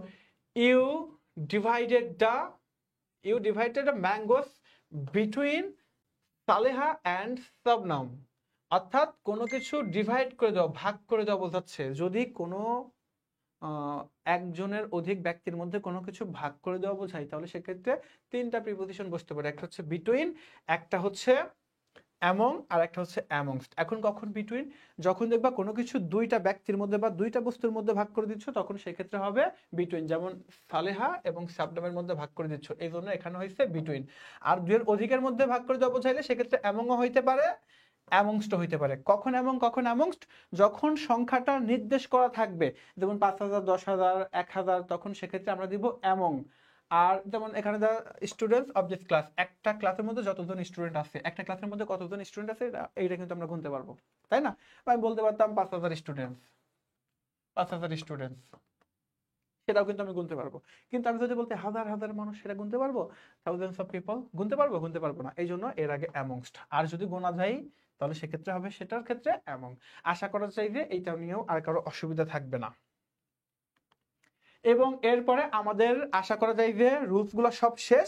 you divided the mangoes between Saleha and Shabnam, অর্থাৎ কোনো কিছু ডিভাইড করে দেওয়া, ভাগ করে দেওয়া বোঝাচ্ছে। যদি কোনো একজনের অধিক ব্যক্তির মধ্যে কোনো কিছু ভাগ করে দেওয়া বোঝায় তাহলে সেক্ষেত্রে তিনটা প্রিপোজিশন বসতে পারে, একটা হচ্ছে বিটুইন, একটা হচ্ছে অ্যামং, আর একটা হচ্ছে অ্যামংস্ট। এখন কখন বিটুইন? যখন দেখবা কোনো কিছু দুইটা ব্যক্তির মধ্যে বা দুইটা বস্তুর মধ্যে ভাগ করে দিচ্ছ তখন সেক্ষেত্রে হবে বিটুইন। যেমন সালেহা এবং শবনমের মধ্যে ভাগ করে দিচ্ছ, এই জন্য এখানে হয়েছে বিটুইন। আর দুইয়ের অধিকের মধ্যে ভাগ করে দেওয়া বোঝাইলে সেক্ষেত্রে অ্যামংও হইতে পারে, অ্যামংস্ট হইতে পারে। কখন অ্যামং কখন অ্যামংস্ট? যখন সংখ্যাটা নির্দেশ করা থাকবে, যেমন 5000, 10,000, 1000, তখন সেক্ষেত্রে আমরা দিব অ্যামং। আর যেমন এখানে the students of this class, একটা ক্লাসের মধ্যে যতজন স্টুডেন্ট আছে, একটা ক্লাসের মধ্যে কতজন স্টুডেন্ট আছে এইটা কিন্তু আমরা গুনতে পারবো, তাই না? আমি বলতে পারতাম 5000 স্টুডেন্টস, 5000 স্টুডেন্টস। সেটাও কিন্তু আমি গুনতে পারবো। কিন্তু আমি যদি বলতে হাজার হাজার মানুষ, সেটা গুনতে পারবো? থাউজেন্ডস অফ পিপল গুনতে পারবো? গুনতে পারবো না। এই জন্য এর আগে অ্যামংস্ট। আর যদি গোনা যায় তাহলে সেক্ষেত্রে হবে সেটার ক্ষেত্রে অ্যামং। আশা করা যায় যে এইটা নিয়েও আর কারো অসুবিধা থাকবে না। এবং এরপরে আমাদের আশা করা যায় যে রুলস গুলো সব শেষ।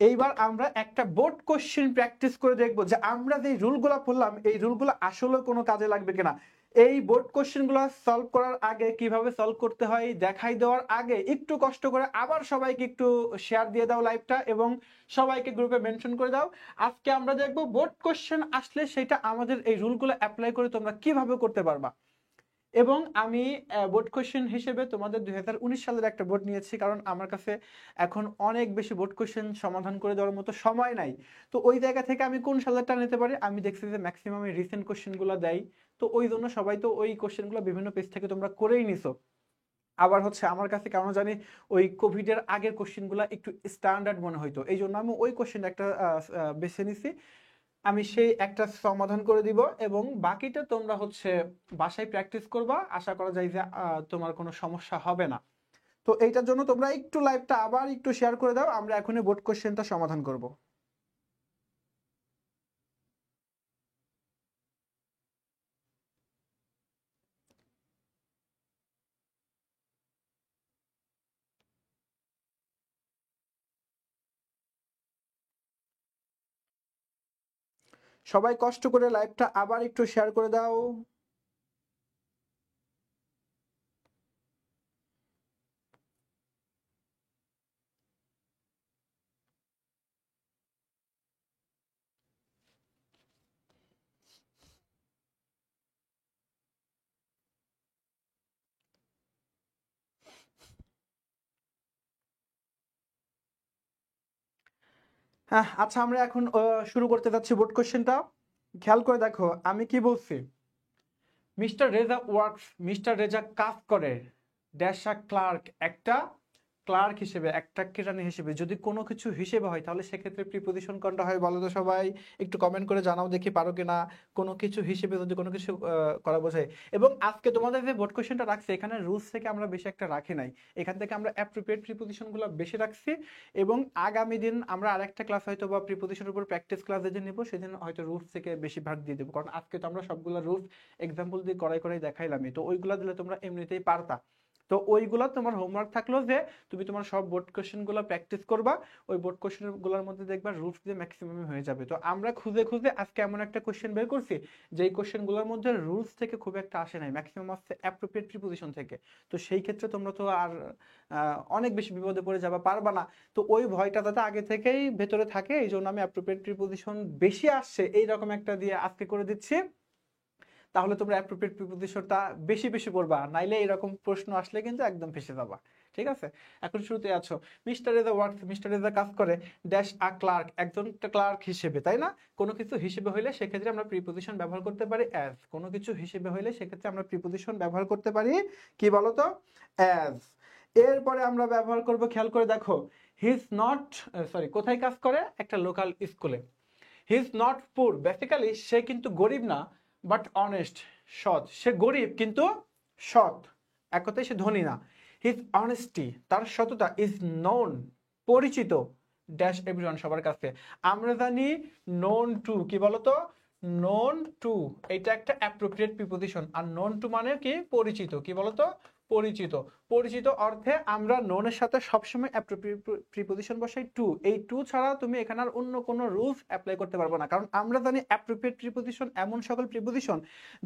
এইবার আমরা একটা বোর্ড কোশ্চেন প্র্যাকটিস করে দেখবো যে আমরা যে রুলগুলো পড়লাম এই রুলগুলো আসলে কোনো কাজে লাগবে কিনা। এই বোর্ড কোশ্চেনগুলো সলভ করার আগে, কিভাবে সলভ করতে হয় দেখাই দেওয়ার আগে, একটু কষ্ট করে আবার সবাইকে একটু শেয়ার দিয়ে দাও লাইভটা এবং সবাইকে গ্রুপে মেনশন করে দাও। আজকে আমরা দেখবো বোর্ড কোশ্চেন আসলে সেটা আমাদের এই রুলগুলো অ্যাপ্লাই করে তোমরা কিভাবে করতে পারবা। এবং আমি বোর্ড কোশ্চেন হিসেবে তোমাদের 2019 সালের একটা বোর্ড নিয়েছি, কারণ আমার কাছে এখন অনেক বেশি বোর্ড কোশ্চেন সমাধান করে দেওয়ার মতো সময় নাই। তো ওই জায়গা থেকে আমি কোন সালেরটা নিতে পারি, আমি দেখছি যে ম্যাক্সিমাম রিসেন্ট কোশ্চেনগুলো দেয়। তো ওই জন্য সবাই তো ওই কোশ্চেনগুলো বিভিন্ন পেজ থেকে তোমরা করেই নিছো। আবার হচ্ছে আমার কাছে কেন জানি ওই কোভিডের আগের কোশ্চেনগুলো একটু স্ট্যান্ডার্ড মনে হইতো, এই জন্য আমি ওই কোশ্চেন একটা বেছে নিছি। আমি সেই একটা সমাধান করে দিব এবং বাকিটা তোমরা হচ্ছে বাসায় প্র্যাকটিস করবা। আশা করা যায় যে তোমার কোনো সমস্যা হবে না। তো এইটার জন্য তোমরা একটু লাইভটা আবার একটু শেয়ার করে দাও, আমরা এখনই বোর্ড কোশ্চেনটা সমাধান করব। সবাই কষ্ট করে লাইভটা আবার একটু শেয়ার করে দাও। হ্যাঁ, আচ্ছা আমরা এখন শুরু করতে যাচ্ছি বোর্ড কোশ্চেনটা। খেয়াল করে দেখো আমি কি বলছি। Mister Reza works, mister Reza কাজ করে ড্যাশ ক্লার্ক, একটা ক্লার্ক হিসেবে, একটা কেরানি হিসেবে। যদি কোনো কিছু হিসেবে হয় তাহলে সেক্ষেত্রে প্রিপোজিশন কোনটা হয় বলো তো সবাই, একটু কমেন্ট করে জানাও দেখি পারো কিনা। কোনো কিছু হিসেবে যদি কোনো কিছু করা বোঝায়। এবং আজকে তোমাদের যে বোর্ড কোশ্চেনটা রাখছে এখানে রুলস থেকে আমরা বেশি একটা রাখি নাই, এখান থেকে আমরা অ্যাপ্রোপ্রিয়েট প্রিপোজিশনগুলো বেশি রাখছি। এবং আগামী দিন আমরা আরেকটা ক্লাস হয়তো বা প্রিপোজিশনের উপর প্র্যাকটিস ক্লাস যেদিন নিব সেদিন হয়তো রুলস থেকে বেশি ভাগ দিয়ে দেবো, কারণ আজকে তো আমরা সবগুলো রুলস এক্সাম্পল দিয়ে করাই করাই দেখাইলামই। তো ওইগুলা দিলে তোমরা এমনিতেই পারতা। তো ওইগুলা তোমার হোমওয়ার্ক থাকলো যে তুমি তোমার সব বোর্ড কোশ্চেনগুলো প্র্যাকটিস করবা। ওই বোর্ড কোশ্চেনগুলোর মধ্যে দেখবা রুলস দিয়ে ম্যাক্সিমাম হয়ে যাবে। তো আমরা খুঁজে খুঁজে আজকে এমন একটা কোশ্চেন বের করছি যেই কোশ্চেনগুলোর মধ্যে রুলস থেকে খুব একটা আসে নাই, ম্যাক্সিমাম আসছে অ্যাপ্রোপ্রিয়েট প্রিপোজিশন থেকে। তো সেই ক্ষেত্রে তোমরা তো আর অনেক বেশি বিপদে পড়ে যাবা, পারবা না। তো ওই ভয়টা যাতে আগে থেকেই ভেতরে থাকে এই জন্য আমি অ্যাপ্রোপ্রিয়েট প্রিপোজিশন বেশি আসছে এইরকম একটা দিয়ে আজকে করে দিচ্ছি। তাহলে তোমরা অ্যাপ্রোপ্রিয়েট প্রিপোজিশনটা বেশি বেশি করবা, নাইলে এরকম প্রশ্ন আসলে কিন্তু একদম ফেসে যাবা। ঠিক আছে, এখন শুরুতে আছো। Mister Reza works, mister Reza কাজ করে ড্যাশ আ ক্লার্ক, একজন ক্লার্ক হিসেবে, তাই না? কোনো কিছু হিসেবে হইলে সেক্ষেত্রে আমরা প্রিপোজিশন ব্যবহার করতে পারি অ্যাজ। কোনো কিছু হিসেবে হইলে সেক্ষেত্রে আমরা প্রিপোজিশন ব্যবহার করতে পারি কি বলতো, অ্যাজ। এরপরে আমরা ব্যবহার করব, খেয়াল করে দেখো, হি ইজ নট, সরি, কোথায় কাজ করে? একটা লোকাল স্কুলে। হি ইজ নট পুর, বেসিক্যালি সে কিন্তু গরিব না, বাট অনেস্ট, সৎ। সে গরিব কিন্তু সৎ, এক কথায় সে ধনী না। হিজ অনেস্টি, তার সততা, ইজ নোন, পরিচিত, ড্যাশ এভরিওয়ান, সবার কাছে। আমরা জানি নোন টু কি বলতো, নোন টু এটা একটা appropriate preposition. Are known to মানে কি, পরিচিত, কি বলতো, পরিচিত। পরিচিত অর্থে আমরা নোনের সাথে সবসময় অ্যাপ্রোপ্রিয়েট প্রিপোজিশন বসাই টু। এই টু ছাড়া তুমি এখানে আর অন্য কোনো রুলস অ্যাপ্লাই করতে পারবো না, কারণ আমরা জানি অ্যাপ্রোপ্রিয়েট প্রিপোজিশন এমন সকল প্রিপোজিশন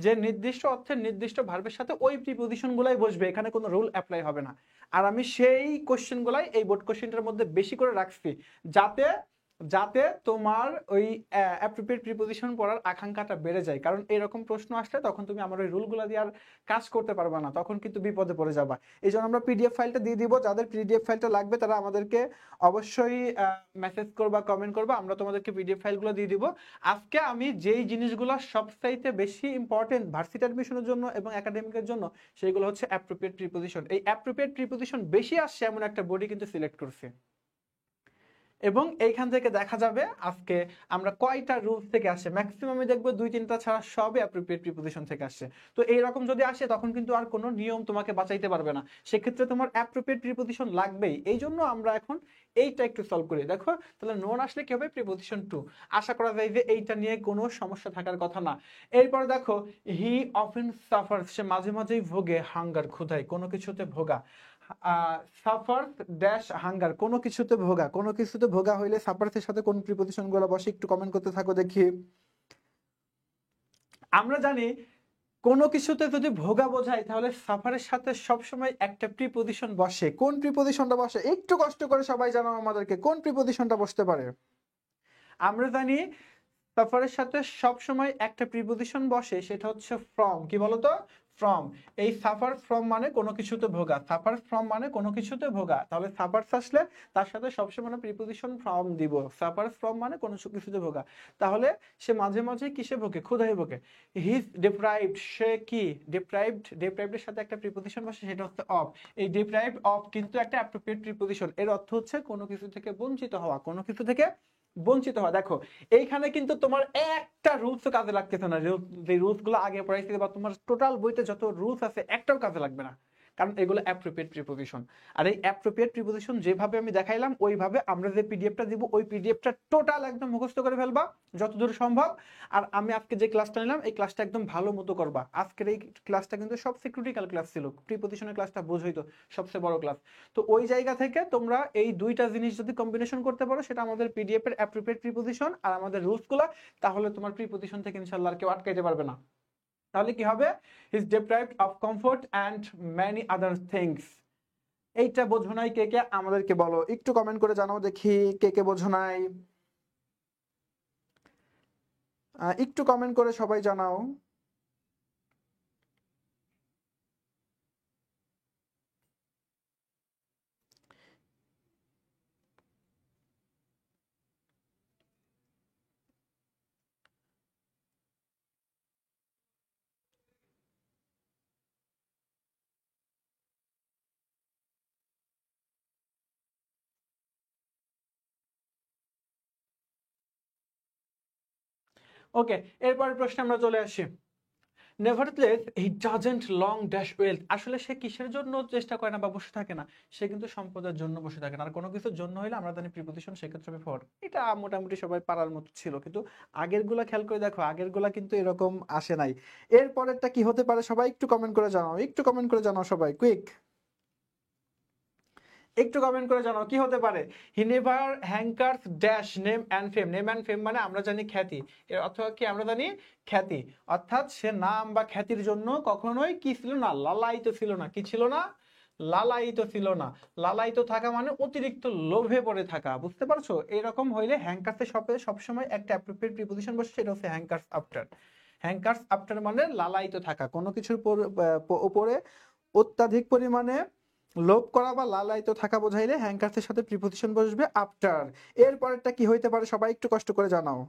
যে নির্দিষ্ট অর্থে নির্দিষ্ট ভার্বের সাথে ওই প্রিপোজিশন গুলাই বসবে, এখানে কোনো রুল অ্যাপ্লাই হবে না। আর আমি সেই কোশ্চেন গুলাই এই বোর্ড কোশ্চেনটার মধ্যে বেশি করে রাখছি যাতে যাতে তোমার ওই অ্যাপ্রোপ্রিয়েট প্রিপোজিশন পড়ার আকাঙ্ক্ষাটা বেড়ে যায়। কারণ এরকম প্রশ্ন আসলে তখন তুমি আমার ওই রুলগুলো দিয়ে আর কাজ করতে পারবে না, তখন কিন্তু বিপদে পড়ে যাবা। এই জন্য আমরা পিডিএফ ফাইলটা দিয়ে দিব, যাদের পিডিএফ ফাইলটা লাগবে তারা আমাদেরকে অবশ্যই মেসেজ করবা, কমেন্ট করবা, আমরা তোমাদেরকে পিডিএফ ফাইলগুলো দিয়ে দিব। আজকে আমি যেই জিনিসগুলো সবচাইতে বেশি ইম্পর্টেন্ট ভার্সিটি অ্যাডমিশনের জন্য এবং একাডেমিকের জন্য সেগুলো হচ্ছে অ্যাপ্রোপ্রিয়েট প্রিপোজিশন। এই অ্যাপ্রোপ্রিয়েট প্রিপোজিশন বেশি আসছে এমন একটা বডি কিন্তু সিলেক্ট করছি। এবং এইখান থেকে দেখা যাবে আজকে আমরা কয়টা রুলস থেকে আসে, ম্যাক্সিমামই দেখবো 2-3টা ছাড়া সবই অ্যাপ্রোপ্রিয়েট প্রিপোজিশন থেকে আসে। তো এইরকম যদি আসে তখন কিন্তু আর কোনো নিয়ম তোমাকে বাঁচাইতে পারবে না, সেক্ষেত্রে তোমার অ্যাপ্রোপ্রিয়েট প্রিপোজিশন লাগবেই। এই জন্য আমরা এখন এইটা একটু সলভ করি। দেখো তাহলে নোন আসলে কি হবে, প্রিপোজিশন টু। আশা করা যায় যে এইটা নিয়ে কোনো সমস্যা থাকার কথা না। এরপর দেখো হি অফেন সাফার, সে মাঝে মাঝেই ভোগে, হাঙ্গার ক্ষুধায়, কোনো কিছুতে ভোগা। সাফার ড্যাশ হাঙ্গার, কোনো কিছুতে ভোগা, কোনো কিছুতে ভোগা হইলে সাফারসের সাথে কোন প্রিপোজিশন গুলো বসে একটু কমেন্ট করতে থাকো দেখি। আমরা জানি কোনো কিছুতে যদি ভোগা বোঝায় তাহলে সাফারের সাথে সবসময় একটা প্রিপোজিশন বসে। কোন প্রিপোজিশনটা বসে একটু কষ্ট করে সবাই জানাও আমাদেরকে, কোন প্রিপোজিশনটা বসতে পারে? আমরা জানি সাফারের সাথে সবসময় একটা প্রিপোজিশন বসে, সেটা হচ্ছে ফ্রম। কি বলতো? ফ্রম। এই সাফার ফ্রম মানে কোনো কিছুতে ভোগা, সাফার ফ্রম মানে কোনো কিছুতে ভোগা, তাহলে সাফারস আসলে তার সাথে সবসময় প্রিপোজিশন ফ্রম দিব। সাফার ফ্রম মানে কোনো কিছুতে ভোগা, তাহলে সে মাঝে মাঝে কিসে ভোগে? ক্ষুধায় ভোগে। হি ইজ ডিপ্রাইভড, সে কি ডিপ্রাইভড, ডিপ্রাইভডের সাথে একটা প্রিপোজিশন বসে, সেটা হচ্ছে অফ। এই ডিপ্রাইভড অফ কিন্তু একটা অ্যাপ্রোপ্রিয়েট প্রিপোজিশন, এর অর্থ হচ্ছে কোনো কিছু থেকে বঞ্চিত হওয়া, কোনো কিছু থেকে বঞ্চিত হওয়া। দেখো এইখানে কিন্তু তোমার একটা রুলস কাজে লাগতেছে না, যে রুলস গুলো আগে পড়াইছি বা তোমার টোটাল বইতে যত রুলস আছে একটাও কাজে লাগবে না, কারণ এগুলো অ্যাপ্রোপ্রিয়েট প্রিপোজিশন। আর এই অ্যাপ্রোপ্রিয়েট প্রিপোজিশন যেভাবে আমি দেখাইলাম ওইভাবে আমরা যে পিডিএফটা দিব ওই পিডিএফটা টোটাল একদম মুখস্থ করে ফেলবা যতদূর সম্ভব। আর আমি আজকে যে ক্লাসটা নিলাম এই ক্লাসটা একদম ভালো মতো করবা। আজকের এই ক্লাসটা কিন্তু সবচেয়ে ক্রিটিক্যাল ক্লাস ছিল, প্রিপোজিশনের ক্লাসটা বোঝই তো সবচেয়ে বড় ক্লাস। তো ওই জায়গা থেকে তোমরা এই দুইটা জিনিস যদি কম্বিনেশন করতে পারো, সেটা আমাদের পিডিএফ এর অ্যাপ্রোপ্রিয়েট প্রিপোজিশন আর আমাদের রুলসগুলো, তাহলে তোমার প্রিপোজিশন থেকে ইনশাআল্লাহ আর কেউ আটকাইতে পারবে না। তাহলে কি হবে? Is deprived of comfort and many other things. এইটা বোঝো নাই কে কে আমাদেরকে বলো, একটু কমেন্ট করে জানাও দেখি কে কে বোঝো নাই। একটু কমেন্ট করে সবাই জানাও। ওকে, এরপরের প্রশ্নে আমরা চলে আসি। Nevertheless he doesn't long dash wealth, আসলে সে কিসের জন্য চেষ্টা করে না বা বসে থাকে না? সে কিন্তু সম্পদের জন্য বসে থাকে না। আর কোনো কিছুর জন্য হইলে আমরা জানি প্রিপোজিশন, সেক্ষেত্রে হবে ফর। এটা মোটামুটি সবাই পারার মতো ছিল, কিন্তু আগের গুলা খেয়াল করে দেখো, আগের গুলা কিন্তু এরকম আসে নাই। এরপরেরটা কি হতে পারে সবাই একটু কমেন্ট করে জানাও, একটু কমেন্ট করে জানাও সবাই, কুইক একটু কমেন্ট করে জানাও কি হতে পারে। He never hankers dash name and fame, name and fame মানে আমরা জানি খ্যাতি, এর অর্থ কি? আমরা জানি খ্যাতি, অর্থাৎ সে নাম বা খ্যাতির জন্য কখনোই কি ছিল না? লালায়িত ছিল না। কি ছিল না? লালায়িত ছিল না। লালায়িত থাকা মানে অতিরিক্ত লোভে পড়ে থাকা, বুঝতে পারছো? এরকম হইলে হ্যাঙ্কার্সের সাথে সবসময় একটা অ্যাপ্রোপ্রিয়েট প্রিপোজিশন বসে, সেটা হচ্ছে হ্যাঙ্কার্স আফটার। হ্যাঙ্কার্স আফটার মানে লালায়িত থাকা, কোনো কিছুর উপরে অত্যাধিক পরিমাণে লোভ করা বা লালায়িত থাকা বোঝাইলে হ্যাঙ্কার্সের সাথে প্রিপোজিশন বসবে আফটার। এরপরটা কি হইতে পারে সবাই একটু কষ্ট করে জানাও।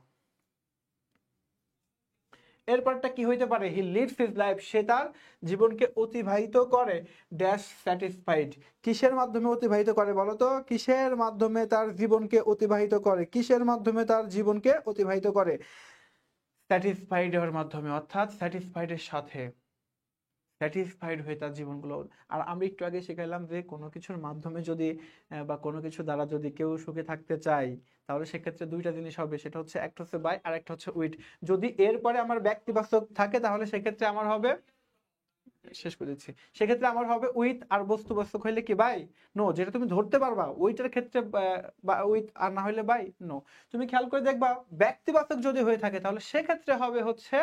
এরপরটা কি হইতে পারে? হি লিডস হিজ লাইফ, সে তার জীবনকে অতিবাহিত করে ড্যাশ স্যাটিসফাইড, কিসের মাধ্যমে অতিবাহিত করে বলো তো? কিসের মাধ্যমে তার জীবনকে অতিবাহিত করে? কিসের মাধ্যমে তার জীবনকে অতিবাহিত করে? স্যাটিসফাইড এর মাধ্যমে, অর্থাৎ স্যাটিসফাইড এর সাথে, স্যাটিসফাইড হয়ে তার জীবনগুলো। আর আমি একটু আগে শিখাইলাম যে কোনো কিছুর মাধ্যমে যদি বা কোনো কিছু দ্বারা যদি কেউ সুখে থাকতে চায়, তাহলে সেক্ষেত্রে দুইটা জিনিস হবে, সেটা হচ্ছে একটা হচ্ছে বাই আর একটা হচ্ছে উইথ। যদি এরপরে আমার ব্যক্তিবাচক থাকে তাহলে সেক্ষেত্রে আমার হবে, শেষ করে দিচ্ছি, সেক্ষেত্রে আমার হবে উইথ। আর বস্তুবাচক হইলে কি বাই? নো, যেটা তুমি ধরতে পারবা ওইটার ক্ষেত্রে উইথ, আর না হইলে বাই নো। তুমি খেয়াল করে দেখবা ব্যক্তিবাচক যদি হয়ে থাকে তাহলে সেক্ষেত্রে হবে হচ্ছে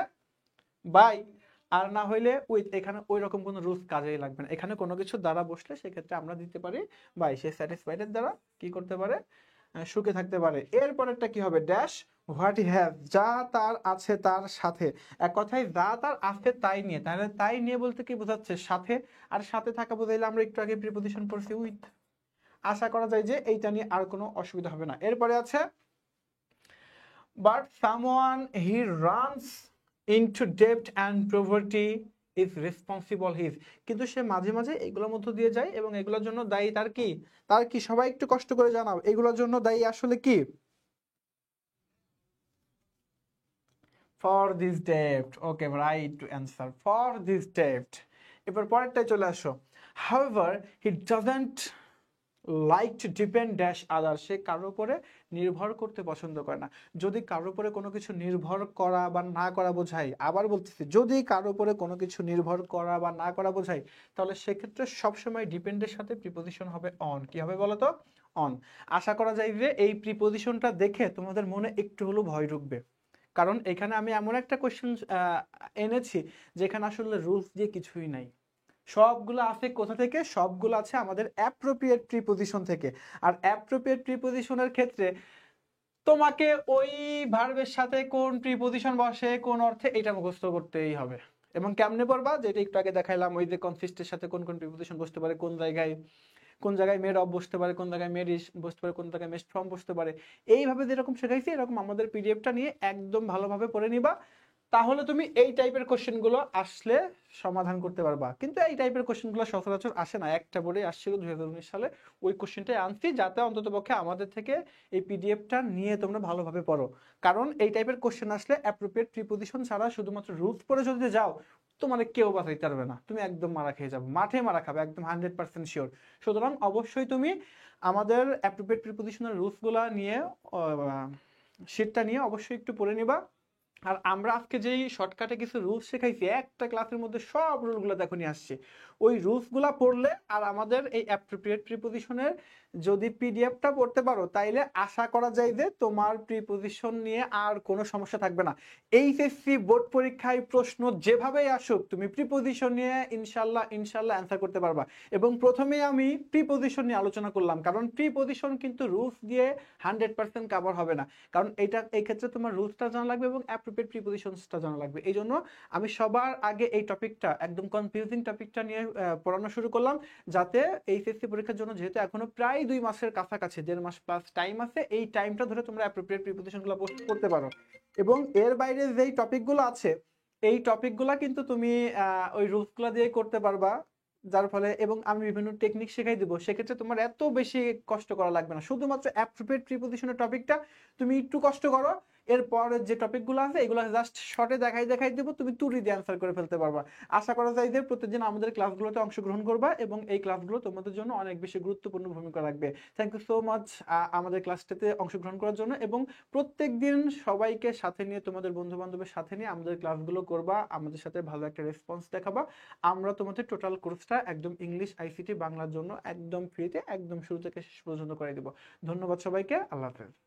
বাই, আর না হইলে উইথ। এখানে ওই রকম কোনো রুলস কাজেই লাগবে না, এখানে কোনো কিছু দ্বারা বসলে সেক্ষেত্রে আমরা দিতে পারি বাই। সে স্যাটিসফাইড এর দ্বারা কি করতে পারে? সুখে থাকতে পারে। এরপরেরটা কি হবে? ড্যাশ হোয়াট হি হ্যাভ, যা তার আছে তার সাথে। এক কথায় যা তার আছে তাই নিয়ে, তাহলে তাই নিয়ে বলতে কি বোঝাচ্ছে? সাথে। আর সাথে থাকা বোঝাইলে আমরা একটু আগে প্রিপোজিশন পড়ছি উইথ। আশা করা যায় যে এইটা নিয়ে আর কোনো অসুবিধা হবে না। এরপরে আছে but someone he runs into debt and poverty is responsible his, কিন্তু সে মাঝে মাঝে এগুলোর মধ্য দিয়ে যায় এবং এগুলোর জন্য দায়ী তার কি সবাই একটু কষ্ট করে জানাও এগুলোর জন্য দায়ী আসলে কি? For this ডেপ্ট, okay right two answer, for this ডেপ্ট। এবার পরেরটায় চলে আসো। However he doesn't like to depend dash আদার, সে কারোর উপরে নির্ভর করতে পছন্দ করে না। যদি কারোর উপরে কোনো কিছু নির্ভর করা বা না করা বোঝায়, আবার বলতেছি, যদি কারোর উপরে কোনো কিছু নির্ভর করা বা না করা বোঝায়, তাহলে সেক্ষেত্রে সবসময় ডিপেন্ডের সাথে প্রিপোজিশন হবে অন। কি হবে বলো তো? অন। আশা করা যায় যে এই প্রিপোজিশনটা দেখে তোমাদের মনে একটু হলেও ভয় ঢুকবে, কারণ এখানে আমি এমন একটা কোয়েশ্চেন এনেছি যেখানে আসলে রুলস দিয়ে কিছুই নাই। সবগুলো আছে কোথা থেকে? সবগুলো আছে আমাদের অ্যাপ্রোপ্রিয়েট প্রিপোজিশন থেকে। আর অ্যাপ্রোপ্রিয়েট প্রিপোজিশনের ক্ষেত্রে তোমাকে ওই ভার্বের সাথে কোন প্রিপোজিশন বসে কোন অর্থে এটা মুখস্থ করতেই হবে। এবং কেমনে পড়বা? যেটা একটু আগে দেখাইলাম, ওই যে কনসিস্টের সাথে কোন কোন প্রিপোজিশন বসতে পারে, কোন জায়গায় মেড অফ বসতে পারে, কোন জায়গায় মেড ইজ বসতে পারে, কোন জায়গায় মেড ফ্রম বসতে পারে। এইভাবে যেরকম শেখাইছি এরকম আমাদের পিডিএফটা নিয়ে একদম ভালোভাবে পড়ে নিবা, তাহলে তুমি এই টাইপের কোশ্চেনগুলো আসলে সমাধান করতে পারবা। কিন্তু এই টাইপের কোশ্চেনগুলো সচরাচর আসে না, একটা বোর্ডে আসছিল 2019 সালে, ওই কোশ্চেনটাই আনছি যাতে অন্ততপক্ষে আমাদের থেকে এই পিডিএফটা নিয়ে তোমরা ভালোভাবে পড়ো। কারণ এই টাইপের কোশ্চেন আসলে অ্যাপ্রোপ্রিয়েট প্রিপোজিশন ছাড়া শুধুমাত্র রুলস পড়ে যদি যাও, তোমার কেউ বাঁচাইতে পারবে না, তুমি একদম মারা খেয়ে যাবে, মাঠে মারা খাবে, একদম 100% শিওর। সুতরাং অবশ্যই তুমি আমাদের অ্যাপ্রোপ্রিয়েট প্রিপোজিশনের রুলসগুলো নিয়ে শীটটা নিয়ে অবশ্যই একটু পড়ে নিবা। আর আমরা আজকে যেই শর্টকাটে কিছু রুলস শেখাইছি, একটা ক্লাসের মধ্যে সব রুলগুলো দেখো নিয়ে আসছি। ওই রুলসগুলা পড়লে আর আমাদের এই অ্যাপ্রোপ্রিয়েট প্রিপোজিশনের যদি পিডিএফটা পড়তে পারো, তাইলে আশা করা যায় যে তোমার প্রিপোজিশন নিয়ে আর কোনো সমস্যা থাকবে না। এইচএসসি বোর্ড পরীক্ষায় প্রশ্ন যেভাবেই আসুক, তুমি প্রিপোজিশন নিয়ে ইনশাল্লাহ অ্যান্সার করতে পারবা। এবং প্রথমেই আমি প্রিপোজিশন নিয়ে আলোচনা করলাম, কারণ প্রিপোজিশন কিন্তু রুলস দিয়ে 100% কভার হবে না, কারণ এই ক্ষেত্রে তোমার রুলসটা জানা লাগবে এবং অ্যাপ্রোপ্রিয়েট প্রিপোজিশনসটা জানা লাগবে। এই জন্য আমি সবার আগে এই টপিকটা, একদম কনফিউজিং টপিকটা নিয়ে পড়ানো শুরু করলাম, যাতে এইচএসসি পরীক্ষার জন্য যেহেতু এখনো প্রায় 2 মাসের কাছাকাছি, 1.5 মাস প্লাস টাইম আছে, এই টাইমটা ধরে তোমরা অ্যাপ্রোপ্রিয়েট প্রিপোজিশনগুলো করতে পারো। এবং এর বাইরে যেই টপিকগুলো আছে, এই টপিকগুলো কিন্তু তুমি ওই রুলসগুলো দিয়ে করতে পারবা, যার ফলে, এবং আমি বিভিন্ন টেকনিক শেখাই দিব, সেক্ষেত্রে তোমার এত বেশি কষ্ট করা লাগবে না। শুধুমাত্র অ্যাপ্রোপ্রিয়েট প্রিপোজিশনের টপিকটা তুমি একটু কষ্ট করো, এরপর যে টপিকগুলো আছে এগুলো জাস্ট শর্টে দেখাই দেবো, তুমি তুড়ি দিয়ে অ্যান্সার করে ফেলতে পারবা। আশা করা যায় যে প্রতিদিন আমাদের ক্লাসগুলোতে অংশগ্রহণ করবা এবং এই ক্লাসগুলো তোমাদের জন্য অনেক বেশি গুরুত্বপূর্ণ ভূমিকা রাখবে। থ্যাংক ইউ সো মাচ আমাদের ক্লাসটাতে অংশগ্রহণ করার জন্য, এবং প্রত্যেকদিন সবাইকে সাথে নিয়ে, তোমাদের বন্ধু বান্ধবের সাথে নিয়ে আমাদের ক্লাসগুলো করবা, আমাদের সাথে ভালো একটা রেসপন্স দেখাবা। আমরা তোমাদের টোটাল কোর্সটা একদম ইংলিশ আইসিটি বাংলার জন্য একদম ফ্রিতে, একদম শুরু থেকে শেষ পর্যন্ত করে দেবো। ধন্যবাদ সবাইকে, আল্লাহ হাফেজ।